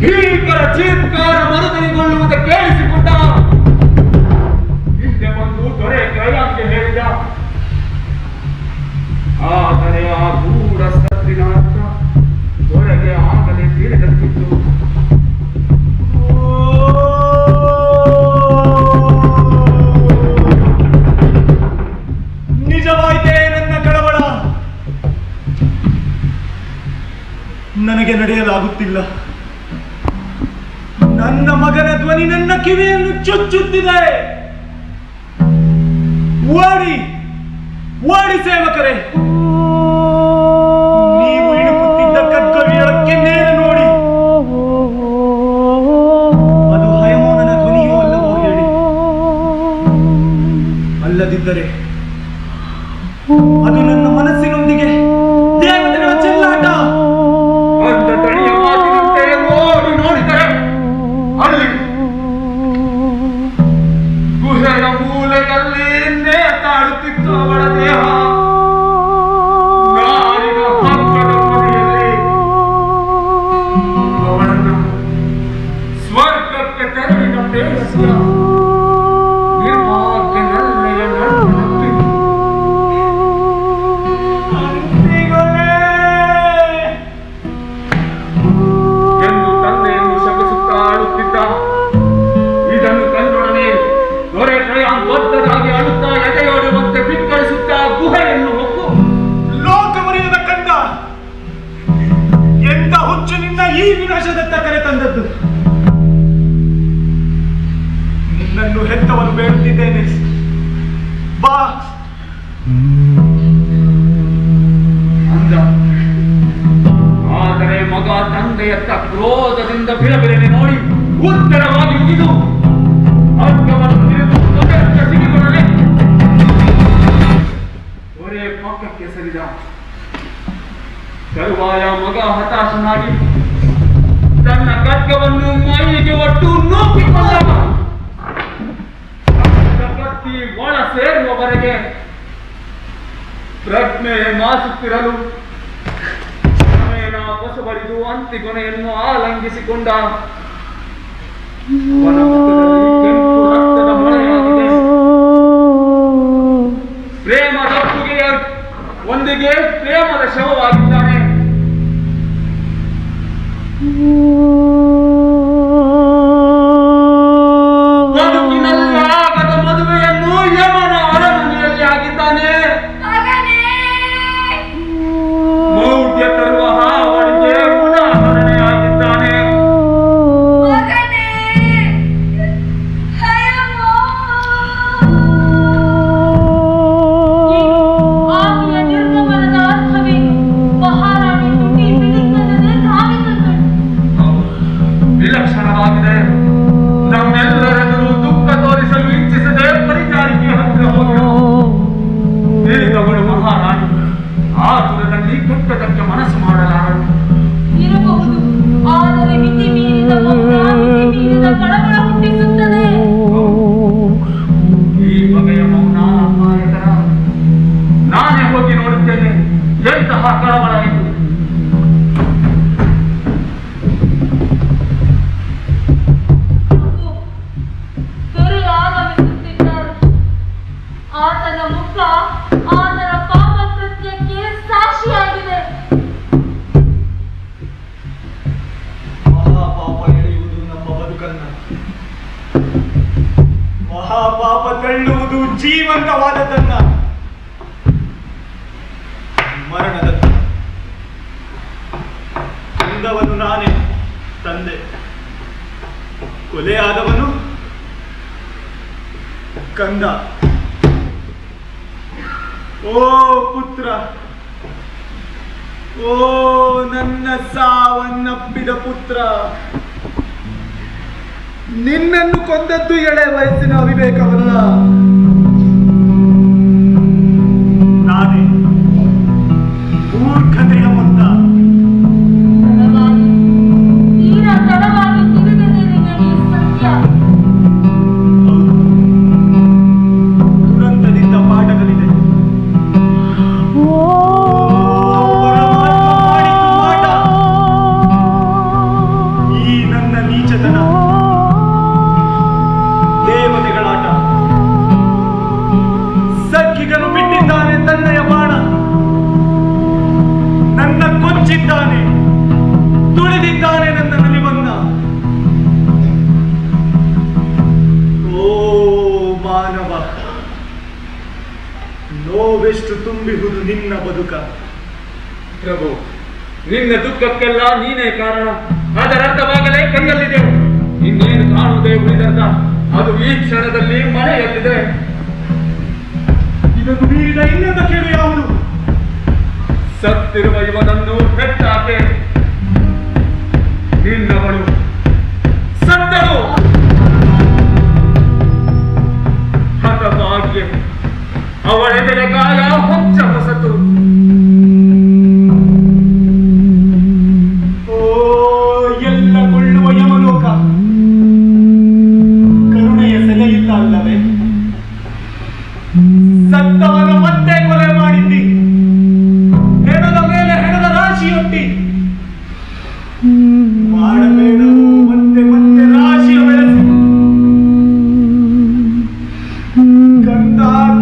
Speaker 3: ಭೀಕರ ಚೀತ್ಕಾರ ಮರುದನಿಗೊಳ್ಳುವುದ ಕೇಳಿಸಿಕೊಂಡ. ಹಿಂದೆ ಬಂದು ದೊರೆ ಕೈಯಾಕ್ಕೆ ಹೇಳಿದ,
Speaker 4: ಆದರೆ ಆ ಗೂಢ ಸತ್ತಿನ ಅರ್ಥ ಹೊರಗೆ ಆಗಲೇ ತಿಳಿದಂತಿತ್ತು.
Speaker 3: ನಿಜವಾಯಿತೇ ನನ್ನ ಕಳವಳ. ನನಗೆ ನಡೆಯಲಾಗುತ್ತಿಲ್ಲ. ನನ್ನ ಮಗನ ಧ್ವನಿ ನನ್ನ ಕಿವಿಯನ್ನು ಚುಚ್ಚುತ್ತಿದೆ. ಓಡಿ ಓಡಿ ಸೇವಕರೇ, ನೀವು ಇಣುಕುತ್ತಿದ್ದ ಕಗ್ಗವಿಯೊಳಕ್ಕೆ ನೇರ ನೋಡಿ. ಅದು ಹಯಮೋನನ ಧ್ವನಿಯೋ ಅಲ್ಲವೋ ಹೇಳಿ. ಅಲ್ಲದಿದ್ದರೆ ಅದು ನನ್ನ ಮನಸ್ಸಿನೊಂದಿಗೆ ದೇವತೆಗಳ ಚೆಲ್ಲಾಟ.
Speaker 4: ಅಂತ ತಳಿಯ ಮಾತಿನಂತೆ ಓಡಿ ನೋಡಿದರೆ ಅಲ್ಲಿ ಗುಹೆಯ ಮೂಲೆಯಲ್ಲಿ ನೇತಾಡುತ್ತಿತ್ತು ಅವಳ ದೇಹ. ನಾರಿನ ಹಬ್ಬದ ಮನೆಯಲ್ಲಿ ಅವಳನ್ನು ಸ್ವರ್ಗಕ್ಕೆ ತೆರಳಿದ ತೇಜಸ್ಸಿನ ನಿರ್ಭಾಗ್ಯ ನಲ್ಲೆಯ ನಡುವಿನಲ್ಲಿ ಎಂದು ತಂದೆಯನ್ನು ಶಪಿಸುತ್ತಾ ಆಡುತ್ತಿದ್ದ. ಇದನ್ನು ಕಂಡೊಡನೆ ದೊರೆ ಟ್ರಯಾನ್ ದೊಡ್ಡದಾಗಿ ಅಳುತ್ತಾ ಎದೆಯೋಡುವಂತೆ ಬಿಕ್ಕಳಿಸುತ್ತಾ ಗುಹೆಯನ್ನು ಹೊಕ್ಕು,
Speaker 3: ಲೋಕಮರಿಯದ ಕಂದ, ಎಂತ ಹುಚ್ಚಿನಿಂದ ಈ ವಿನಾಶದತ್ತ ಕರೆ ತಂದದ್ದು. ನಿನ್ನನ್ನು ಹೆತ್ತವನು ಬೇಡುತ್ತಿದ್ದೇನೆ, ಬಾ.
Speaker 4: ಅಂದ. ಆದರೆ ಮಗ ತಂದೆಯತ್ತ ಕ್ರೋಧದಿಂದ ಬಿಡಬಿಡನೆ ನೋಡಿ ಉತ್ತರವಾಗಿ ಮುಗಿದು ಅರ್ಗವನ್ನು ಹಿಡಿದು ತೊಡೆಯತ್ತ ಸಿಗಿಕೊಳ್ಳಲೆ ಒರೇ ಪಕ್ಕಕ್ಕೆ ಸರಿದ. ತರುವಾಯ ಮಗ ಹತಾಶನಾಗಿ ತನ್ನ ಖಡ್ಗವನ್ನು ಮೈಗೆ ಒಟ್ಟು ನೂಕಿಕೊಂಡ. ಕತ್ತಿ ಒಳ ಸೇರುವವರೆಗೆ ಪ್ರಜ್ಞೆ ಮಾಸುತ್ತಿರಲು ಕ್ರಮೇಣ ಬಸವಳಿದು ಅಂತಿಗೊನೆಯನ್ನು ಆಲಂಗಿಸಿಕೊಂಡ. ಅವನ ಮುಖದಲ್ಲಿ ಕೆಂಪು ರಕ್ತದ ಮಳೆಯಾಗಿದೆ. ಪ್ರೇಮದ ಒಪ್ಪುಗೆಯ ಒಂದಿಗೆ ಪ್ರೇಮದ ಶವವಾಗಿದ್ದಾನೆ. ಬದುಕಿನಲ್ಲಿ ಆಗದ ಮದುವೆಯನ್ನು ಯಮನ ಅರಮನೆಯಲ್ಲಿ ಆಗಿದ್ದಾನೆ. ಮೌಢ್ಯ ತರುವ ಹಾವಳಿಗೆ ಉದಾಹರಣೆಯಾಗಿದ್ದಾನೆ.
Speaker 1: ಆಕೆಯ ನಿರ್ಗಮನದ ಅರ್ಥವೇನು? ಮಹಾರಾಣಿ ತುಟಿ ಬಿಡುತ್ತದನೆ ಧಾವಿಸಲ್ಪಟ್ಟು.
Speaker 4: ವಿಲಕ್ಷಣವಾಗಿದೆ. ನಮ್ಮೆಲ್ಲರೆದುರು ದುಃಖ ತೋರಿಸಲು ಇಚ್ಛಿಸದೆ ಪರಿಚಾರಿಕೆಯ ಹತ್ತಿರ ಹೋದಳು. ಹೇಳಿದವಳು ಮಹಾರಾಣಿ ಆತುರದಲ್ಲಿ ಕೆಟ್ಟದಕ್ಕೆ ಮನಸ್ಸು ಮಾಡಲಾರಳು.
Speaker 1: ಇರಬಹುದು, ಆದರೆ ಮಿತಿ ಮೀರಿದ ಮೌನ, ಮಿತಿ ಮೀರಿದ ಕಳವಳ ಹುಟ್ಟಿಸುತ್ತದೆ.
Speaker 4: ಈ ಬಗೆಯ ಮೌನ ಅಪಾಯಕರ. ನಾನೇ ಹೋಗಿ ನೋಡುತ್ತೇನೆ ಎಂತಹ ಕಳವಳ ಎಂದು.
Speaker 1: ದೊರೆ ಆಗಮಿಸುತ್ತಿದ್ದಾರೆ. ಆತನ ಮುಖ ಆತನ ಪಾಪ ಕೃತ್ಯಕ್ಕೆ ಸಾಕ್ಷಿಯಾಗಿದೆ.
Speaker 3: ಮಹಾಪಾಪ ಎಳೆಯುವುದು ನಮ್ಮ ಬದುಕನ್ನ, ಮಹಾಪಾಪ ತಳ್ಳುವುದು ಜೀವಂತವಾದದ್ದನ್ನ, ಮರಣದತ್ತ. ಕೊಂದವನು ನಾನೇ, ತಂದೆ. ಕೊಲೆಯಾದವನು ಕಂದ. ಓ ಪುತ್ರ, ಓ ನನ್ನ ಸಾವನ್ನಪ್ಪಿದ ಪುತ್ರ, ನಿನ್ನನ್ನು ಕೊಂದದ್ದು ಎಳೆ ವಯಸ್ಸಿನ ಅವಿವೇಕವಲ್ಲ, ನಾನೇ ಮೂರ್ಖತೆಯ ಮೊತ್ತ.
Speaker 1: ತಡವಾಗಿ, ತೀರಾ ತಡವಾಗಿ ತಿಳಿದಿದೆ ನಿನಗೆ ಈ ಸತ್ಯ.
Speaker 3: ದುರಂತದಿಂದ ಪಾಠ ಕಲಿತೆ. ಈ ನನ್ನ ನೀಚತನ ದೇವತೆಗಳಾಟ. ಸಕ್ಕಿಗನು ಬಿಟ್ಟಿದ್ದಾನೆ ತನ್ನಯ ಬಾಣ. ನೋವೆಷ್ಟು ತುಂಬಿಹುದು ನಿನ್ನ ಬದುಕ.
Speaker 4: ಪ್ರಭು, ನಿನ್ನ ದುಃಖಕ್ಕೆಲ್ಲ ನೀನೇ ಕಾರಣ. ಅದರ ಅರ್ಥವಾಗಲೇ ಕೈಯಲ್ಲಿದೆ. ಇನ್ನೇನು ಕಾಣುವುದೇ ಉಳಿದರ್ಥ. ಅದು ಈ ಕ್ಷಣದಲ್ಲಿ ಮನೆಯಲ್ಲಿದೆ.
Speaker 3: ಇದನ್ನು ಮೀರಿದ ಇನ್ನೊಂದ ಕೇಳು ಯಾವುದು?
Speaker 4: ಸತ್ತಿರುವ ಇವನನ್ನು ಹೆತ್ತಾಕೆ ನಿನ್ನವಳು ಸತ್ತಳು. ಹತಭಾಗ್ಯ, ಅವಳೆದೆಯ ಗಾಯ ಹೊಚ್ಚ ಹೊಸತು.
Speaker 3: ಓ ಎಲ್ಲ ಕೊಳ್ಳುವ ಯಮಲೋಕ, ಕರುಣೆಯ ಸೆಲೆಯಿಲ್ಲ ಅಲ್ಲವೇ? ಸತ್ತವನ ಮತ್ತೆ ಕೊಲೆ ಮಾಡಿದ್ದಿ, ಹೆಣದ ಮೇಲೆ ಹೆಣದ ರಾಶಿಯೊಟ್ಟಿ. ಮಾಡಬೇಡವು ಮತ್ತೆ ಮತ್ತೆ ರಾಶಿಯ ಬೆಳೆಸಿ. ಗಂಧ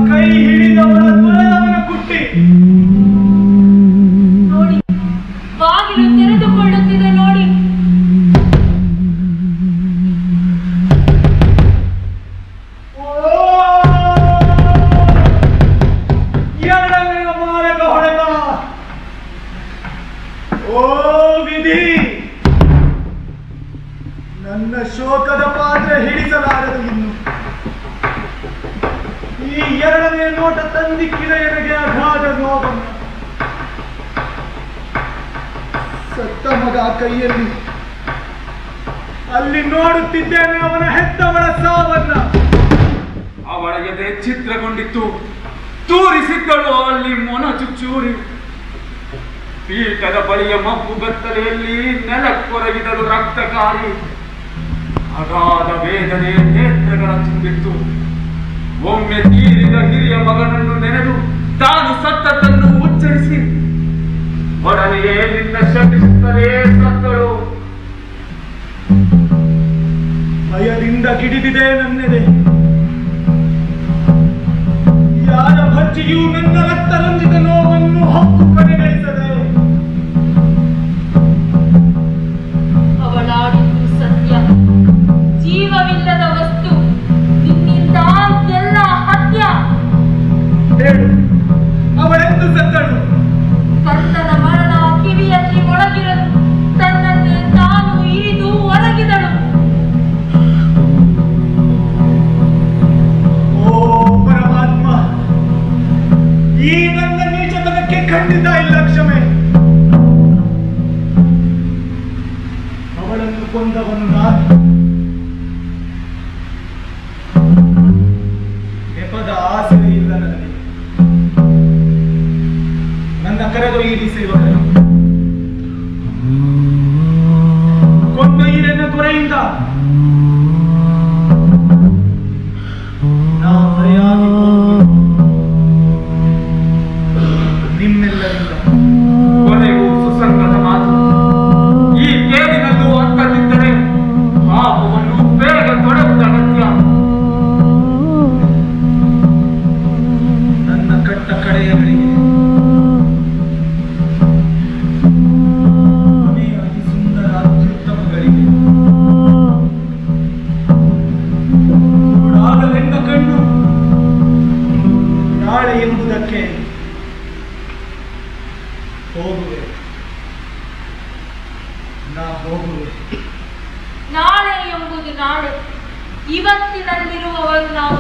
Speaker 3: ಕೈ ಹಿಡಿದವನ ತೊಳೆದವನ ಕುಟ್ಟಿ.
Speaker 8: ನೋಡಿ, ಬಾಗಿಲು ತೆರೆದುಕೊಳ್ಳುತ್ತಿದೆ ನೋಡಿ.
Speaker 3: ಎರಡನೆಯ ಮಾರಕ ಹೊಡೆತ. ಓ ವಿಧಿ, ನನ್ನ ಶೋಕದ ಪಾತ್ರೆ ಹಿಡಿಸಲಾರದು ಇನ್ನು. ಈ ಎರಡನೇ ನೋಟ ತಂದಿಕ್ಕಿದ ಎನಗೆ ಅಗಾಧ ನೋವನ್ನು. ಸತ್ತ ಮಗ ಕೈಯಲ್ಲಿ ಅಲ್ಲಿ ನೋಡುತ್ತಿದ್ದೇನೆ ಅವನ ಹೆತ್ತವಳ ಸಾವನ್ನ.
Speaker 4: ಅವಳ ಎದೆ ಚಿತ್ರಗೊಂಡಿತ್ತು. ತೂರಿಸಿದ್ದಳು ಅಲ್ಲಿ ಮೊನ ಚುಚ್ಚೂರಿ. ಪೀಠದ ಬಳಿಯ ಮಬ್ಬು ಗತ್ತಲೆಯಲ್ಲಿ ನೆಲಕ್ಕೊರಗಿದಳು ರಕ್ತಕಾರಿ. ಅಗಾಧ ವೇದನೆ ನೇತ್ರಗಳ ತುಂಬಿತ್ತು. ಒಮ್ಮೆ ತೀರಿದ ಹಿರಿಯ ಮಗನನ್ನು ನೆನೆದು ತಾನು ಸತ್ತದ್ದನ್ನು ಉಚ್ಚರಿಸಿ ಒಡನೆಯೇ ನಿನ್ನ ಶಪಿಸುತ್ತಲೇ ಸತ್ತಳು.
Speaker 3: ಭಯದಿಂದ ಗಿಡಿದಿದೆ ನನ್ನೆದೆ. ಯಾರ ಭಜ್ಜಿಯೂ ನನ್ನ ರಕ್ತರಂಜಿತ ನೋವನ್ನು ಹಕ್ಕು ಕಡೆಗಣಿಸದೆ.
Speaker 8: ಅವಳಾಡಿದ್ದು ಸತ್ಯ. ಜೀವವಿಲ್ಲದ ವಸ್ತು, ನಿನ್ನಿಂದ ಎಲ್ಲ ಹತ್ಯ.
Speaker 3: ಹೇಳು, ಅವಳೆಂದು ಸತ್ತಳು?
Speaker 8: ಕರ್ತನ ಮರಣ ಕಿವಿಯಲ್ಲಿ ಮೊಳಗಿರಲು ತನ್ನನ್ನೇ ತಾನು ಇರಿದು ಒರಗಿದಳು.
Speaker 3: ಓ ಪರಮಾತ್ಮ, ಈ ನನ್ನ ನೀಚತನಕ್ಕೆ ಖಂಡಿತ ಇಲ್ಲ ಕ್ಷಮೆ. ಅವಳನ್ನು ಕೊಂದವನು ನಾನು. ನೆಪದ ಆಸೆ ಇಲ್ಲ ನನಗೆ. ನನ್ನ ಕರೆದೊಯ್ಯಿರಿಸಿರುವನು ಕೊಂಡೊಯ್ಯಿರೆನ್ನ ದೊರೆಯಿಂದ ನಾ ಹೊರೆಯಾಗಿ ಹೋಗುವೆನು ನಿಮ್ಮೆಲ್ಲರಿಂದ.
Speaker 4: ಕೊನೆಗೂ ಸುಸಂಗತ ಮಾತು. ಈ ಕೇಳಿನಲ್ಲೂ ಅಂತದಿದ್ದರೆ ಪಾಪವನ್ನು ಬೇಗ ತೊಡೆಯುವುದು ಅಗತ್ಯ.
Speaker 3: ನನ್ನ ಕಟ್ಟ ಕಡೆಯವರಿಗೆ ಕೊನೆಯಾಗಿ ಸುಂದರ ಅತ್ಯುತ್ತಮಗಳಿಗೆ ಕೂಡಾಗಲೆಂದ ಕಣ್ಣು ನಾಳೆ ಎಂಬುದಕ್ಕೆ ಹೋಗುವೆ. ನಾ ಹೋಗುವೆ.
Speaker 8: ನಾಳೆ ಎಂಬುದು ನಾಳೆ. ಇವತ್ತಿನಲ್ಲಿರುವವರು ನಾವು.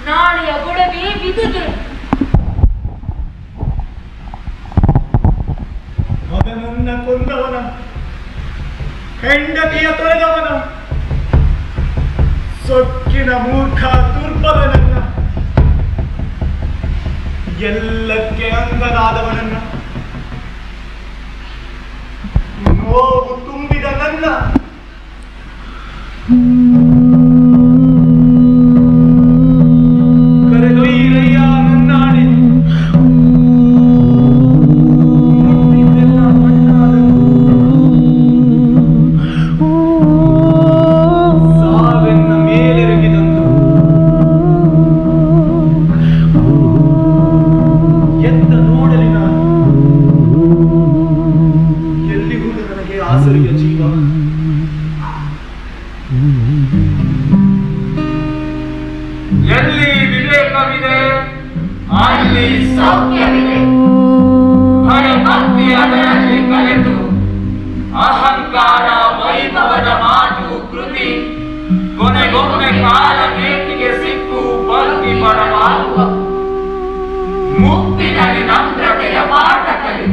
Speaker 8: ನಾಳೆಯ ಗೊಡವೆ ವಿಧಿಗೆ.
Speaker 3: ಮಗನನ್ನ ಕೊಂದವನ, ಹೆಂಡತಿಯ ತೊಳೆದವನ, ಸೊಕ್ಕಿನ ಮೂರ್ಖ ದುರ್ಬಲನನ್ನ, ಎಲ್ಲಕ್ಕೆ ಅಂಗನಾದವನನ್ನ, ನೋವು ತುಂಬಿದ ನನ್ನ ಕರೆದೊಯ್ಯಿರಯ್ಯ ನನ್ನಾಣೆ. ಮುಟ್ಟಿದ್ದೆಲ್ಲ ಮಣ್ಣಾದನು. ಸಾವೆನ್ನ ಮೇಲೆರಗಿದಂದು ಎತ್ತ ನೋಡಲಿ ನಾನು. ಎಲ್ಲಿಗುವುದು ನನಗೆ ಆಸರೆಯ ಜೀವ.
Speaker 4: ಎಲ್ಲಿ ವಿವೇಕವಿದೆ ಅಲ್ಲಿ ಸೌಖ್ಯವಿದೆ. ಭಯಭಕ್ತಿ ಅದರಲ್ಲಿ ಕಲೆತು ಅಹಂಕಾರ ವೈಭವದ ಮಾತು ಕೃತಿ ಕೊನೆಗೊಮ್ಮೆ ಕಾಲ ನೇತಿಗೆ ಸಿಕ್ಕು ಭಕ್ತಿ ಪರಮಾತ್ಮ ಮುಕ್ತಿನಲ್ಲಿ ನಮ್ರತೆಯ ಪಾಠ ಕಲಿತು